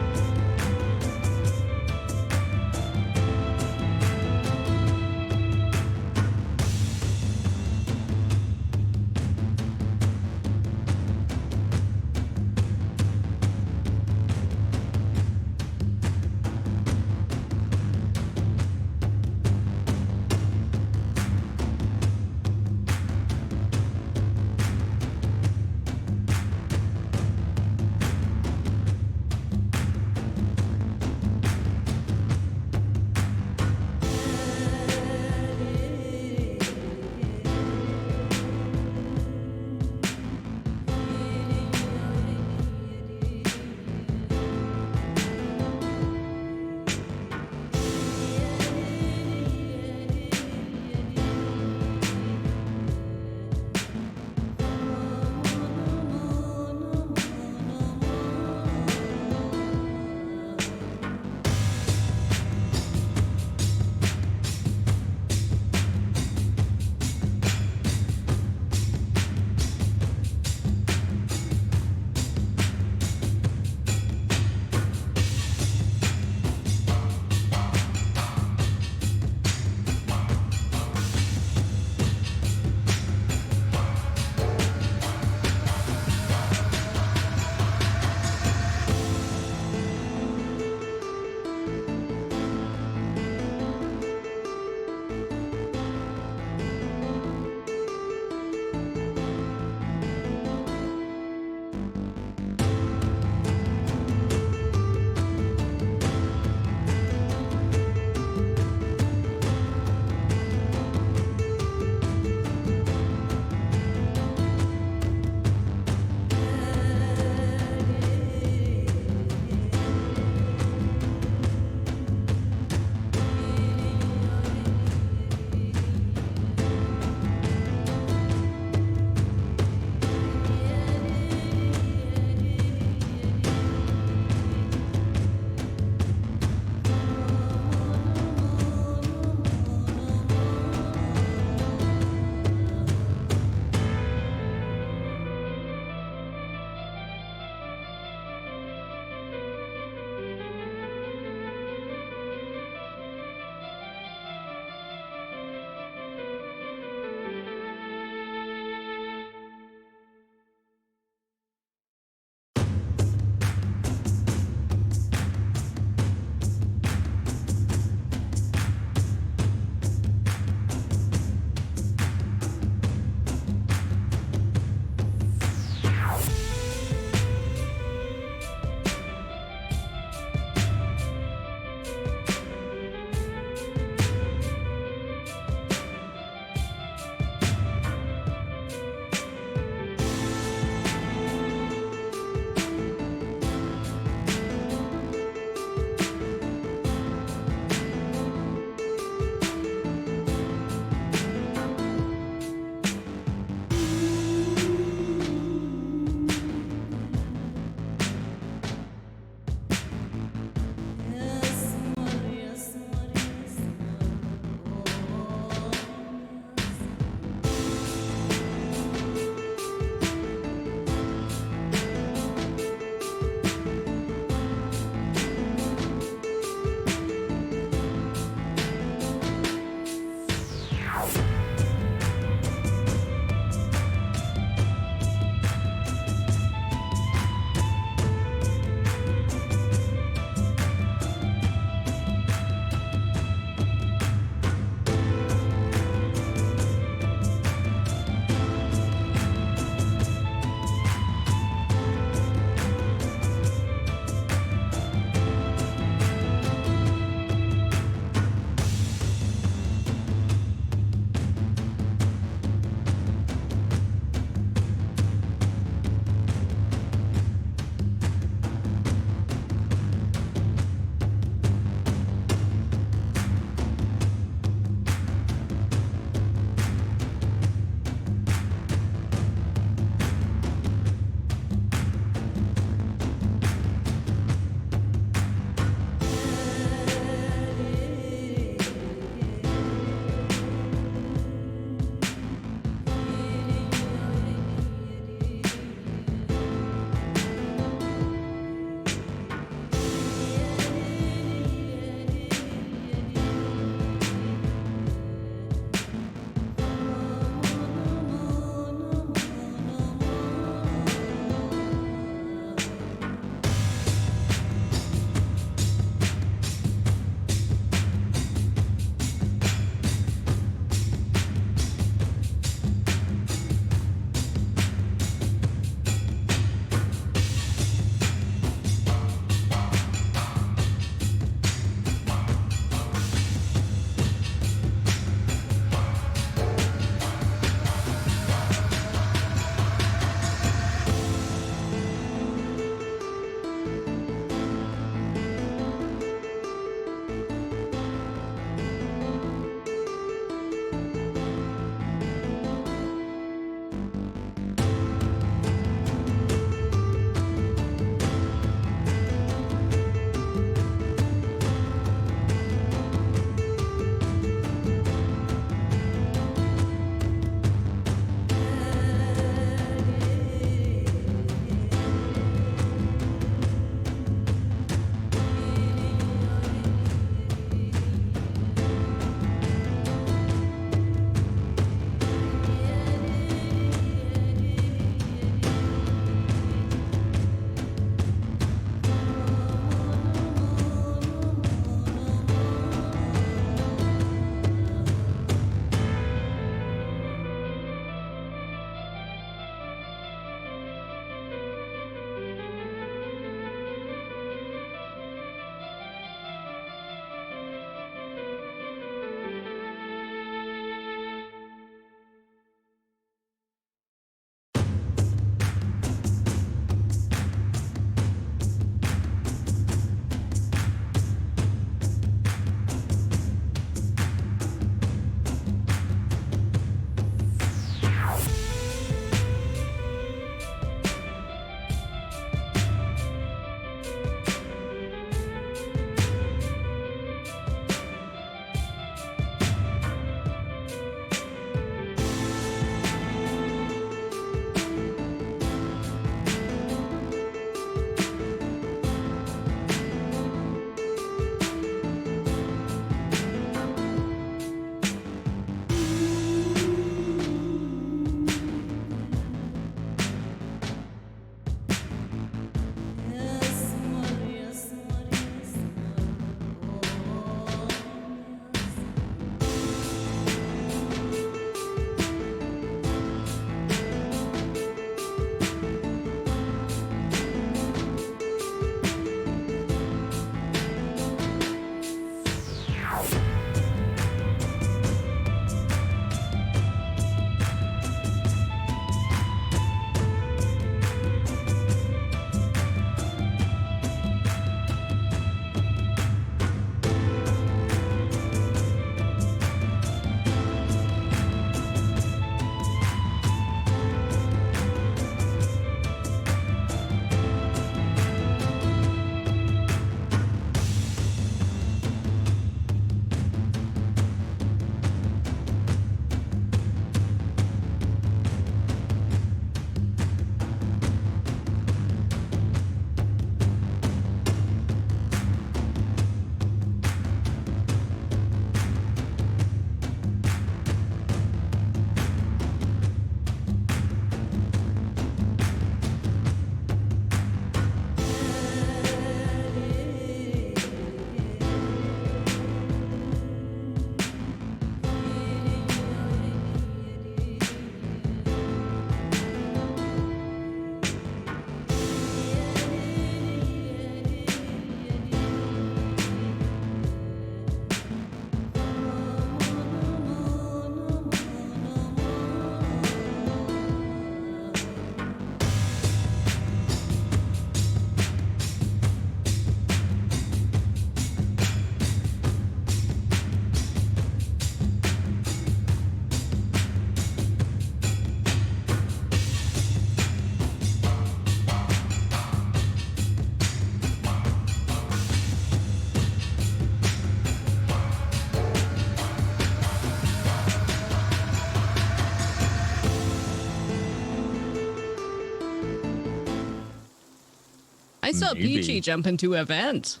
I saw Maybe. Peachy jump into a vent.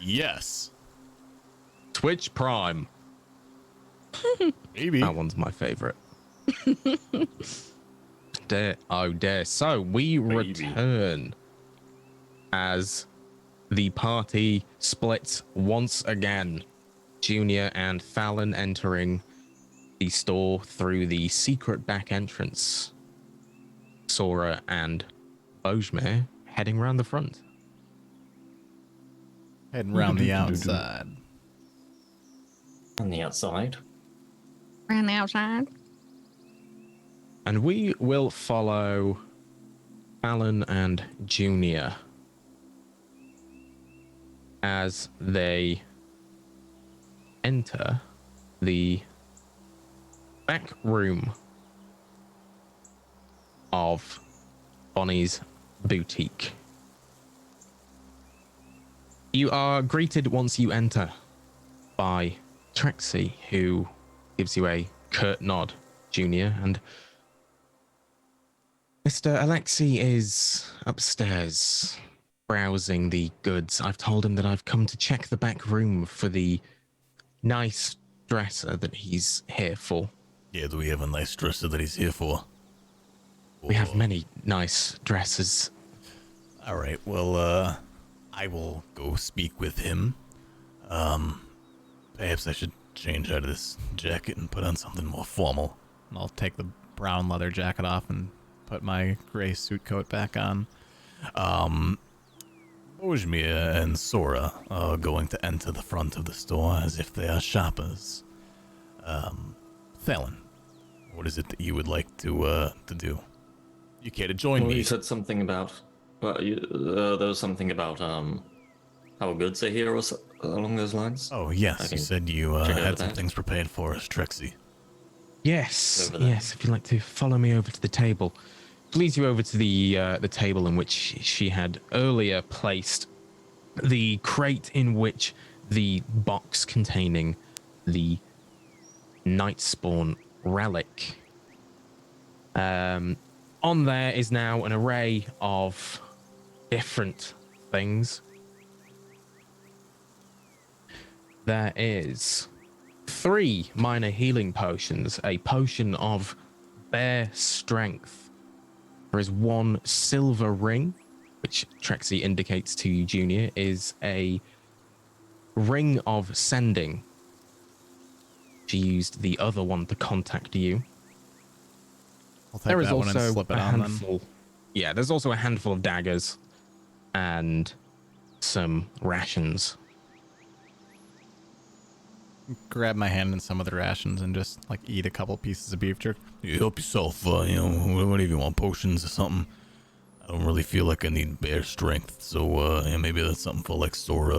Yes. Twitch Prime. Maybe. That one's my favorite. Dare. So we return as the party splits once again. Junior and Fallon entering the store through the secret back entrance. Sora and Bojmir heading around the front. Heading around the outside. On the outside. Ran outside. And we will follow Fallon and Junior as they enter the back room of Bonnie's boutique. You are greeted once you enter by Trexie, who gives you a curt nod, Junior, and Mr. Alexei is upstairs browsing the goods. I've told him that I've come to check the back room for the nice dresser that he's here for. Yeah, do we have a nice dresser that he's here for? We have many nice dresses. All right, well, I will go speak with him. Perhaps I should change out of this jacket and put on something more formal. And I'll take the brown leather jacket off and put my gray suit coat back on. Bojmir and Sora are going to enter the front of the store as if they are shoppers. Thelen, what is it that you would like to do? You care to join Well, me? you said something about. Well, there was something about how goods are here or along those lines. Oh, I yes, you can said you check over had some that. things prepared for us, Trexie. Yes, Over there. yes. If you'd like to follow me over to the table, leads you over to the table in which she had earlier placed the crate in which the box containing the Nightspawn relic. On there is now an array of different things. There is 3 minor healing potions, a potion of bare strength. There is 1 silver ring, which Trexie indicates to you, Junior, is a ring of sending. She used the other one to contact you. I'll take There is that one and also slip a it on them. handful. Yeah, there's also a handful of daggers and some rations. Grab my hand in some of the rations and just like eat a couple pieces of beef jerky. You help yourself, whatever you want, potions or something. I don't really feel like I need bare strength, so yeah, maybe that's something for like Sora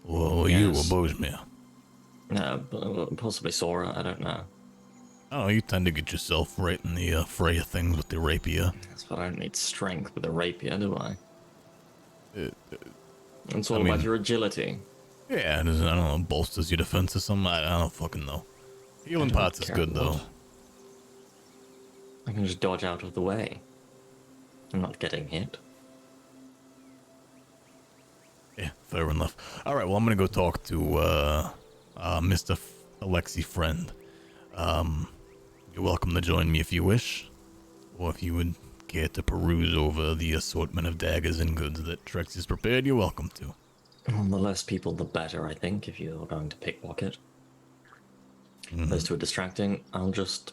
or you or Yes. Bojmir. Possibly Sora. I don't know. Oh, you tend to get yourself right in the fray of things with the rapier. That's but I don't need strength with a rapier, do I? It's all I mean- about your agility. Yeah, I don't know, bolsters your defense or something. I don't fucking know. Healing don't pots is care good though. what. I can just dodge out of the way. I'm not getting hit. Yeah, fair enough. All right, well, I'm gonna go talk to Mr. Alexei Friend. You're welcome to join me if you wish, or if you would care to peruse over the assortment of daggers and goods that Trex has prepared, you're welcome to. Well, the less people, the better, I think, if you're going to pickpocket. Those two are distracting. I'll just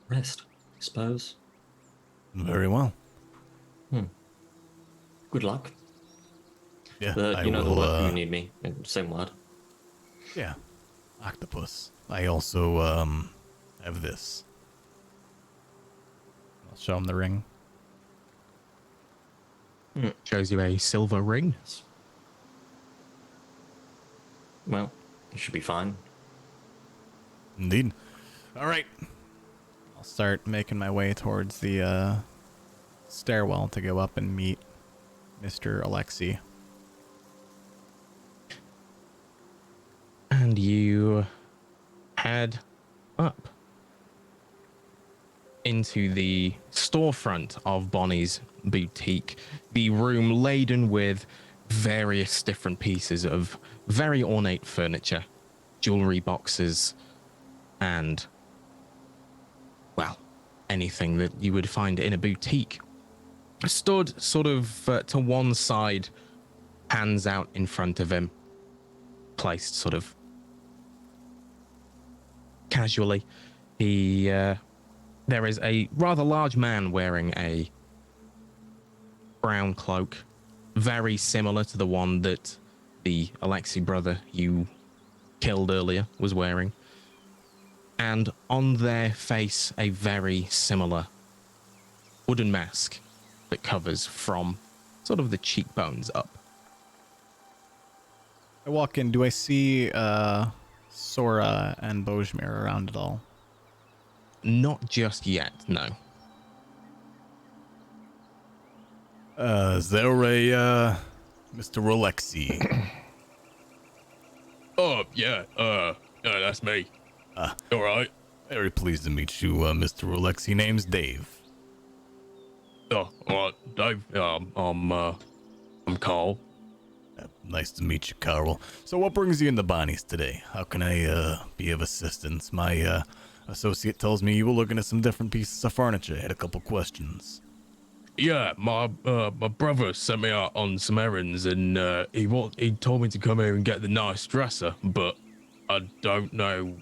rest, I suppose. Very well. Good luck. Yeah, You know the will, luck, you need me. Same word. Yeah, octopus. I also have this. I'll show him the ring. Shows you a silver ring. Well, you should be fine. Indeed. All right. I'll start making my way towards the stairwell to go up and meet Mr. Alexei. And you head up. into the storefront of Bonnie's boutique, the room laden with various different pieces of very ornate furniture, jewelry boxes, and, well, anything that you would find in a boutique. Stood sort of to one side, hands out in front of him, placed sort of casually. There is a rather large man wearing a brown cloak, very similar to the one that the Alexei brother you killed earlier was wearing. And on their face, a very similar wooden mask that covers from sort of the cheekbones up. I walk in. Do I see Sora and Bojmir around at all? Not just yet, no. Is there a, Mr. Alexei? Oh, yeah, that's me. All right. Very pleased to meet you, Mr. Alexei. Name's Dave. Oh, all right, Dave. I'm Carl. Nice to meet you, Carl. So what brings you into Bonnie's today? How can I, be of assistance? My, associate tells me you were looking at some different pieces of furniture. I had a couple questions. Yeah, my brother sent me out on some errands, and he told me to come here and get the nice dresser, but I don't know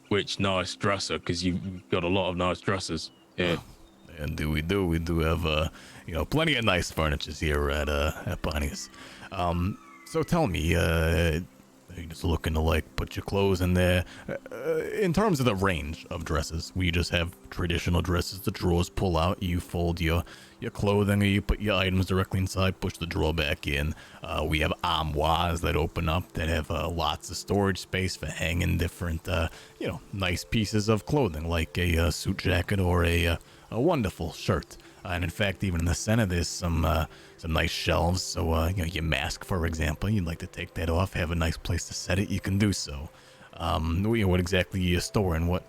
which nice dresser, because you've got a lot of nice dressers here. And we do have, plenty of nice furnitures here at Bonnie's. So tell me, are you just looking to, like, put your clothes in there? In terms of the range of dresses, we just have traditional dresses. The drawers pull out, you fold your clothing, or you put your items directly inside, push the drawer back in. We have armoires that open up that have lots of storage space for hanging different, nice pieces of clothing, like a suit jacket or a wonderful shirt. And in fact, even in the center, there's some nice shelves. So, your mask, for example, you'd like to take that off, have a nice place to set it, you can do so. What exactly are you storing? What.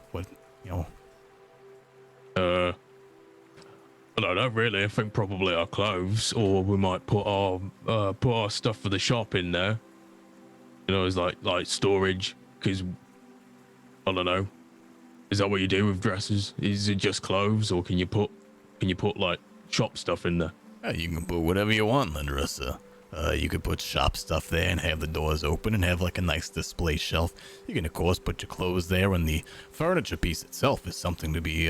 I don't really. I think probably our clothes, or we might put our stuff for the shop in there. As like storage, because I don't know. Is that what you do with dresses? Is it just clothes, or can you put like shop stuff in there? You can put whatever you want in the dresser. You could put shop stuff there and have the doors open and have like a nice display shelf. You can of course put your clothes there, and the furniture piece itself is something to be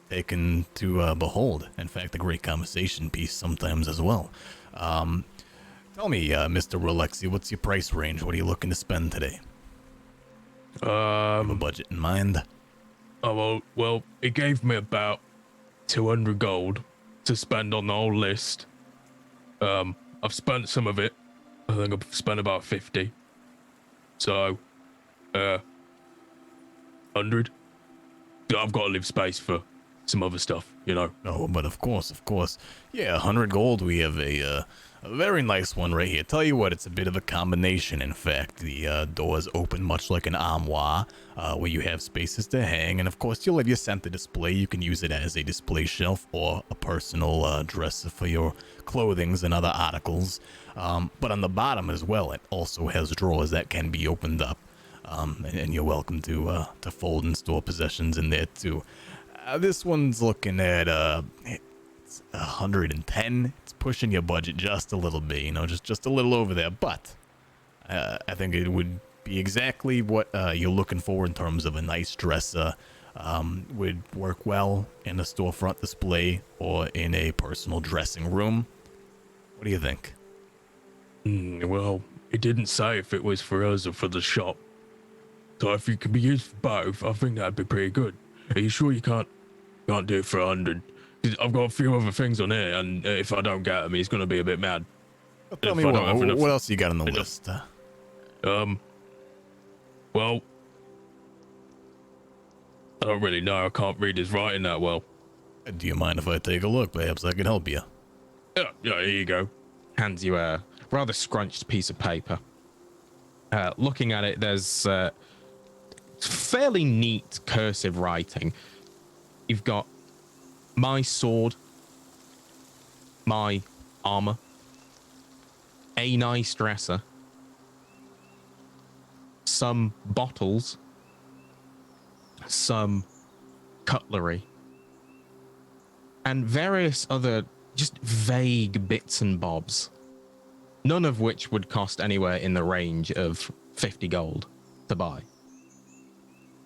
taken to behold. In fact, a great conversation piece sometimes as well. Tell me, Mr. Alexei, what's your price range? What are you looking to spend today? Have a budget in mind? Oh, well, it gave me about 200 gold to spend on the whole list. I've spent some of it. I think I've spent about 50. So, 100. I've got to leave space for some other stuff, Oh, but of course. Yeah, 100 gold. We have a very nice one right here. Tell you what, it's a bit of a combination. In fact, the doors open much like an armoire, where you have spaces to hang, and of course you'll have your center display. You can use it as a display shelf or a personal dresser for your clothings and other articles. But on the bottom as well, it also has drawers that can be opened up, and you're welcome to fold and store possessions in there too. This one's looking at it's 110. It's pushing your budget just a little bit, just a little over there. But I think it would be exactly what you're looking for in terms of a nice dresser. Would work well in a storefront display or in a personal dressing room. What do you think? Well, it didn't say if it was for us or for the shop. So if it could be used for both, I think that'd be pretty good. Are you sure you can't do it for 100? I've got a few other things on here, and if I don't get them, he's going to be a bit mad. Tell me what else you got on the list? Well, I don't really know. I can't read his writing that well. Do you mind if I take a look? Perhaps I can help you. Yeah, here you go. Hands you a rather scrunched piece of paper. Looking at it, there's fairly neat cursive writing. You've got my sword, my armor, a nice dresser, some bottles, some cutlery, and various other just vague bits and bobs, none of which would cost anywhere in the range of 50 gold to buy.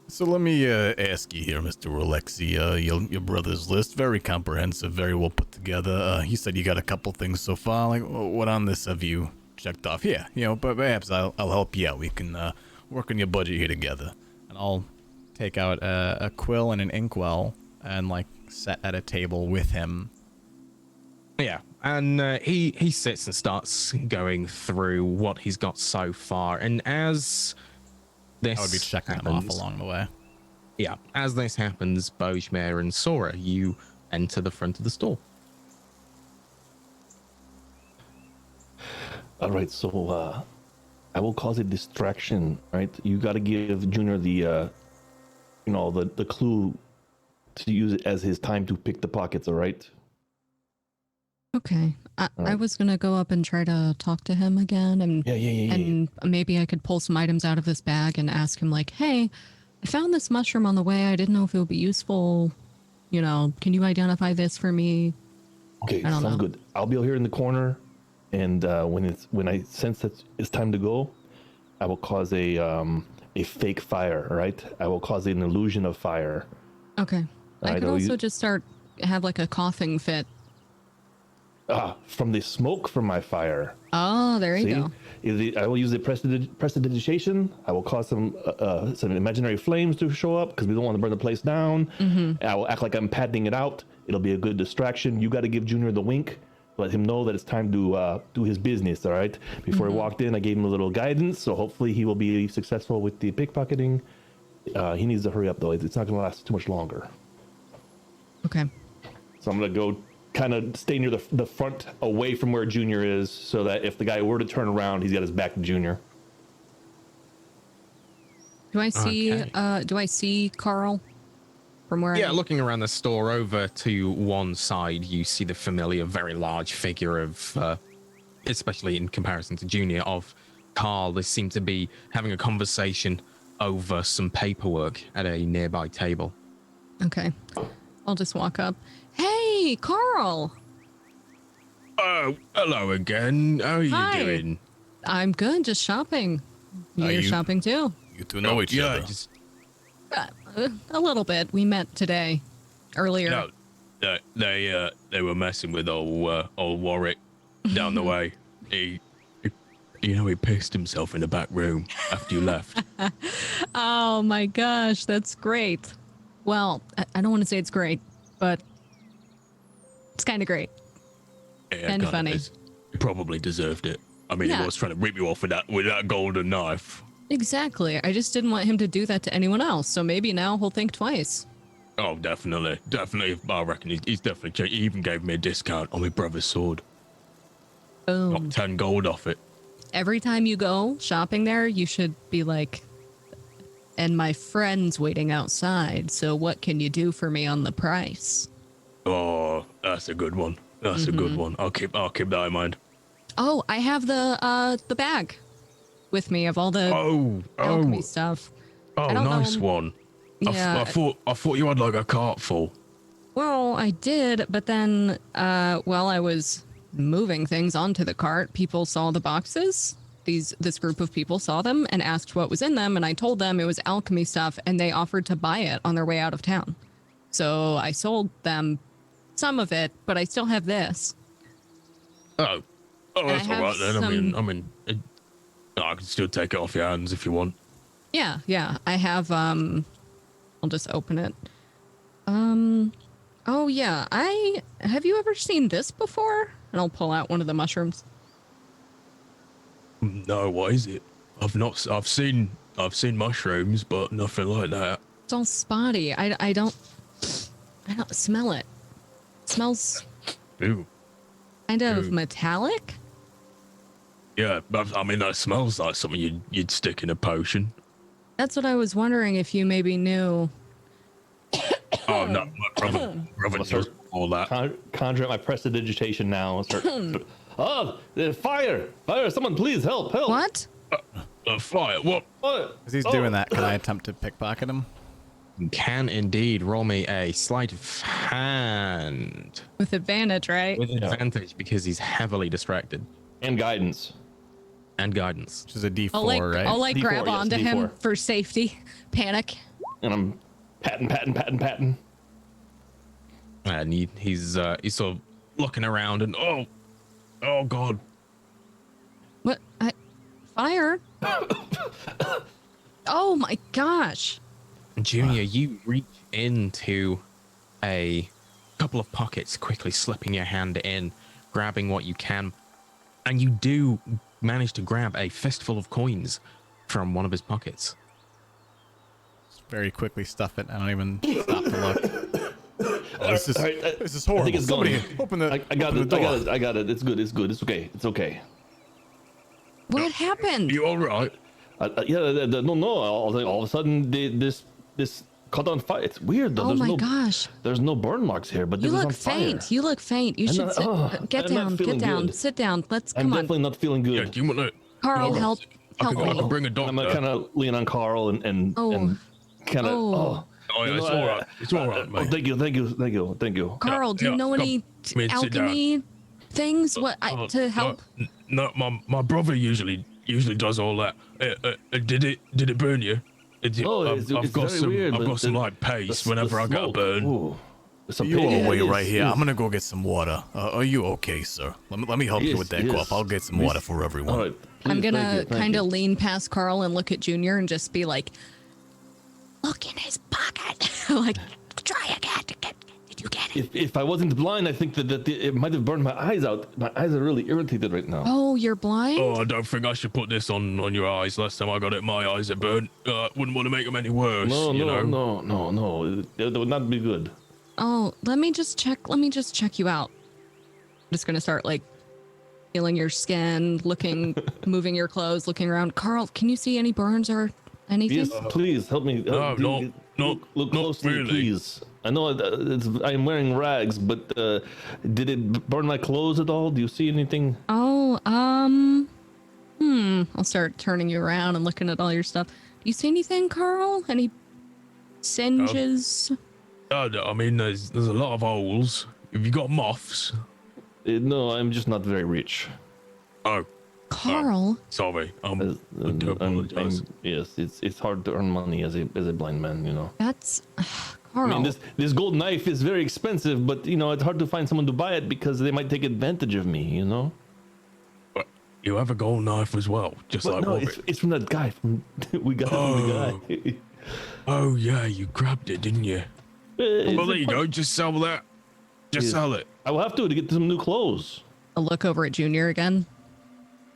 So let me ask you here, Mr. Alexi. Your brother's list, very comprehensive, very well put together. You said you got a couple things so far. Like, what on this have you checked off? Yeah, but perhaps I'll help you out. We can work on your budget here together. And I'll take out a quill and an inkwell and like set at a table with him. Yeah, and he sits and starts going through what he's got so far, and as this I would be checking happens, them off along the way. Yeah, as this happens, Bojmir and Sora, you enter the front of the store. All right, so I will cause a distraction. Right, you got to give Junior the the clue to use it as his time to pick the pockets. All right. Okay. I was going to go up and try to talk to him again. And, and maybe I could pull some items out of this bag and ask him, like, hey, I found this mushroom on the way. I didn't know if it would be useful. You know, can you identify this for me? Okay, sounds good. I'll be here in the corner. And when I sense that it's time to go, I will cause a fake fire, right? I will cause an illusion of fire. Okay. I could also just have like a coughing fit. From the smoke from my fire. Oh, there you go. I will use the prestidigitation. I will cause some imaginary flames to show up because we don't want to burn the place down. Mm-hmm. I will act like I'm patting it out. It'll be a good distraction. You got to give Junior the wink. Let him know that it's time to do his business, all right? Before he walked in, I gave him a little guidance, so hopefully he will be successful with the pickpocketing. He needs to hurry up, though. It's not going to last too much longer. Okay. So I'm going to go kind of stay near the front, away from where Junior is, so that if the guy were to turn around, he's got his back to Junior. Do I see Carl from where? Yeah, looking around the store over to one side, you see the familiar, very large figure of, especially in comparison to Junior, of Carl. They seem to be having a conversation over some paperwork at a nearby table. Okay. I'll just walk up. Hey, Carl. Oh, hello again. How are you doing? I'm good, just shopping. You're shopping too? You two know each other. Just... a little bit. We met today, earlier. No, they were messing with old Warwick down the way. He pissed himself in the back room after you left. Oh my gosh, that's great. Well, I don't want to say it's great, but it's kind of great. Yeah, and funny. He probably deserved it. I mean, he was trying to rip you off with that golden knife. Exactly. I just didn't want him to do that to anyone else, so maybe now he'll think twice. Oh, definitely. I reckon he's definitely. He even gave me a discount on my brother's sword. Boom. Got 10 gold off it. Every time you go shopping there, you should be like, and my friend's waiting outside, so what can you do for me on the price? Oh, that's a good one. That's a good one. I'll keep that in mind. Oh, I have the bag with me of all the alchemy stuff. Oh, nice one. Yeah. I thought you had like a cart full. Well, I did, but then while I was moving things onto the cart, people saw the boxes. This group of people saw them and asked what was in them, and I told them it was alchemy stuff, and they offered to buy it on their way out of town. So I sold them some of it, but I still have this. Oh, that's all right then. I mean, I can still take it off your hands if you want. Yeah. I have. I'll just open it. Oh yeah. Have you ever seen this before? And I'll pull out one of the mushrooms. No, what is it? I've seen mushrooms, but nothing like that. It's all spotty. I don't smell it. It smells Ooh. kind of metallic. Yeah, I mean that smells like something you'd stick in a potion. That's what I was wondering if you maybe knew. Oh no, my brother does all that. Conjure up my prestidigitation now. And start. Oh, fire! Fire! Someone, please help! Help! What? Fire! What? What? As he's doing that, can I attempt to pickpocket him? You can indeed roll me a sleight of hand With advantage, right? with advantage because he's heavily distracted And guidance. and guidance. Which is a D4, I'll like, right? I'll like D4, grab yes, onto him D4. for safety. Panic. And I'm patting. And he's sort of looking around and oh god. What? Fire? Oh my gosh. Junior, you reach into a couple of pockets, quickly slipping your hand in, grabbing what you can, and you do manage to grab a fistful of coins from one of his pockets. Very quickly stuff it. I don't even stop to look. Oh, this is All right, this is horrible. I think it's Somebody gone. open the I got open it. the door. I got it. It's good. It's okay. It's okay. What happened? You all right? No. All of a sudden, this caught on fire. It's weird though. Oh my no, gosh. There's no burn marks here, but You this is on look fire. faint. You look faint. You I'm should not- sit. oh, Get I'm not down. Get feeling down. good. Sit down. Let's I'm come definitely on. not feeling Yeah, good. do you want to? Carl, Carl, help. I Help can me. bring a doctor. I'm gonna kind of lean on Carl and Oh. kind of. Oh. Oh, yeah, it's all right. It's all right, mate. Thank you. Carl, do you yeah, know come. any Come in, sit down. alchemy things? What to help? No, my brother usually does all that. Did it burn you? I've got very some. weird, I've but got some like paste whenever I got a smoke, burn. ooh. It's a You pain. all wait It right is, here. it I'm is. gonna go get some water. Are you okay, sir? Let me help you Yes, with that yes. cough. I'll get some Yes. water for everyone. All right. I'm please, gonna thank you, kind thank of you. lean past Carl and look at Junior and just be like, "Look in his pocket." Like, try again. Did you get it? If I wasn't blind, I think that it might have burned my eyes out. My eyes are really irritated right now. Oh, you're blind? Oh, I don't think I should put this on your eyes. Last time I got it, my eyes are burnt. Wouldn't want to make them any worse. No. That would not be good. Oh, let me just check you out. I'm just gonna start like feeling your skin, looking, moving your clothes, looking around. Carl, can you see any burns or anything? Yes, please help me. No, Look not closely, really. please. I know I'm wearing rags, but did it burn my clothes at all? Do you see anything? Oh, I'll start turning you around and looking at all your stuff. Do you see anything, Carl? Any singes? I mean, there's a lot of holes. Have you got moths? No, I'm just not very rich. Oh, Carl? sorry. I do I'm- apologize. yes, it's hard to earn money as a blind man, you know. That's Carl. I mean, this gold knife is very expensive, but you know it's hard to find someone to buy it because they might take advantage of me, you know. But you have a gold knife as well, just But like no, Wobbit. it's from that guy. We got it from the guy. Oh yeah, you grabbed it, didn't you? Well, there you go. Just sell that. Just Yes. sell it. I will have to get some new clothes. I'll look over at Junior again.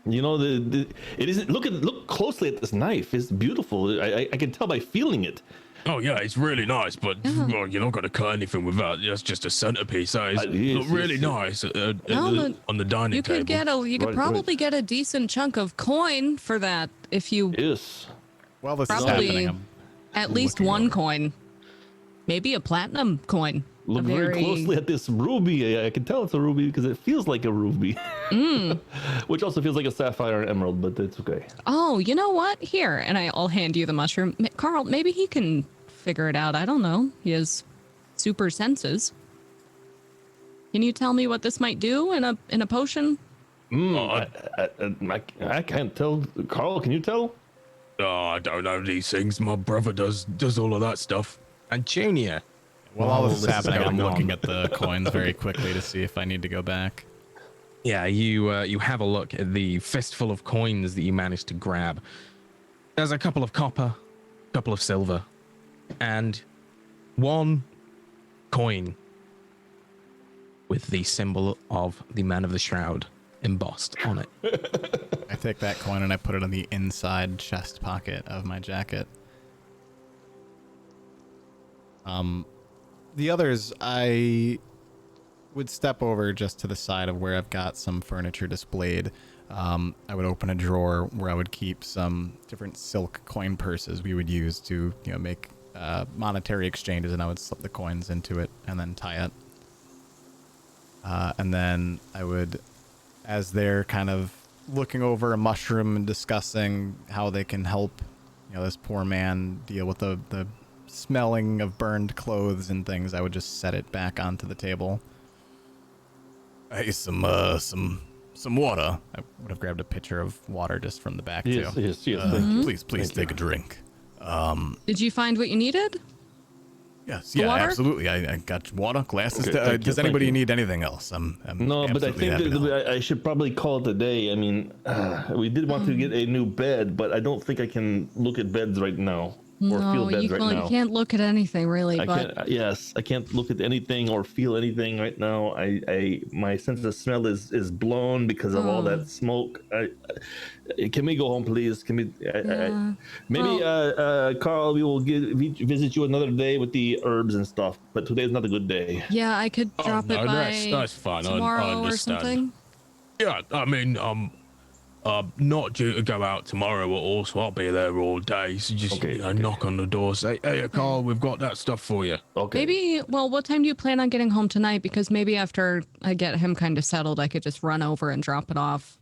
You know, it isn't. Look closely at this knife. It's beautiful. I can tell by feeling it. Oh yeah, it's really nice, but well, you're not gonna cut anything with that. That's just a centerpiece. So it's yes, really yes. nice No, on the dining You table. could get you could Right, probably get a decent chunk of coin for that if you Yes. Well, this is Probably- happening. I'm at least looking one over. coin. Maybe a platinum coin. Look A very closely at this ruby. I can tell it's a ruby because it feels like a ruby. Which also feels like a sapphire and emerald, but it's okay. Oh, you know what? Here, and I'll hand you the mushroom. Carl, maybe he can figure it out. I don't know. He has super senses. Can you tell me what this might do in a potion? I can't tell. Carl, can you tell? Oh, I don't know these things. My brother does all of that stuff. And Junior. While all this is this is happening, I'm going looking on. at the coins very quickly to see if I need to go back. Yeah, you have a look at the fistful of coins that you managed to grab. There's a couple of copper, couple of silver, and one coin with the symbol of the Man of the Shroud embossed on it. I take that coin and I put it on the inside chest pocket of my jacket. The others, I would step over just to the side of where I've got some furniture displayed. I would open a drawer where I would keep some different silk coin purses we would use to, make monetary exchanges, and I would slip the coins into it and then tie it. And then I would, as they're kind of looking over a mushroom and discussing how they can help, this poor man deal with the smelling of burned clothes and things, I would just set it back onto the table. Hey, some water. I would have grabbed a pitcher of water just from the back Yes, too. yes, yes. Thank you. Please Thank take a drink. Did you find what you needed? Yes, The water? absolutely. I got water, glasses. Okay, thank you, Does thank anybody you. need anything else? I'm No, but I absolutely think happy to help. that I should probably call it a day. I mean, we did want to get a new bed, but I don't think I can look at beds right now or feel No, beds you right can't, now. you can't look at anything really, I but can't. Yes, I can't look at anything or feel anything right now. My sense of smell is blown because of all that smoke. Can we go home, please? Can we? Maybe, Carl, we will visit you another day with the herbs and stuff. But today's not a good day. yeah, I could drop no, it by that's fine. I tomorrow or understand. something. Yeah, I mean, not due to go out tomorrow at all, so I'll be there all day. So just Okay, okay. knock on the door, say, "Hey, Carl, we've got that stuff for you." Okay. Maybe, well, what time do you plan on getting home tonight? Because maybe after I get him kind of settled, I could just run over and drop it off.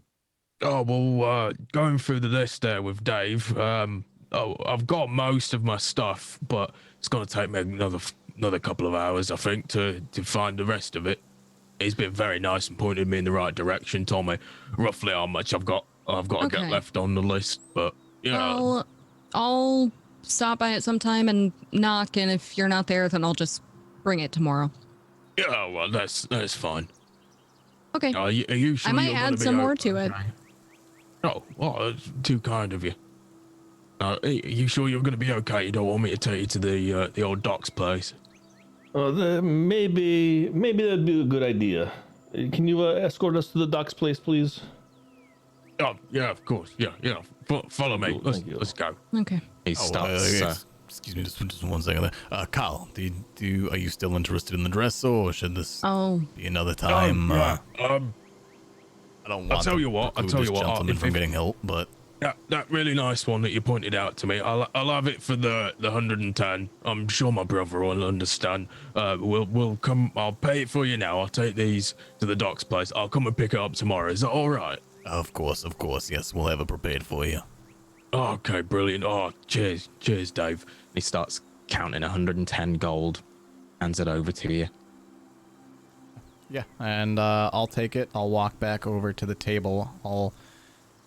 Oh well, going through the list there with Dave. I've got most of my stuff, but it's gonna take me another couple of hours, I think, to find the rest of it. He's been very nice and pointed me in the right direction. Told me roughly how much I've got to Okay. get left on the list, but yeah. I'll stop by at some time and knock, and if you're not there, then I'll just bring it tomorrow. Yeah, well, that's fine. Okay. Are you sure I might you're gonna add be some more to it. okay? Oh, well, that's too kind of you. Are you sure you're going to be okay? You don't want me to take you to the old doc's place? Maybe that'd be a good idea. Can you escort us to the doc's place, please? Oh, yeah, of course. Yeah. Follow me. Cool, thank you. Let's go. Okay. He starts. Excuse me, just 1 second there. Carl, are you still interested in the dress, or should this Oh, be another time? yeah. I don't want tell to you what, preclude I'll tell this you what, gentleman if- from if- getting help, but That really nice one that you pointed out to me. I'll have it for the 110. I'm sure my brother will understand. We'll come. I'll pay it for you now. I'll take these to the doc's place. I'll come and pick it up tomorrow. Is that all right? of course, yes, we'll have it prepared for you. Okay, brilliant. Oh, cheers, Dave. He starts counting 110 gold, hands it over to you. Yeah, and I'll take it. I'll walk back over to the table. I'll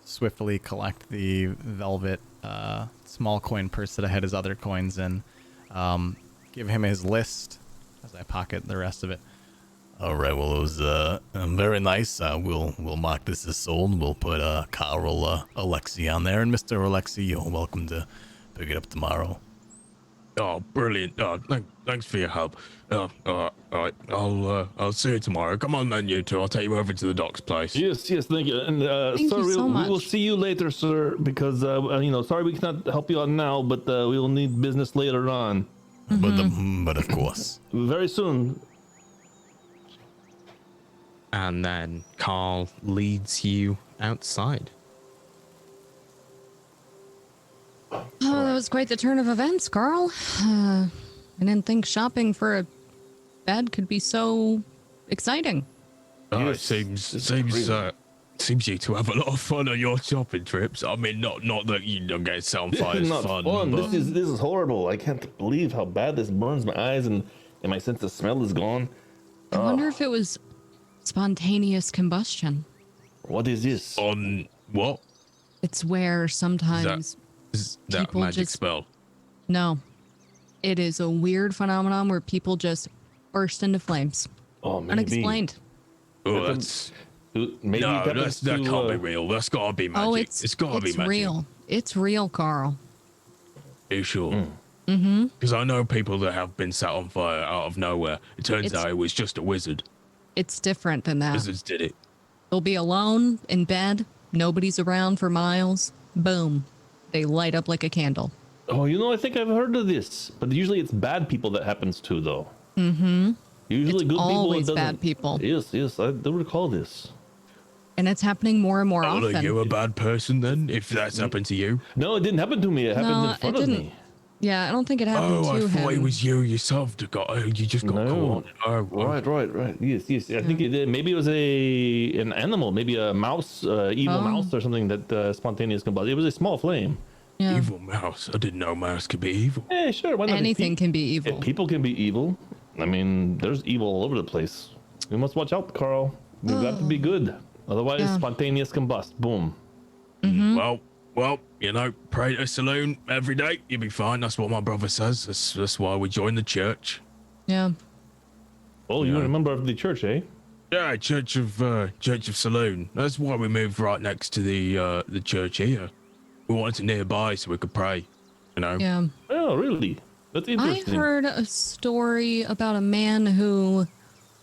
swiftly collect the velvet small coin purse that I had his other coins in. Give him his list as I pocket the rest of it. All right, well, it was very nice. We'll mark this as sold. We'll put Carl Alexi on there, and Mr. Alexi, you're welcome to pick it up tomorrow. Oh, brilliant. Thanks for your help. All right. I'll see you tomorrow. Come on, then, you two. I'll take you over to the doc's place. Yes, thank you. And Thank sir, you so we will much. see you later, sir. Because sorry we cannot help you out now, but we will need business later on, But of course. very soon. And then Carl leads you outside. Oh, that was quite the turn of events, Carl. I didn't think shopping for a bed could be so exciting. It seems you to have a lot of fun on your shopping trips. I mean, not that you don't get set on This fire is is not fun, fun. but This is horrible. I can't believe how bad this burns my eyes, and my sense of smell is gone. I wonder if it was spontaneous combustion. What is this? on what? It's where sometimes Is that People magic just- spell? no, it is a weird phenomenon where people just burst into flames, Oh, maybe. unexplained. Oh, Happens- that's Maybe it no, happens that to, can't be real. That's gotta be magic. Oh, it's gotta be magic. real. It's real, Carl. Are you sure? Mm-hmm. Because I know people that have been set on fire out of nowhere. It turns It's- out it was just a wizard. It's different than that. Wizards did it. They'll be alone in bed. Nobody's around for miles. Boom. They light up like a candle. Oh, I think I've heard of this, but usually it's bad people that happens to, though. Mm-hmm. Usually It's good people. always it doesn't. bad people. Yes, I do recall this. And it's happening more and more Oh, are often. you a bad person then? If that's happened to you? No, it didn't happen to me. It happened No, in front it of didn't. me. Yeah, I don't think it happened Oh, I to thought him. it was you yourself that got. You just got No. caught. Oh, Right. Yes. I think it did. Maybe it was an animal, maybe a mouse, evil mouse or something that spontaneous combustion. It was a small flame. Yeah. evil mouse. I didn't know mouse could be evil. Yeah, sure. Why not? Anything can be If evil. people can be evil, I mean, there's evil all over the place. We must watch out, Carl. We've got to be good. Otherwise, Yeah. spontaneous combust. Boom. Well, you know, pray to a saloon every day. You'll be fine. That's what my brother says. That's why we joined the church. Yeah. Oh, you're a member of the church, eh? Yeah, Church of Saloon. That's why we moved right next to the church here. We wanted to nearby so we could pray. You know. Yeah. Oh, really? That's I interesting. heard a story about a man who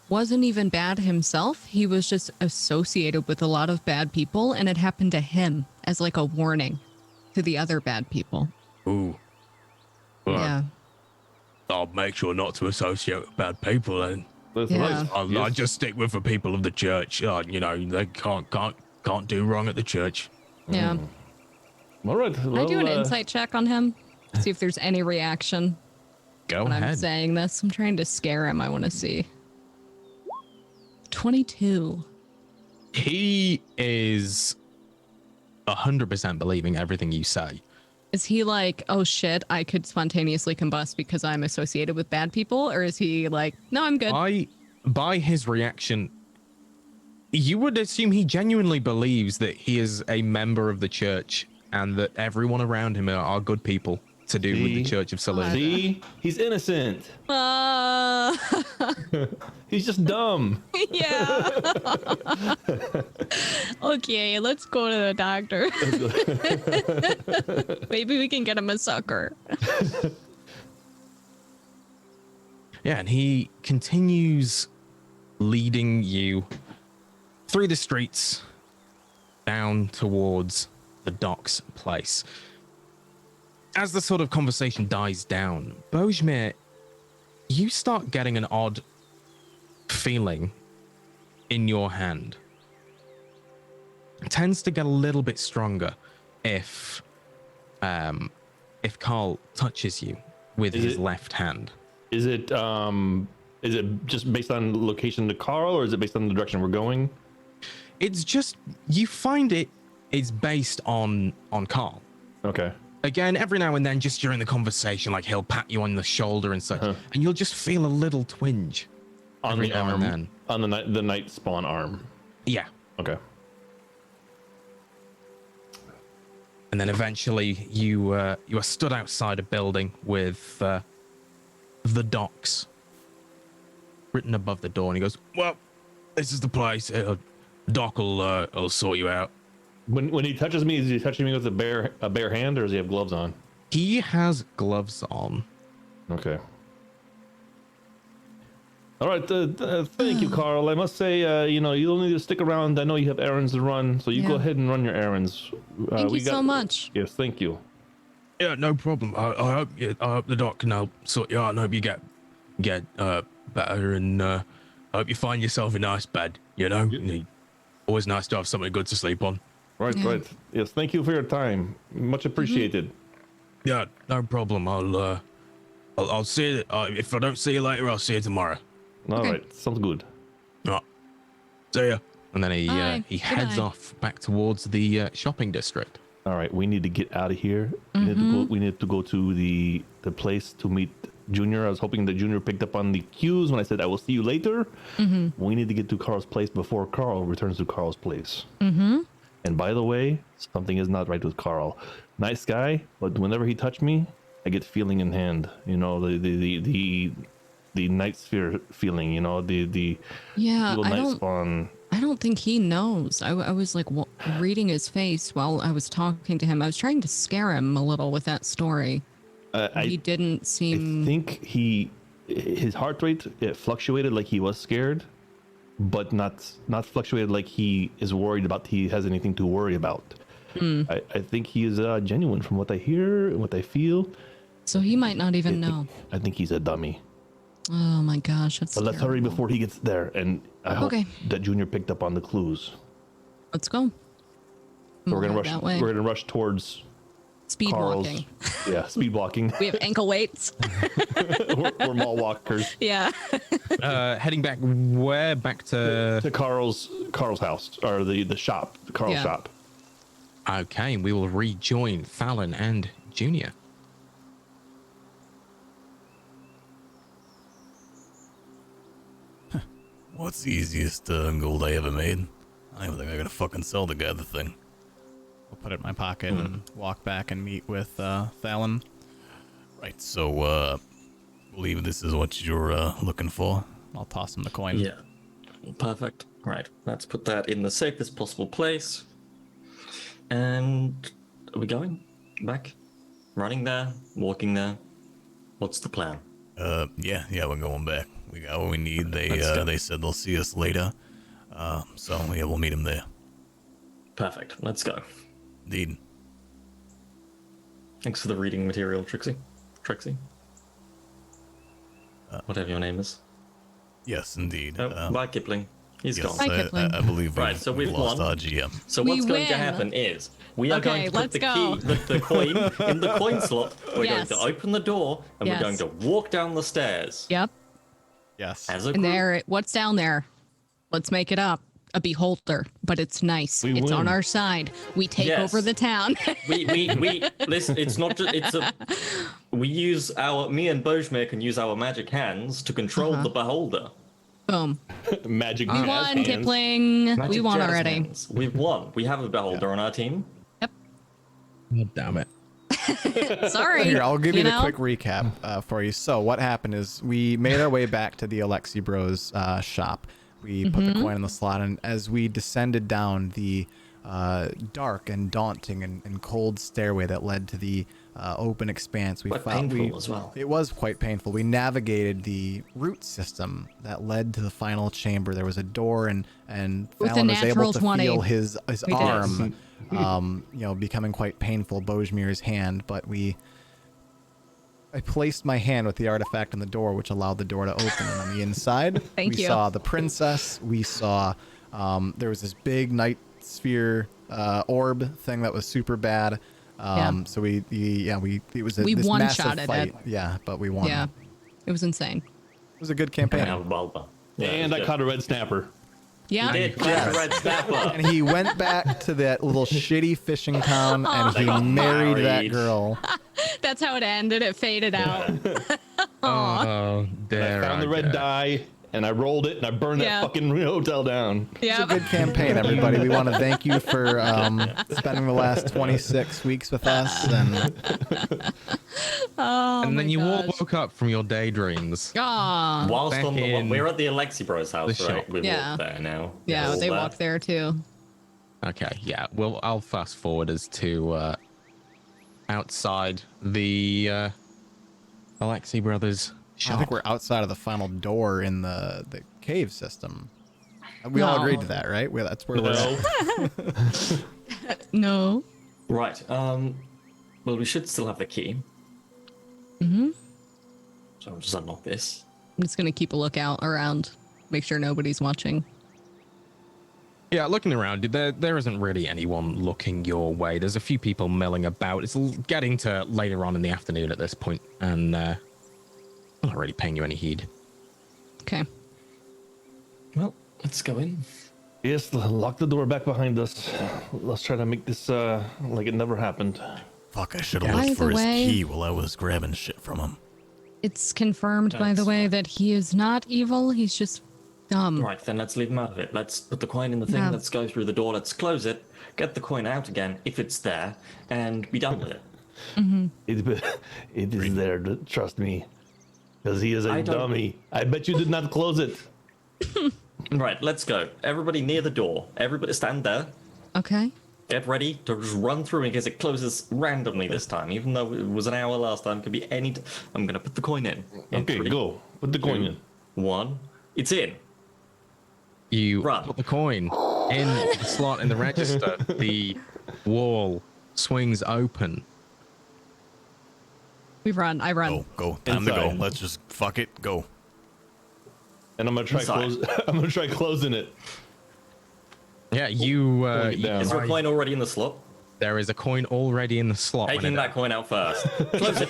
wasn't even bad himself. He was just associated with a lot of bad people, and it happened to him as like a warning to the other bad people. Ooh. Well, Yeah. I'll make sure not to associate with bad people then. That's Yeah. right. I'll Yes. just stick with the people of the church. You know, they can't do wrong at the church. Yeah. All right. I Well, do an insight check on him. See if there's any reaction Go when I'm ahead. saying this. I'm trying to scare him. I want to see. 22. He is 100% believing everything you say. Is he like, oh shit, I could spontaneously combust because I'm associated with bad people? Or is he like, no, I'm good? By his reaction, you would assume he genuinely believes that he is a member of the church and that everyone around him are good people to do with the See? Church of Saloon. See? He's innocent. Uh, He's just dumb. yeah. Okay, let's go to the doctor. Maybe we can get him a sucker. Yeah, and he continues leading you through the streets down towards the docks place. As the sort of conversation dies down, Bojmir, you start getting an odd feeling in your hand. It tends to get a little bit stronger if Carl touches you with his left hand. Is it just based on location to Carl, or is it based on the direction we're going? It's just you find it's based on Carl. Okay. Again, every now and then, just during the conversation, like he'll pat you on the shoulder and such, and you'll just feel a little twinge On every the now arm. and then. On the Nightspawn arm. Yeah, Okay. and then eventually you are stood outside a building with the docks written above the door, and he goes, "Well, this is the place. Doc will sort you out." When he touches me, is he touching me with a bare hand, or does he have gloves on? He has gloves on. Okay. All right. Thank you, Carl. I must say, you don't need to stick around. I know you have errands to run, so you go Yeah. ahead and run your errands. Thank you so much. Yes, thank you. Yeah, no problem. I hope the doc can help sort you out, and hope you get better, and I hope you find yourself a nice bed. You know, always nice to have something good to sleep on. Right, Yeah. right. Yes, thank you for your time. Much appreciated. Yeah, no problem. I'll see you. If I don't see you later, I'll see you tomorrow. All Okay. right, sounds good. All right. See ya. And then Bye. he heads Goodbye. off back towards the shopping district. All right, we need to get out of here. We need to go to the place to meet Junior. I was hoping that Junior picked up on the cues when I said I will see you later. We need to get to Carl's place before Carl returns to Carl's place. And by the way, something is not right with Carl. Nice guy, but whenever he touched me, I get feeling in hand. You know, the Nightsphear feeling. You know, the Yeah, evil I Nightspawn. don't think he knows. I was like reading his face while I was talking to him. I was trying to scare him a little with that story. He didn't I seem. think his heart rate it fluctuated like he was scared, but not fluctuated like he is worried about. He has anything to worry about. I think he is genuine from what I hear and what I feel. So he might not even know. I think he's a dummy. Oh my gosh, that's. But let's hurry terrible. before he gets there, and I hope Okay. that Junior picked up on the clues. Let's go. So we're gonna rush. that way. We're gonna rush towards Speed Carl's. walking. Yeah, speed walking. We have ankle weights. we're mall walkers Yeah. Heading back where? Back to Carl's house or the shop, Carl's Yeah. shop. Okay, we will rejoin Fallon and Junior. What's the easiest gold I ever made? I don't think I gotta fucking sell the guy the thing. I'll put it in my pocket and walk back and meet with Fallon. Right, so, believe this is what you're looking for. I'll toss him the coin. Yeah. Perfect. Right. Let's put that in the safest possible place. And are we going back? Running there? Walking there? What's the plan? Yeah, we're going back. We got what we need. Let's go. They said they'll see us later. So yeah, we'll meet them there. Perfect. Let's go. Indeed. Thanks for the reading material, Trixie. Whatever your name is. Yes, indeed. Oh, bye, Kipling. He's Yes, gone. Bye, Kipling. I believe Right, so we've lost won. our GM. So We what's going to win. happen is we are Okay, going to put let's the go. key, the coin in the coin slot. We're Yes. going to open the door and Yes. we're going to walk down the stairs Yep. Yes. as a And group. there, what's down there? Let's make it up. A beholder, but it's nice. We it's win. on our side. We take Yes. over the town. we listen. It's not just. It's a. We use me and Bojmir can use our magic hands to control the beholder. Boom. Magic. We jazz won, hands. Kipling. Magic We won jazz already. hands. We've won. We have a beholder on our team. God damn it. Sorry. Here, I'll give you the know? quick recap for you. So what happened is we made our way back to the Alexi Bros shop. We put the coin in the slot, and as we descended down the dark and daunting and cold stairway that led to the open expanse, we Quite found painful as well. It was quite painful. We navigated the root system that led to the final chamber. There was a door, and With a Fallon was able natural to 20. feel his We did. arm, becoming quite painful. Bojmir's hand, but I placed my hand with the artifact on the door, which allowed the door to open. And on the inside, Thank we you. saw the princess. We saw there was this big Nightsphear orb thing that was super bad. So it was We this massive one-shotted fight. it. Yeah, but we won. Yeah. It was insane. It was a good And campaign. we have a beholder. Yeah, And I good. caught a red snapper. Yeah. Did catch a red snapper. And he went back to that little shitty fishing town, and They he got married that married. girl. That's how it ended. It faded out. Oh, I there found the red dye, and I rolled it, and I burned Yeah. that fucking hotel down. It's a Yeah. good campaign, everybody. We want to thank you for spending the last 26 weeks with us. And Oh, And then my you all gosh. woke up from your daydreams. Aw. Whilst Back on in we're at the Alexi Bros house, the right? shop. We Yeah. walked there now. Yeah, All they there. walked there too. Okay, yeah. Well, I'll fast forward as to outside the Alexi Brothers I shop. think we're outside of the final door in the cave system. We all No. agreed to that, right? That's where we're at. No. No. Right. Well, we should still have the key. Mm-hmm. So I'll just unlock this. I'm just gonna keep a lookout around, make sure nobody's watching. Yeah, looking around, there isn't really anyone looking your way. There's a few people milling about. It's getting to later on in the afternoon at this point, and I'm not really paying you any heed. Okay. Well, let's go in. Yes, lock the door back behind us. Let's try to make this like it never happened. Fuck, I should have By looked for the his way- key while I was grabbing shit from him. It's confirmed, by the That's way, that he is not evil. He's just dumb. Right, then let's leave him out of it. Let's put the coin in the thing. Yeah. Let's go through the door. Let's close it. Get the coin out again if it's there, and be done with it. It is there, trust me. Because he is a I don't- dummy. I bet you did not close it. Right, let's go. Everybody near the door. Everybody stand there. Okay. Get ready to just run through in case it closes randomly this time. Even though it was an hour last time, it could be any. I'm gonna put the coin in. Okay, three, go. Put the coin in. 1. It's in. You Run. put the coin in the slot in the register. The wall swings open. We run. I run. Go. Time to go. Inside. Let's just fuck it. Go. And I'm gonna try Inside. I'm gonna try closing it. Yeah, you. Pulling it you down. Is there a try- coin already in the slot? There is a coin already in the slot. when Taking it- that coin out first. Close it.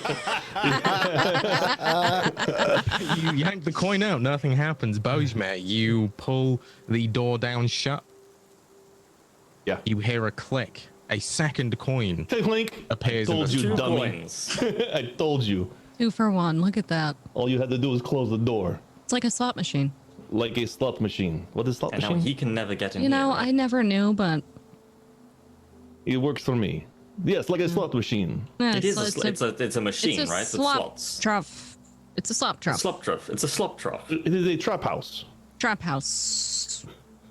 you yank the coin out, nothing happens. Bojmare, you pull the door down shut. Yeah. You hear a click. A second coin Link. appears in Told the you, Two dummy. coins. I told you. 2 for 1. Look at that. All you had to do was close the door. It's like a slot machine. Like a slot machine. What is slot And now machine? he can never get in You know, here. I never knew, but It works for me. Yes, like a slot machine. yeah, It is. It's a machine, it's a right? With slop slots. trough. It's a slop trough. Slop trough. It's a slop trough. It is a trap house. Trap house.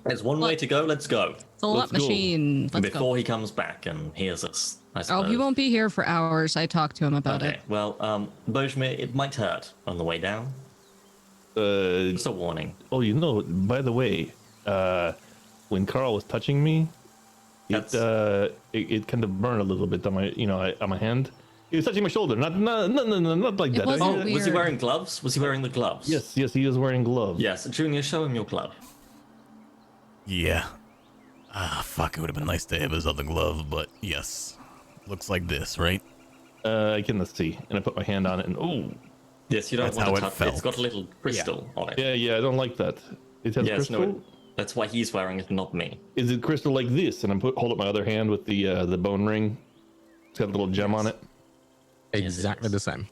There's one way to go. Let's go. Slot Let's go. machine. Let's Before go. he comes back and hears us. I Oh, suppose. he won't be here for hours. I talked to him about Okay. it. Well, Bojmir, it might hurt on the way down. Just a warning. Oh, you know, by the way, when Carl was touching me, it kind of burned a little bit on my hand. He was touching my shoulder, not like It that. wasn't Oh, was he weird. wearing gloves? Was he wearing the gloves? Yes, he was wearing gloves. Yes, Junior, show him your glove. Yeah. Ah, fuck, it would have been nice to have his other glove, but yes. Looks like this, right? I cannot see, and I put my hand on it, and oh, Yes, you don't That's want how to it touch it. It's felt. got a little crystal on it. yeah, I don't like that. It has Yes, crystal. no, that's why he's wearing it, not me. Is it crystal like this? And hold up my other hand with the bone ring. It's got a little gem on it. exactly the same.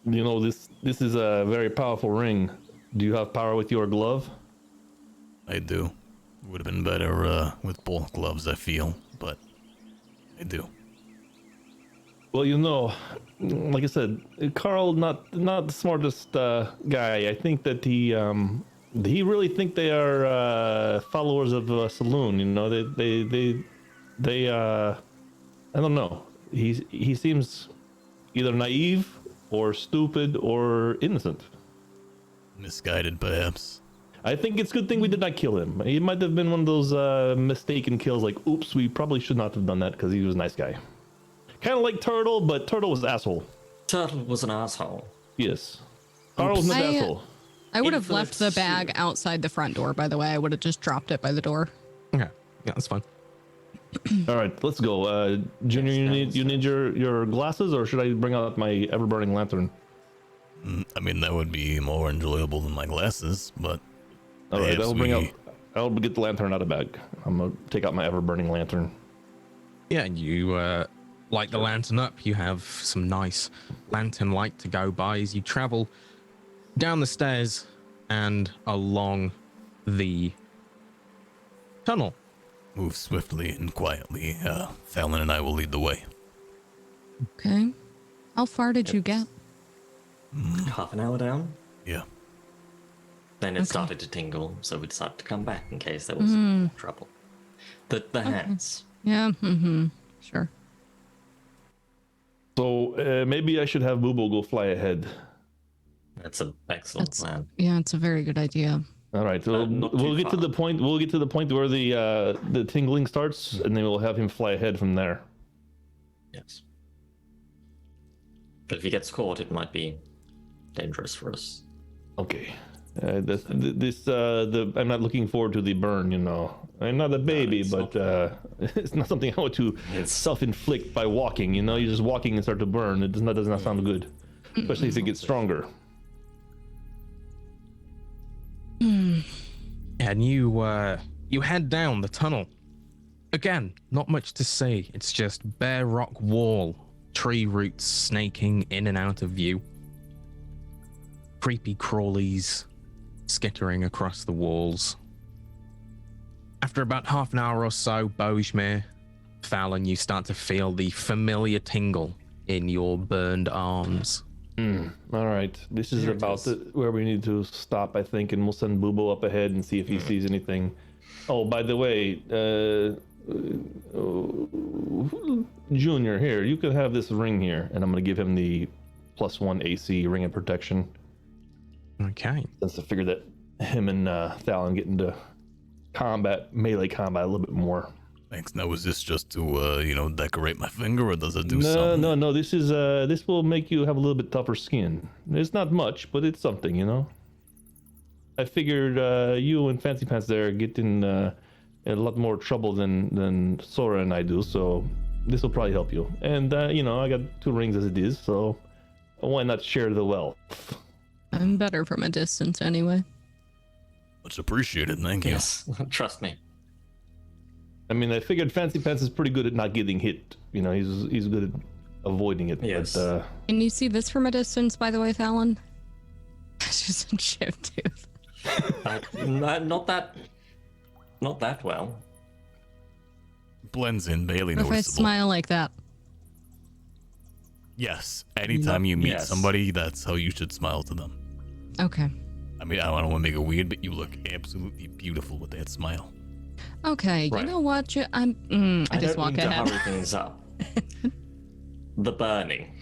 You know, this is a very powerful ring. Do you have power with your glove? I do. Would have been better with both gloves, I feel, but I do. Well, you know, like I said, Carl not the smartest guy. I think that he really think they are followers of Saloon. You know, they I don't know. He seems either naive or stupid or innocent. Misguided, perhaps. I think it's a good thing we did not kill him. He might have been one of those mistaken kills, like, oops, we probably should not have done that because he was a nice guy. Kind of like Turtle, but Turtle was an asshole. Turtle was an asshole. Yes. Carl was an asshole. I would have Infinite left the bag soup. outside the front door, by the way. I would have just dropped it by the door. Okay, yeah, that's fine. All right, let's go. Junior, you need your glasses, or should I bring out my ever-burning lantern? I mean, that would be more enjoyable than my glasses, but All right, perhaps I'll get the lantern out of bag. I'm gonna take out my ever-burning lantern. Yeah, and you light the lantern up. You have some nice lantern light to go by as you travel down the stairs and along the tunnel. move swiftly and quietly. Fallon and I will lead the way. Okay. How far did you get? Half an hour down. Yeah. Then it Okay. started to tingle, so we decided to come back in case there was trouble. The hands. Yeah. Mm-hmm. Sure. So maybe I should have Boobo go fly ahead. That's an excellent That's plan. yeah. It's a very good idea. All right, so not we'll too get to far. the point. We'll get to the point where the tingling starts, and then we'll have him fly ahead from there. Yes. But if he gets caught, it might be dangerous for us. Okay. I'm not looking forward to the burn. You know, I'm not a baby, it's but not it's not something I want to It's- self-inflict by walking. You know, you're just walking and start to burn. It does not sound good, especially if it gets stronger. And you head down the tunnel. Again, not much to see. It's just bare rock wall, tree roots snaking in and out of view. Creepy crawlies skittering across the walls. After about half an hour or so, Bojmir, Fallon, you start to feel the familiar tingle in your burned arms. All right, this is There it about is. where we need to stop, I think, and we'll send Boobo up ahead and see if he sees anything. Oh, by the way, Junior, here, you can have this ring here, and I'm gonna give him the +1 AC ring of protection. Okay. Since I figured that him and Fallon get into melee combat a little bit more. Thanks. Now, is this just to, decorate my finger, or does it do something? No. This is this will make you have a little bit tougher skin. It's not much, but it's something, you know. I figured you and Fancy Pants there get in a lot more trouble than Sora and I do, so this will probably help you. And you know, I got 2 rings as it is, so why not share the wealth? I'm better from a distance anyway. Much appreciated, thank you. Yes, trust me. I mean, I figured Fancy Pants is pretty good at not getting hit. You know, he's good at avoiding it. Yes. But, Can you see this from a distance, by the way, Fallon? It's just a chip tooth. Not that well. Blends in, barely What if I noticeable. smile like that? Yes, anytime you meet Yes. somebody, that's how you should smile to them. Okay. I mean, I don't want to make it weird, but you look absolutely beautiful with that smile. Okay, Right. You know what? I just don't walk mean to ahead. hurry things up. The burning.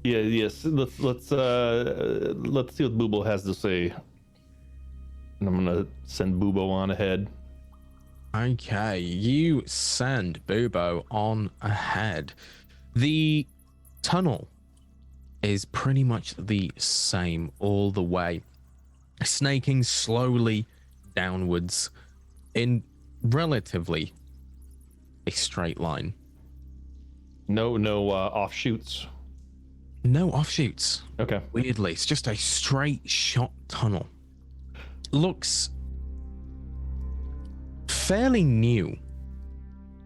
yes. Let's see what Boobo has to say. And I'm gonna send Boobo on ahead. Okay, you send Bubo on ahead. The tunnel is pretty much the same all the way, snaking slowly downwards in relatively a straight line. No offshoots. No offshoots. Okay. Weirdly, it's just a straight shot tunnel. Looks fairly new.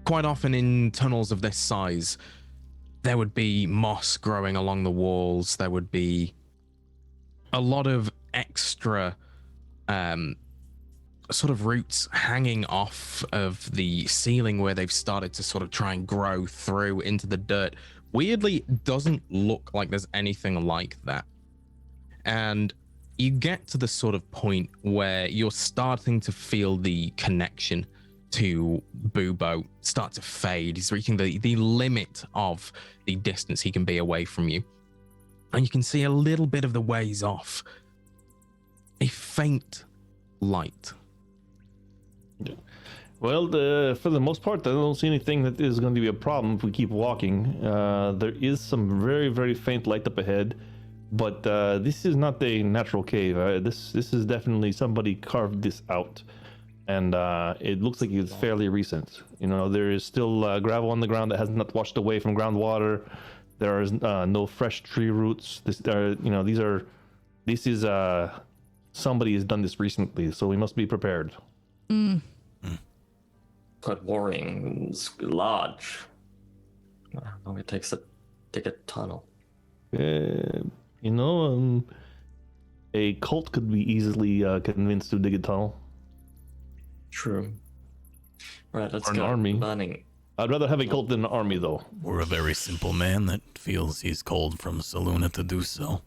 Quite often in tunnels of this size, there would be moss growing along the walls. There would be a lot of extra sort of roots hanging off of the ceiling where they've started to sort of try and grow through into the dirt. Weirdly, it doesn't look like there's anything like that. And you get to the sort of point where you're starting to feel the connection to Bubo start to fade. He's reaching the limit of the distance he can be away from you. And you can see a little bit of the ways off. A faint light. Well, for the most part, I don't see anything that is going to be a problem if we keep walking. There is some very, very faint light up ahead, but this is not a natural cave. This is definitely somebody carved this out, and it looks like it's fairly recent. You know, there is still gravel on the ground that has not washed away from groundwater. There is no fresh tree roots. This is somebody has done this recently, so we must be prepared. Quite worrying. It's large. How long it takes to dig a tunnel? A cult could be easily convinced to dig a tunnel. True. Right, let's Or an go. army. Burning. I'd rather have a cult than an army, though. Or a very simple man that feels he's called from Saluna to do so.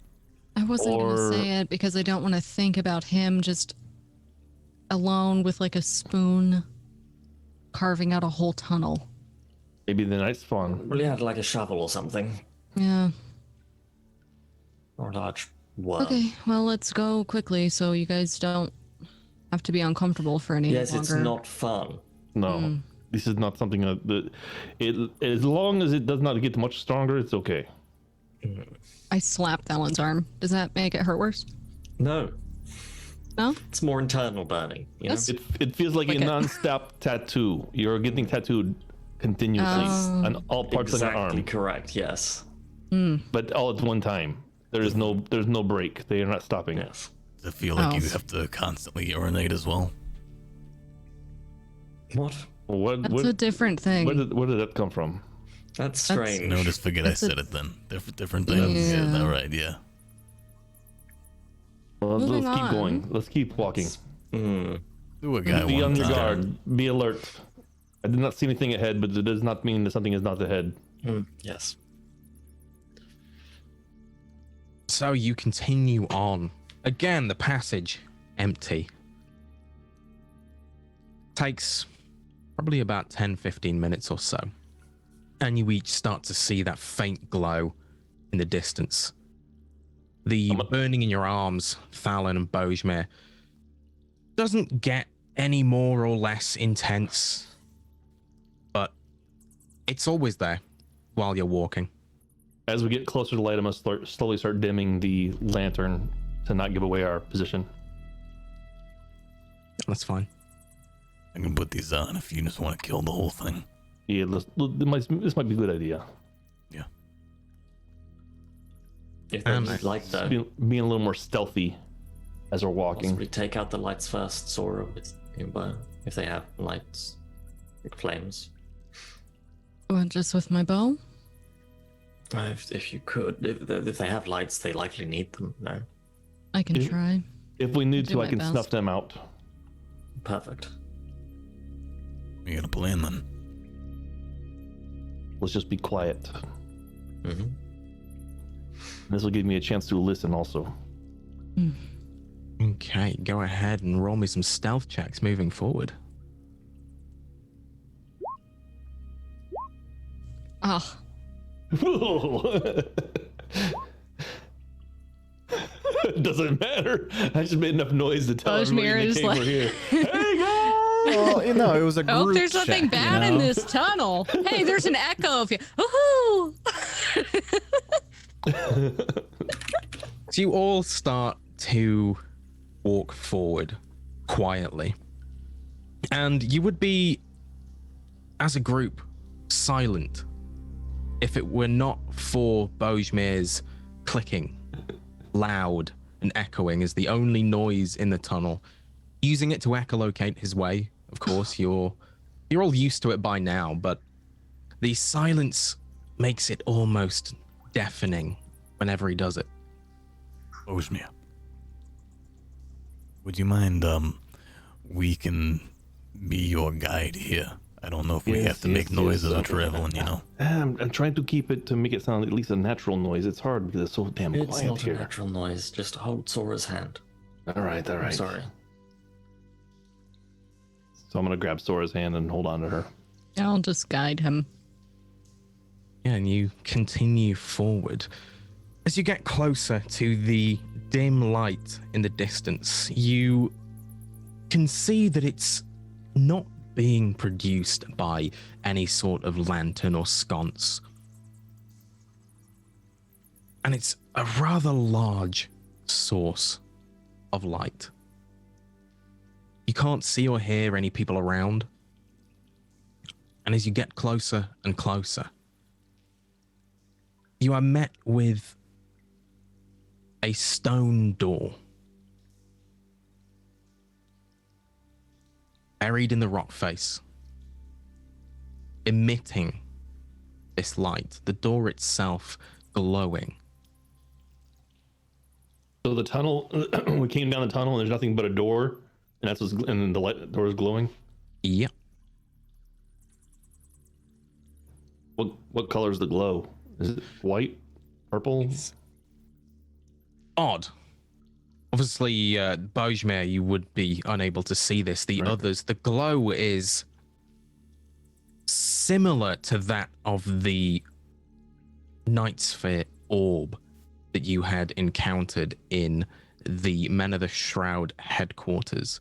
I wasn't Or- gonna say it because I don't want to think about him just alone with like a spoon carving out a whole tunnel. Maybe the Nightspawn. Really had like a shovel or something. Yeah. Or a large worm. Okay, well, let's go quickly so you guys don't have to be uncomfortable for any Yes, longer. it's not fun. No, this is not something that as long as it does not get much stronger, it's okay. I slapped Alan's arm. Does that make it hurt worse? No, No? it's more internal burning. You know? That's- It feels like Like a a- non-stop tattoo. You're getting tattooed continuously Oh. on all parts of exactly the arm, correct. Yes. but all at one time. There's no break. They are not stopping. Yes. Does it feel like Oh. you have to constantly urinate as well? What? That's a different thing. Where did that come from? That's strange. No, just forget I That's a- said it then. Different things. Yeah. Yeah, all right, yeah. Well, Moving let's keep on. going. Let's keep walking. Hmm. Do a guy Be one on your time. guard. Be alert. I did not see anything ahead, but it does not mean that something is not ahead. Yes. So you continue on. Again, the passage empty. Takes probably about 10-15 minutes or so. And you each start to see that faint glow in the distance. The burning in your arms, Thalon and Bojmir, doesn't get any more or less intense, but it's always there while you're walking. As we get closer to light, I must slowly start dimming the lantern to not give away our position. That's fine. I can put these on if you just want to kill the whole thing. Yeah, this might be a good idea. Yeah. If they like though, Being a little more stealthy as we're walking. possibly take out the lights first, Sora, with your bow, if they have lights, like flames. What, just with my bow? If you could, if they have lights, they likely need them. No, I can Yeah. try. If we need Do to, I my can best. snuff them out. perfect. We got a plan then. Let's just be quiet. Mm-hmm. This will give me a chance to listen also. Okay, go ahead and roll me some stealth checks moving forward. Oh, Doesn't matter. I just made enough noise to tell everybody in Valmiira the is cave like- we're here. Hey guys! Well, it was a group I hope there's check, nothing bad in this tunnel. Hey, there's an echo of you. Woohoo! So you all start to walk forward quietly. And you would be, as a group, silent if it were not for Bojmir's clicking, loud and echoing as the only noise in the tunnel, using it to echolocate his way. Of course, you're all used to it by now, but the silence makes it almost deafening whenever he does it. Bojmir. Would you mind, we can be your guide here. I don't know if we Yes, have to yes, make noise yes. as we're traveling, you know. I'm trying to keep it to make it sound at least a natural noise. It's hard because it's so damn It's quiet not a here. natural noise. Just hold Sora's hand. All right. I'm sorry. So I'm gonna grab Sora's hand and hold on to her. I'll just guide him. Yeah, and you continue forward. As you get closer to the dim light in the distance, you can see that it's not being produced by any sort of lantern or sconce. And it's a rather large source of light. You can't see or hear any people around. And as you get closer and closer, you are met with a stone door. Buried in the rock face, emitting this light, the door itself glowing. So the tunnel, we came down the tunnel and there's nothing but a door, and that's what's, and the door is glowing. Yep. What color is the glow? Is it white, purple? Odd. Obviously, Bojmir, you would be unable to see this. The Right. others, the glow is similar to that of the Nightsphear orb that you had encountered in the Men of the Shroud headquarters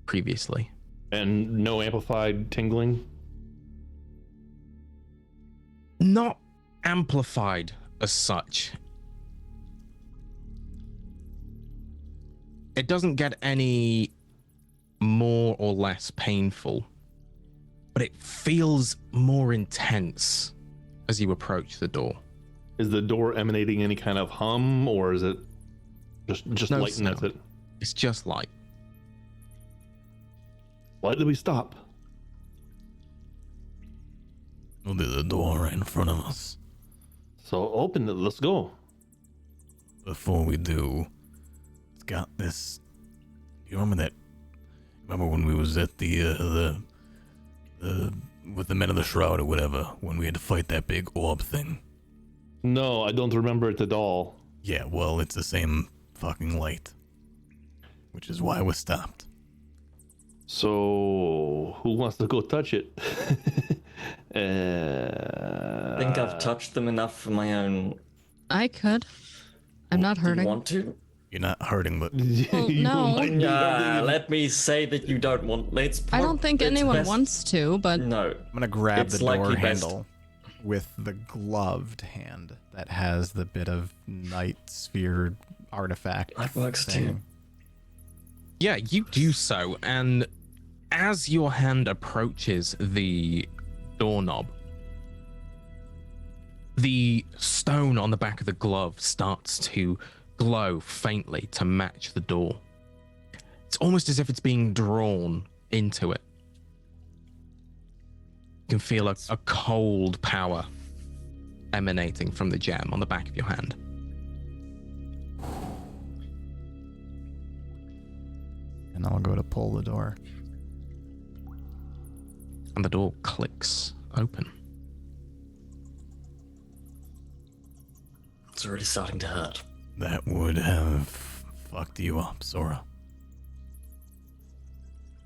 previously. And no amplified tingling? Not amplified as such. It doesn't get any more or less painful, but it feels more intense as you approach the door. Is the door emanating any kind of hum, or is it just No light and that's sound. it? It's just light. Why did we stop? Well, there's a door right in front of us. So open it, let's go. Before we do, it's got this. You remember that? Remember when we was at the with the Men of the Shroud or whatever, when we had to fight that big orb thing? No, I don't remember it at all. Yeah, well, it's the same fucking light, which is why we stopped. So who wants to go touch it? I think I've touched them enough for my own. I could. I'm not Do you hurting. want to? You're not hurting, but Well, You no. might be hurting. Let me say that you don't want. I don't think anyone wants to, but No. I'm gonna grab It's the door likely best- handle with the gloved hand that has the bit of Nightsphear artifact. That works too. thing. Yeah, you do so, and as your hand approaches the doorknob, the stone on the back of the glove starts to glow faintly to match the door. It's almost as if it's being drawn into it. You can feel a cold power emanating from the gem on the back of your hand. And I'll go to pull the door. And the door clicks open. It's already starting to hurt. That would have fucked you up, Sora.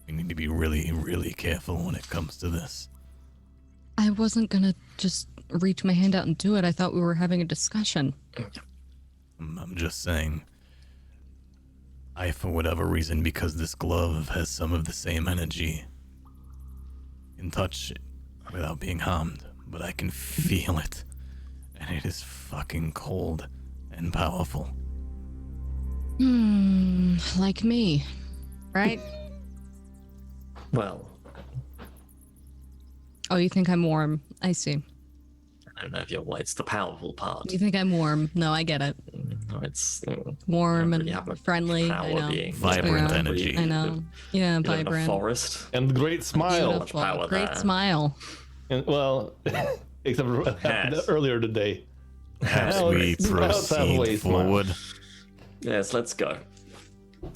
We need to be really, really careful when it comes to this. I wasn't gonna just reach my hand out and do it. I thought we were having a discussion. I'm just saying, for whatever reason, because this glove has some of the same energy, can touch it without being harmed, but I can feel it, and it is fucking cold and powerful. Like me, right? Well, Oh, you think I'm warm? I see. I don't know if you're white. It's the powerful part. You think I'm warm? No, I get it. No, it's Warm really and have a friendly. I power know. being Vibrant Yeah. energy. I know. Yeah, You live in a vibrant. forest. And the great smile. Much power Great there. smile. And, well, except for what happened Yes. earlier today. Perhaps Now we it's- now it's halfway proceed smile. forward. Yes, let's go.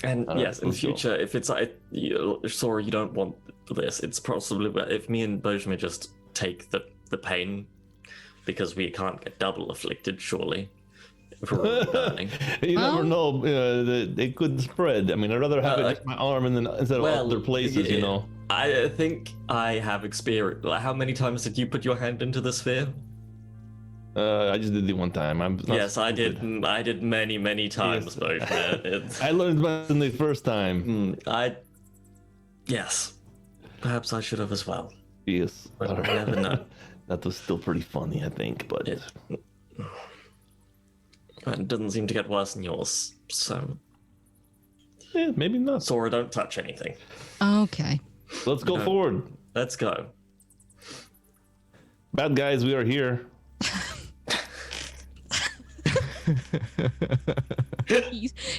And Alright, yes, in let's go. future, if it's sorry, you don't want this. It's possibly if me and Bojimir just take the pain, because we can't get double afflicted, surely. If we're already burning. You never Well- know. They could spread. I mean, I'd rather have it just my arm and then instead of other places, you know. I think I have experience. How many times did you put your hand into the sphere? I just did it one time. I'm not Yes, I stupid. did. I did many times, Yes. Bojimir. It's, I learned lesson the first time. yes. Perhaps I should have as well. Yes. But I never know. That was still pretty funny, I think. But It doesn't seem to get worse than yours. So, yeah, maybe not. Sora, don't touch anything. Okay. Let's go No. forward. Let's go. Bad guys, we are here.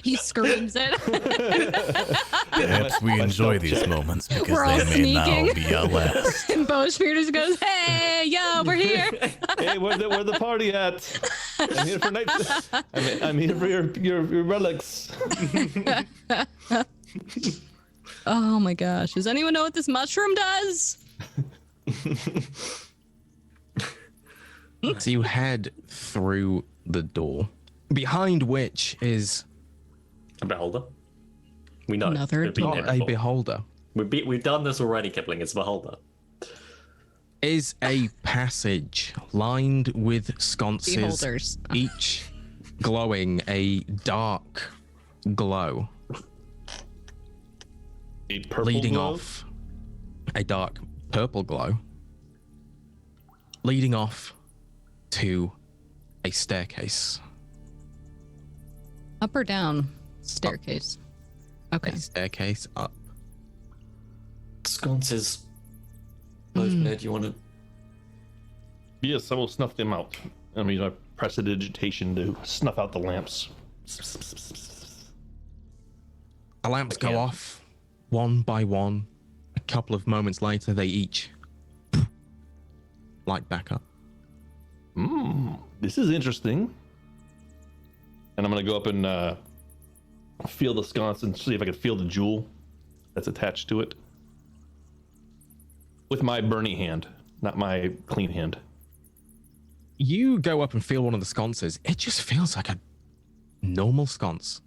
He screams it. Perhaps we enjoy these moments because We're all they may now sneaking. be our last. And Bojimir just goes, "Hey, yo, we're here." Hey, where the party at? I'm here for night. I'm here for your relics. Oh my gosh. Does anyone know what this mushroom does? So you head through the door, behind which is A beholder. We know. Another We've been door. here not a before. beholder, We've done this already, Kipling. It's a beholder. is a passage lined with sconces, Beholders. each glowing a dark glow, A purple leading glow? off a dark purple glow, leading off to a staircase. Up or down? Staircase. Okay. A staircase up. Sconces. Bojimir, do you want to? Yes, I will snuff them out. I mean, I press a digitation to snuff out the lamps. The lamps go Yeah. off one by one. A couple of moments later, they each light back up. This is interesting. And I'm gonna go up and feel the sconce and see if I can feel the jewel that's attached to it. With my burny hand, not my clean hand. You go up and feel one of the sconces. It just feels like a normal sconce.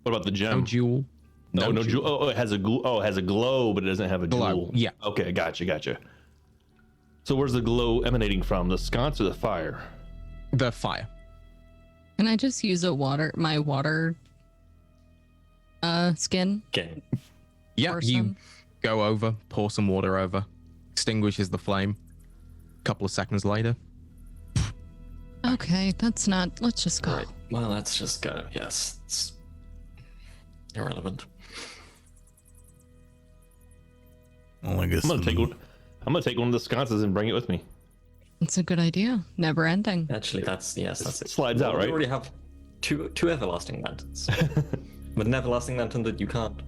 What about the No gem? jewel. No jewel. Oh, it has a glow. Oh, it has a glow, but it doesn't have a Glow, jewel. yeah. Okay, gotcha. So where's the glow emanating from? The sconce or the fire? The fire. Can I just use my water skin? Okay. Yeah, Pour you some? go over, pour some water over, extinguishes the flame. A couple of seconds later, Okay, let's just go. Right. Well, let's just go. Yes. Irrelevant. Well, I guess I'm gonna take one. I'm gonna take one of the sconces and bring it with me. It's a good idea. Never ending. Actually, that's it. Slides out, We right? already have two everlasting lanterns. With an everlasting lantern that you can't.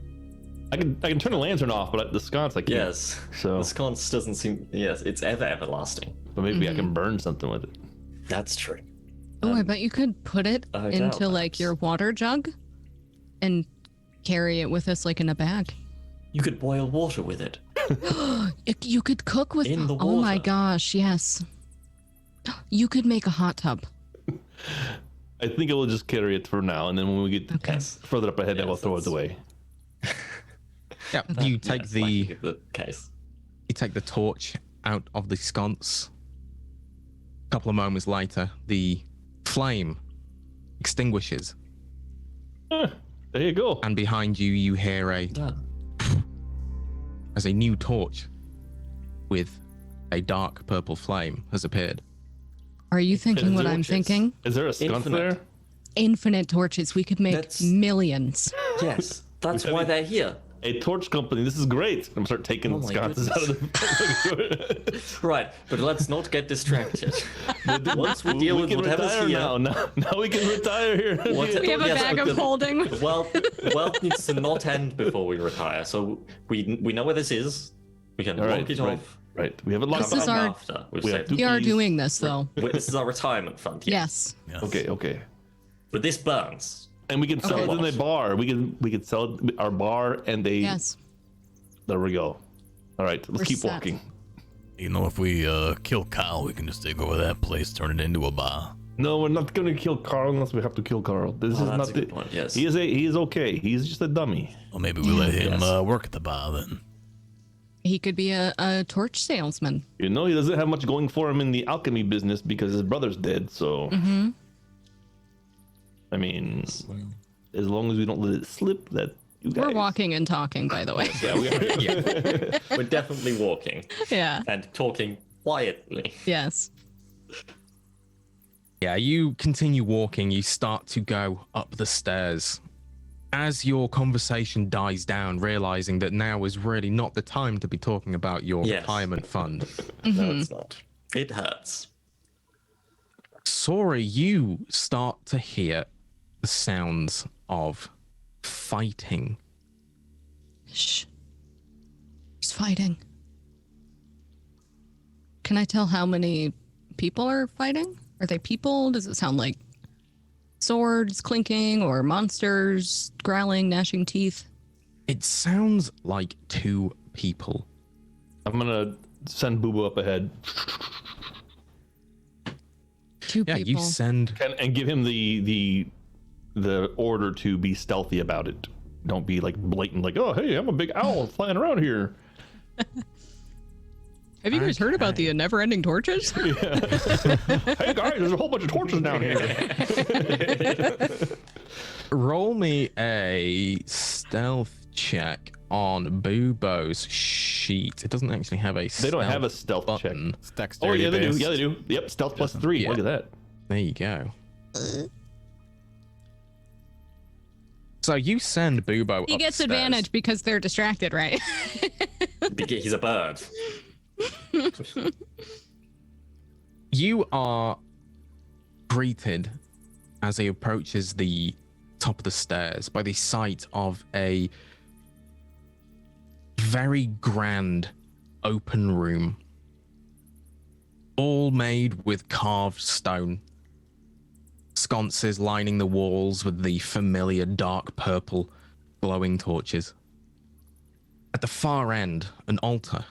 I can turn the lantern off, but the sconce I can't. Yes. So, The sconce doesn't seem. Yes, it's everlasting. but maybe I can burn something with it. That's true. Oh, I bet you could put it I doubt into that. like your water jug and carry it with us like in a bag. You could boil water with it. You could cook with In the Oh my water. gosh, yes. You could make a hot tub. I think I will just carry it for now, and then when we get Okay. Yes. further up ahead, I will Yes, throw it that's- away. Yeah, you take Yes, the likely the case. you take the torch out of the sconce. A couple of moments later, the flame extinguishes, There you go. and behind you, you hear Done. as a new torch with a dark purple flame has appeared. Are you thinking what I'm torches. thinking? Is there a sconce Infinite. there? Infinite torches. We could make That's- millions. Yes, that's why they're here. A torch company. This is great. I'm gonna start taking Oh my sconces out of the. Right, but let's not get distracted. Once we deal we with can whatever's retire here, now. Now we can retire here. We have a Yes, bag of because- holding. wealth needs to not end before we retire. So we know where this is. We can All lock right, it right, off. right. We have it locked This is up. our- After we've We have saved. two- We are Please. doing this though. This is our retirement fund. Yes. Yes. Okay. But this burns. And we can sell Okay. it in a bar. We can sell it our bar and they. Yes. There we go. All right, let's We're keep set. walking. You know, if we kill Kyle, we can just take over that place, turn it into a bar. No, we're not going to kill Carl unless we have to kill Carl. This is that's not a the. good point, yes. He is okay. He's just a dummy. Well, maybe we let him Yes. work at the bar then. He could be a torch salesman. You know, he doesn't have much going for him in the alchemy business because his brother's dead. So, I mean, as long as we don't let it slip, that you guys. We're walking and talking, by the way. Yeah, we are. Yeah. We're definitely walking Yeah. and talking quietly. Yes. Yeah, you continue walking, you start to go up the stairs. As your conversation dies down, realizing that now is really not the time to be talking about your Yes. retirement fund. No, it's not. It hurts. Sora, you start to hear the sounds of fighting. Shh. He's fighting. Can I tell how many people are fighting? Are they people? Does it sound like swords clinking or monsters growling, gnashing teeth? It sounds like two people. I'm gonna send Boo Boo up ahead Two Yeah, people. you send. and give him the order to be stealthy about it. Don't be like blatant, like, oh hey, I'm a big owl flying around here. Have you guys heard about the never-ending torches? Hey guys, there's a whole bunch of torches down here. Roll me a stealth check on Bubo's sheet. It doesn't actually have a. They don't have a stealth button. check. It's Oh dexterity yeah, they do. based. Yeah, they do. Yep, stealth plus 3. Yeah. Look at that. There you go. So you send Bubo. He gets upstairs. advantage because they're distracted, right? He's a bird. You are greeted as he approaches the top of the stairs by the sight of a very grand open room, all made with carved stone. Sconces lining the walls with the familiar dark purple glowing torches. At the far end, an altar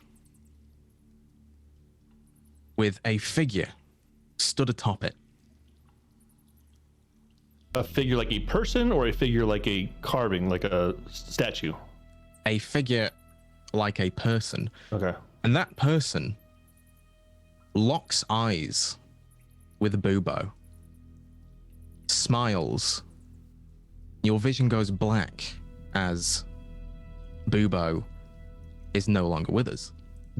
with a figure stood atop it. A figure like a person or a figure like a carving, like a statue? A figure like a person. Okay. And that person locks eyes with Bubo, smiles. Your vision goes black as Bubo is no longer with us.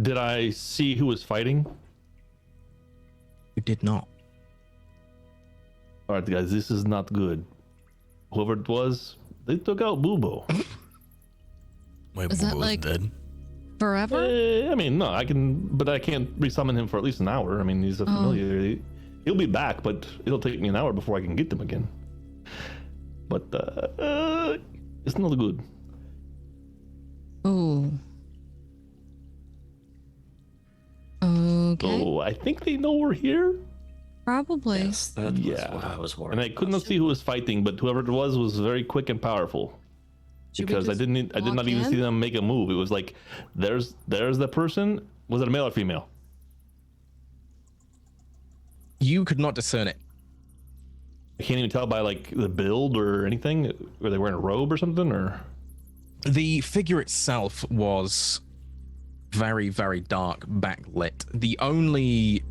Did I see who was fighting? You did not. All right, guys, this is not good. Whoever it was, They took out Boobo. My Is that Boobo's like- dead. Forever? I mean, no, I can't resummon him for at least an hour. I mean, he's a familiar. He'll be back, but it'll take me an hour before I can get them again. But it's not good. Ooh. Okay. So I think they know we're here. Probably. Yes, that was Yeah. what I was worried. And I could not see who was fighting, but whoever it was very quick and powerful. Should we Because I just did not walk even in? see them make a move. It was like, there's the person. Was it a male or female? You could not discern it. I can't even tell by like the build or anything. Were they wearing a robe or something? Or The figure itself was very, very dark, backlit. The only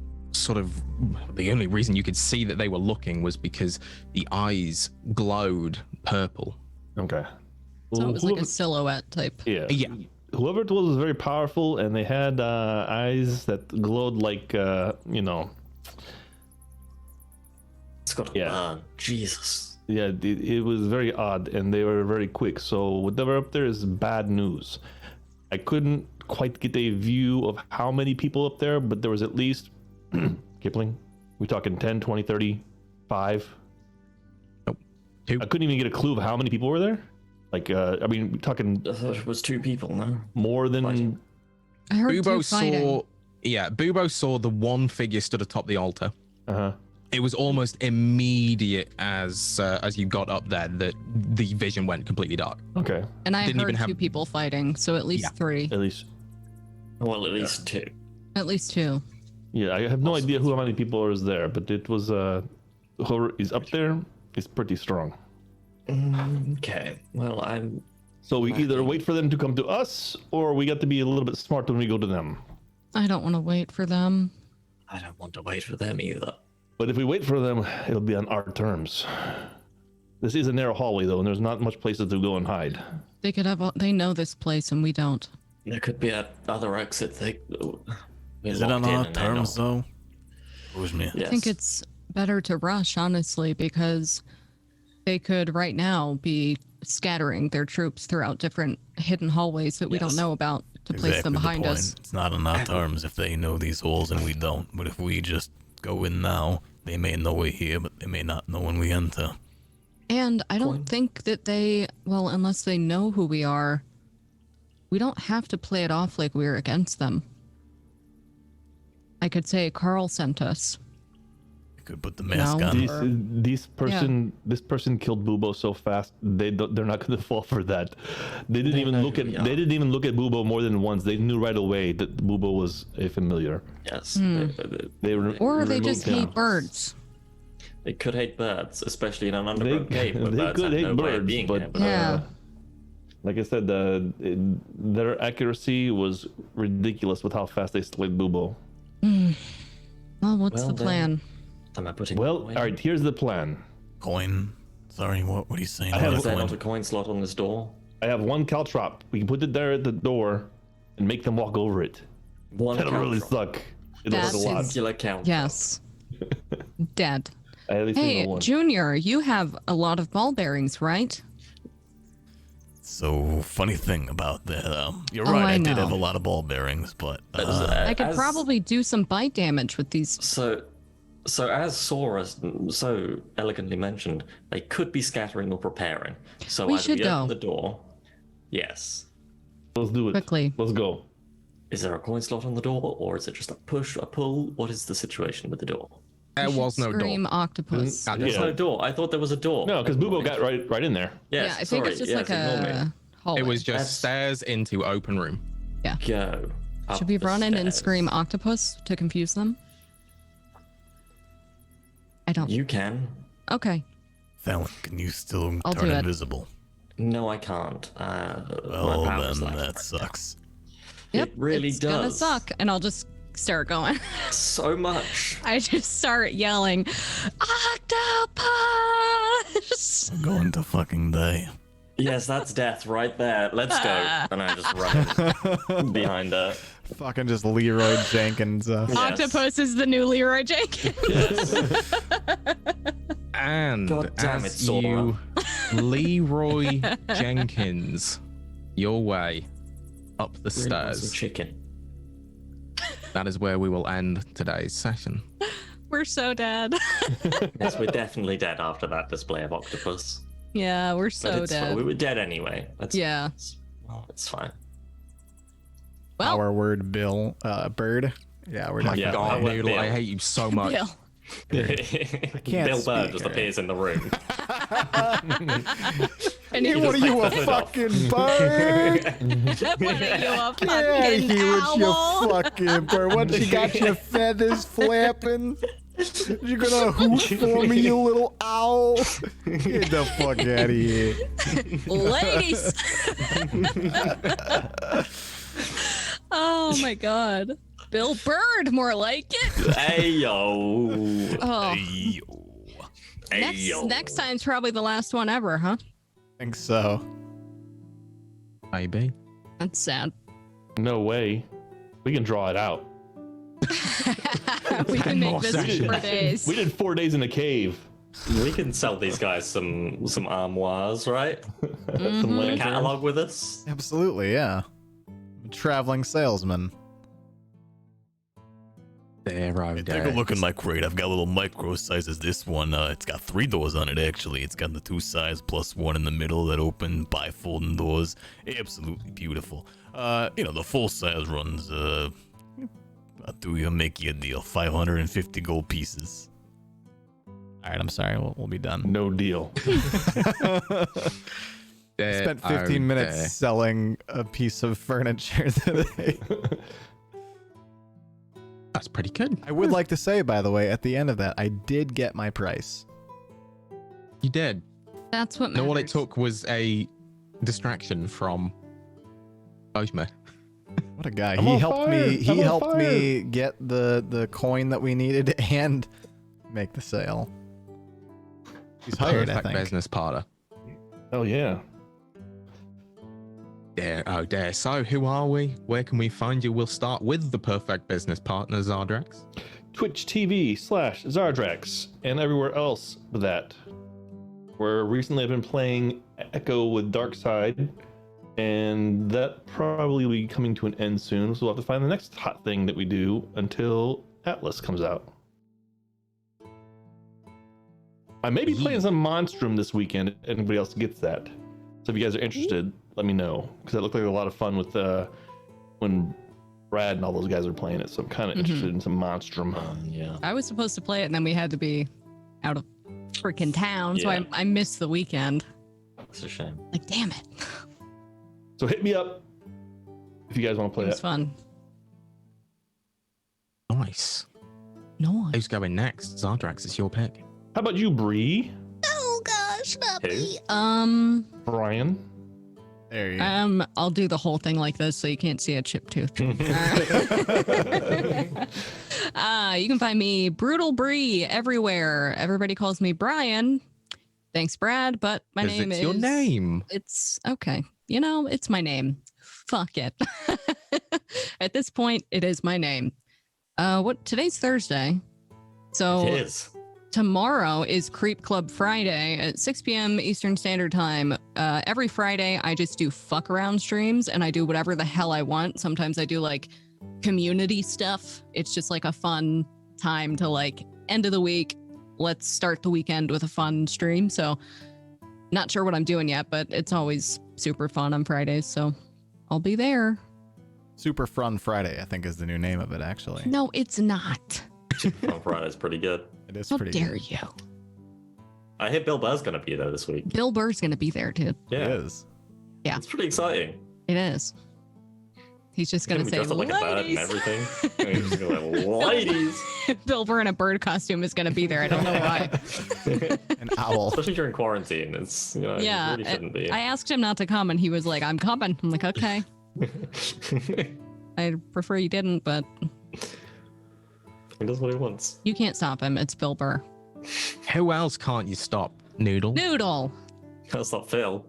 reason you could see that they were looking was because the eyes glowed purple. okay. So it was like a Whoever- silhouette type. yeah. Yeah. Whoever it was very powerful, and they had eyes that glowed like It's got a Yeah. burn. Jesus. Yeah, it was very odd, and they were very quick. So whatever up there is bad news. I couldn't quite get a view of how many people up there, but there was at least Kipling. We talking 10, 20, 30, 5? Nope. 2. I couldn't even get a clue of how many people were there. Like, I mean, we're talking I thought it was 2 people, no? more than. Fighting. I heard Bubo two fighting. Bubo saw the one figure stood atop the altar. Uh-huh. It was almost immediate as you got up there that the vision went completely dark. Okay, And I didn't heard even have- 2 people fighting, so at least Yeah. 3. at least. Well, at least 2. At least 2. Yeah, I have no idea how many people is there, but it was whoever is up there is pretty strong. Okay. Well, I'm. So we either wait for them to come to us, or we got to be a little bit smart when we go to them. I don't want to wait for them. I don't want to wait for them either. But if we wait for them, it'll be on our terms. This is a narrow hallway, though, and there's not much places to go and hide. They could have. They know this place, and we don't. There could be another exit. Is it on our terms, though? Push me. Yes. I think it's better to rush, honestly, because they could right now be scattering their troops throughout different hidden hallways that we don't Yes. know about to place them the behind point. us. It's not on our terms if they know these holes and we don't. But if we just go in now, they may know we're here, but they may not know when we enter. And I don't Coin. think that they, well, unless they know who we are, we don't have to play it off like we're against them. I could say Carl sent us. We could put the mask No. on. This person killed Bubo so fast. They're not going to fall for that. They didn't even know look who at. we are. They didn't even look at Bubo more than once. They knew right away that Bubo was a familiar. Yes. Or they removed just him. hate birds. They could hate birds, especially in an underground cave where They birds could have hate no way of birds, being but here. Yeah. like I said, their accuracy was ridiculous with how fast they slayed Bubo. Well, what's Well, the then- plan? Am I putting? Well, a coin? all right. Here's the plan. Coin. Sorry, what are you saying? I have about Is there coin? not a coin slot on this door? I have one caltrop. We can put it there at the door and make them walk over it. One That'll really caltrop. suck. It'll hurt That's a lot. Singular count. Yes. Dead. I at least need Hey, one. Junior, you have a lot of ball bearings, right? So, funny thing about that, you're Oh, right, I I did know. have a lot of ball bearings, but I could As- probably do some bite damage with these. So as Sora so elegantly mentioned, they could be scattering or preparing. So We either should we open go. the door. Yes. Let's do it. Quickly. Let's go. Is there a coin slot on the door, or is it just a push, a pull? What is the situation with the door? There was no Scream door. octopus. There's Yeah. no door. I thought there was a door. No, because Bubo got right in there. Yes, Yeah, I think sorry, it's just yes, like ignore me. a hallway. It was just That's- stairs into open room. Go. up Should we the run in and stairs. scream octopus to confuse them? I don't. You can. Okay. Fallon, can you still I'll turn do it. invisible? No, I can't. Well, my power's then left. that sucks. Yep. It really it's gonna does. suck, and I'll just start going. So much. I just start yelling, octopus! I'm going to fucking die. Yes, that's death right there. Let's go. And I just run behind her. Fucking just Leroy Jenkins. Yes. Octopus is the new Leroy Jenkins. And God damn it, as Sora. you Leroy Jenkins, your way up the Really want some stairs. chicken. That is where we will end today's session. We're so dead. Yes, we're definitely dead after that display of octopus. Yeah, we're But so it's dead. we were dead anyway. Yeah. Well, it's fine. Well, Our word, Bill, bird. Yeah, we're My not. Yeah, God, I went Noodle, I Bill. hate you so much. Bill. can't Bill Burr speak, just right? appears in the room. And Hey, he what are just you, a takes the hood off. fucking bird? what are you, a Yeah, fucking here with your owl? fucking bird. What, you got your feathers flapping? You gonna hoot for me, you little owl? Get the fuck out of here. Ladies. Oh my God. Bill Bird, more like it. Hey yo. Oh, Hey, next time's probably the last one ever, huh? Think so. Maybe. That's sad. No way. We can draw it out. We can more make this sessions. for days. We did 4 days in a cave. We can sell these guys some armoires, right? Mhm. Some A lanterns. catalog with us. Absolutely, yeah. I'm a traveling salesman. There, oh, Take there. a look at my crate. I've got a little micro size as this one. It's got 3 doors on it, actually. It's got the 2 sides plus one in the middle that open bifolding doors. Absolutely beautiful. The full size runs, I'll do you, make you a deal. 550 gold pieces. All right, I'm sorry. We'll be done. No deal. There, Spent oh, 15 minutes there. selling a piece of furniture today. That's pretty good. I would like to say, by the way, at the end of that, I did get my price. You did. That's what No, matters. all it took was a distraction from Ojma. What a guy! I'm He on helped fire. me. He I'm on helped me fire. get the coin that we needed and make the sale. He's hired, I Perfect think. business partner. Oh yeah. There, oh there. So who are we? Where can we find you? We'll start with the perfect business partner, Zardrax. Twitch TV/Zardrax and everywhere else but that. Where recently I've been playing Echo with Darkside, and that probably will be coming to an end soon. So we'll have to find the next hot thing that we do until Atlas comes out. I may be playing some Monstrum this weekend if anybody else gets that. So if you guys are interested, let me know. Because it looked like a lot of fun with when Brad and all those guys are playing it. So I'm kind of interested in some Monstrum. Yeah. I was supposed to play it, and then we had to be out of freaking town, so Yeah. I missed the weekend. It's a shame. Like, damn it. So hit me up if you guys want to play It was it. fun. Nice. No. Who's going next? Zardrax, it's your pick. How about you, Bree? Oh gosh, not Who? me. Brian? There you go. I'll do the whole thing like this so you can't see a chip tooth. You can find me Brutal Bree everywhere. Everybody calls me Brian. Thanks, Brad, but my 'Cause name it's is your name. It's okay. It's my name. Fuck it. At this point, it is my name. Today's Thursday. So It is. tomorrow is Creep Club Friday at 6 p.m. Eastern Standard Time. Every Friday, I just do fuck around streams and I do whatever the hell I want. Sometimes I do like community stuff. It's just like a fun time to like end of the week. Let's start the weekend with a fun stream. So not sure what I'm doing yet, but it's always super fun on Fridays. So I'll be there. Super Fun Friday, I think, is the new name of it. Actually, No, it's not. On Friday's pretty good. it is How pretty. dare good. you? I hear Bill Burr's gonna be there this week. Bill Burr's going to be there, dude. Yeah, It is. Yeah. It's pretty exciting. It is. He's just going to He's say, gonna be dressed up like a bird and "Ladies." everything. And he's just gonna be like, ladies. Bill Burr in a bird costume is going to be there. I don't know why. An owl. Especially during quarantine, it's you Yeah, it really shouldn't be. I asked him not to come, and he was like, "I'm coming." I'm like, "Okay." I prefer you didn't, but He does what he wants. you can't stop him. It's Bill Burr. Who else can't you stop? Noodle. Noodle. That's not Phil.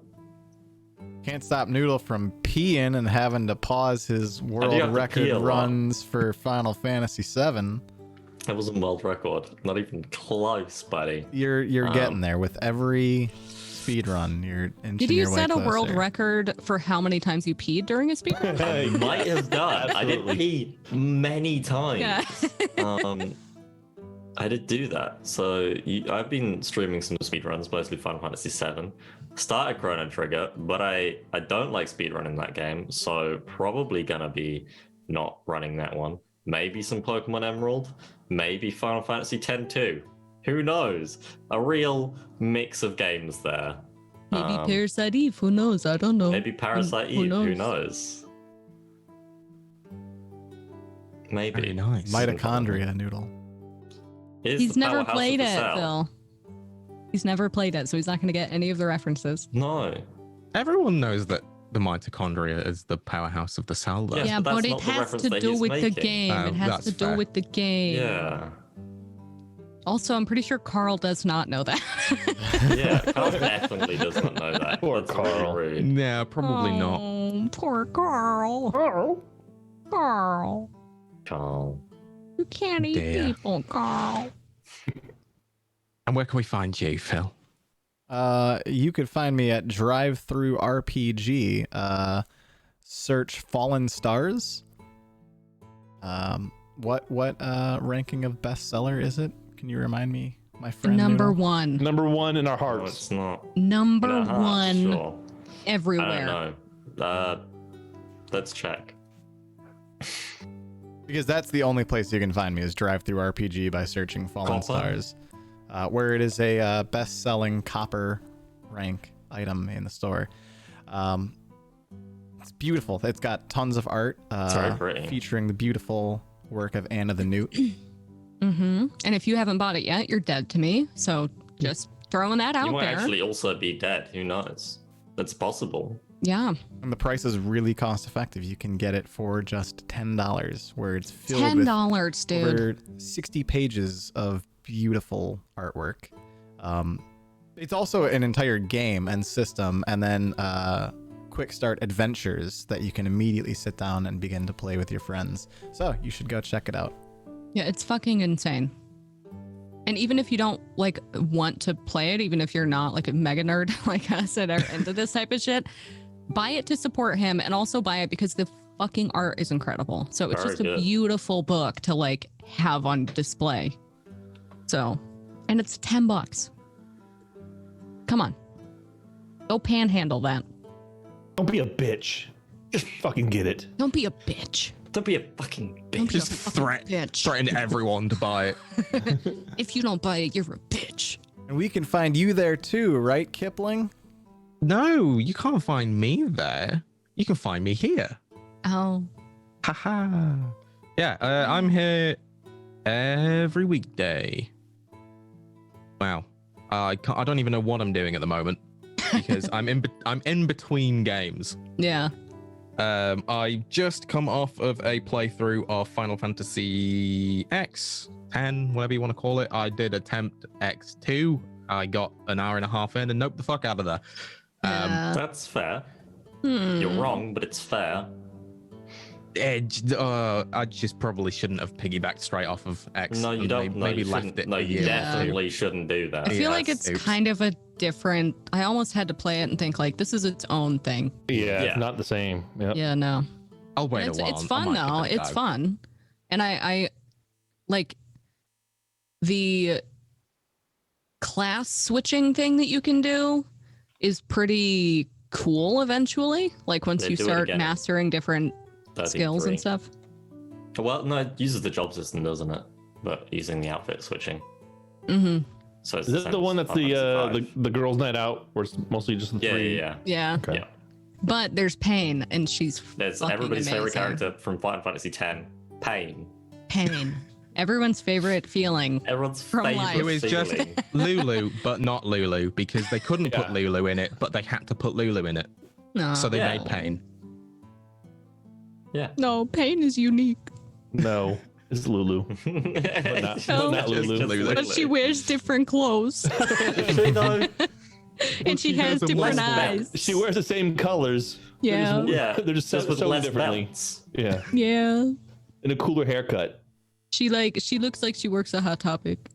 Can't stop Noodle from peeing and having to pause his have world to record pee a lot. runs for Final Fantasy VII. That wasn't world record. Not even close, buddy. You're getting there with every speed run. You're inching Did you your way set a world closer. record for how many times you peed during a speed run? I might have done. I did pee many times. Yeah. I did do that. So I've been streaming some speedruns, mostly Final Fantasy VII. Started Chrono Trigger, but I don't like speedrunning that game, so probably gonna be not running that one. Maybe some Pokemon Emerald, maybe Final Fantasy X too. Who knows? A real mix of games there. Maybe Parasite Eve. Who knows? I don't know. Maybe Parasite Eve. Who knows? Maybe. Very nice. Mitochondria noodle. Is He's the never powerhouse of played the it, cell. Phil. He's never played it, so he's not going to get any of the references. No. Everyone knows that the mitochondria is the powerhouse of the cell, though. Yes, Yeah, but but that's it not the has reference to that do he's with the making. game. It has That's to do fair. with the game. Yeah. Also, I'm pretty sure Carl does not know that. Yeah, Carl definitely does not know that. Poor That's Carl. really rude. Yeah, probably not. Oh, poor Carl. Carl. Carl. You can't eat Dear. people, Carl. And where can we find you, Phil? You could find me at Drive-Thru RPG. Search Fallen Stars. What ranking of bestseller is it? Can you remind me, my friend? Number Noodle? one. Number one in our No, hearts. it's not. Number Uh-huh, one Sure. everywhere. I don't know. Let's check. Because that's the only place you can find me is Drive-Thru RPG by searching Fallen Copper? Stars, where it is a best-selling copper rank item in the store. It's beautiful. It's got tons of art very pretty. featuring the beautiful work of Anna the Newt. Mm-hmm. And if you haven't bought it yet, you're dead to me. So just throwing that out You might there. actually also be dead. Who knows? That's possible. Yeah. And the price is really cost effective. You can get it for just $10, where it's filled $10, dude. with over 60 pages of beautiful artwork. It's also an entire game and system, and then quick start adventures that you can immediately sit down and begin to play with your friends. So you should go check it out. Yeah, it's fucking insane. And even if you don't like want to play it, even if you're not like a mega nerd like us that are into this type of shit, buy it to support him, and also buy it because the fucking art is incredible. So it's Very just a good. beautiful book to like have on display. So, and it's $10. Come on. Go panhandle that. Don't be a bitch. Just fucking get it. Don't be a bitch. Don't be a fucking Don't bitch. be a Just fucking bitch. threaten everyone to buy it. If you don't buy it, you're a bitch. And we can find you there too, right, Kipling? No, you can't find me there. You can find me here. Oh. Haha. Yeah, I'm here every weekday. Wow. I don't even know what I'm doing at the moment because I'm in between games. Yeah. I just come off of a playthrough of Final Fantasy X, 10, whatever you want to call it. I did attempt X2. I got an hour and a half in and nope the fuck out of there. Yeah. That's fair. Hmm. You're wrong, but it's fair. I just probably shouldn't have piggybacked straight off of X. No, you and don't. No, Maybe you left shouldn't. it. No, a you year or two. definitely shouldn't do that. I feel like that's it's oops. kind of a different. I almost had to play it and think like this is its own thing. Yeah, Yeah. not the same. Yep. Yeah, no. I'll wait It's, a while. it's I fun might give though. it a It's go. fun, and I like the class switching thing that you can do is pretty cool. Eventually, like once They you do it start again. mastering different skills 33. and stuff. Well, no, it uses the job system, doesn't it? But using the outfit switching. Mm-hmm. So it's Is this same the as one that's Final Fantasy V. the girls' night out, where it's mostly just the Yeah, three? yeah, Yeah, Okay. yeah. but there's Pain, and she's There's fucking everybody's favorite amazing. character from Final Fantasy X, Pain. Pain. Everyone's favorite feeling. Everyone's From favorite life. It was just feeling. Lulu, but not Lulu, because they couldn't put Yeah. Lulu in it, but they had to put Lulu in it. No, So they Yeah. made Pain. Yeah. no, Pain is unique. No, it's Lulu. but not- No. not Lulu. But she wears different clothes, and she has has a different less eyes. She wears the same colors. Yeah. Yeah, They're just with sewn less differently. belts. Yeah, Yeah. and a cooler haircut. She looks like she works at Hot Topic.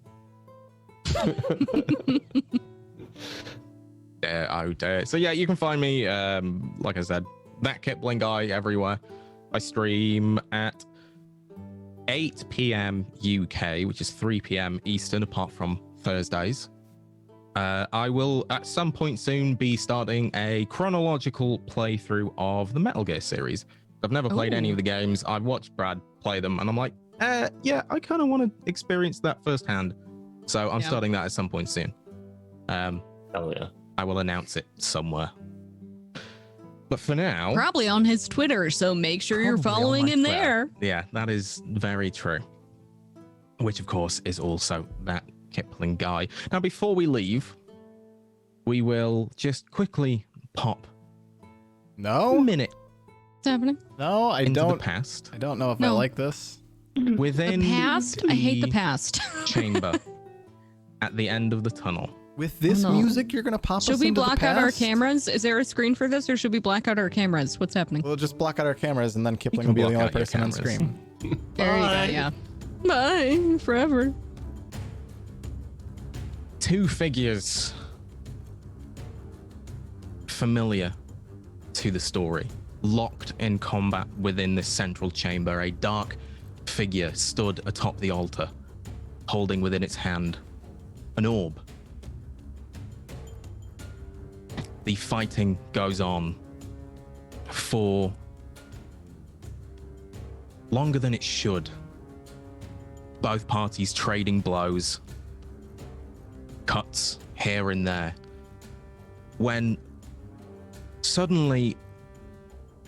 Oh dear. So yeah, you can find me, like I said, that Kipling guy everywhere. I stream at 8 p.m. UK, which is 3 p.m. Eastern, apart from Thursdays. I will, at some point soon, be starting a chronological playthrough of the Metal Gear series. I've never played any of the games. I've watched Brad play them, and I'm like, yeah, I kind of want to experience that firsthand. So I'm starting that at some point soon. Hell yeah. I will announce it somewhere. But for now... Probably on his Twitter, so make sure you're Probably on following my him Twitter. there. Yeah, that is very true. Which, of course, is also that Kipling guy. Now, before we leave, we will just quickly pop a No, minute What's happening? no, I into the don't. past. I don't know if I No. like this. Within The past? I hate the past. chamber at the end of the tunnel. With this No. music, you're gonna pop Should us we into the block out our past? cameras? Is there a screen for this, or should we black out our cameras? What's happening? We'll just block out our cameras, and then Kipling can will be the block only out your person on cameras. screen. There you go, Bye. yeah. Bye, forever. Two figures familiar to the story, locked in combat within this central chamber. A dark figure stood atop the altar, holding within its hand an orb. The fighting goes on for longer than it should. Both parties trading blows, cuts here and there, when suddenly,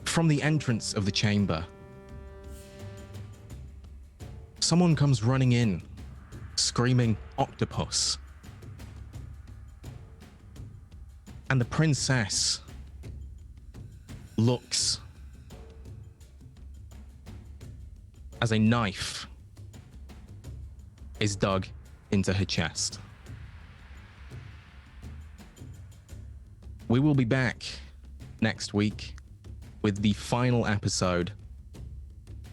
from the entrance of the chamber, someone comes running in, screaming octopus. And the princess looks as a knife is dug into her chest. We will be back next week with the final episode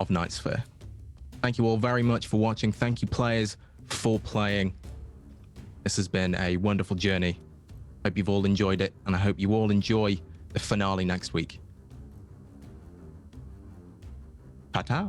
of Nightsphear. Thank you all very much for watching. Thank you, players, for playing. This has been a wonderful journey. Hope you've all enjoyed it, and I hope you all enjoy the finale next week. Ta-ta.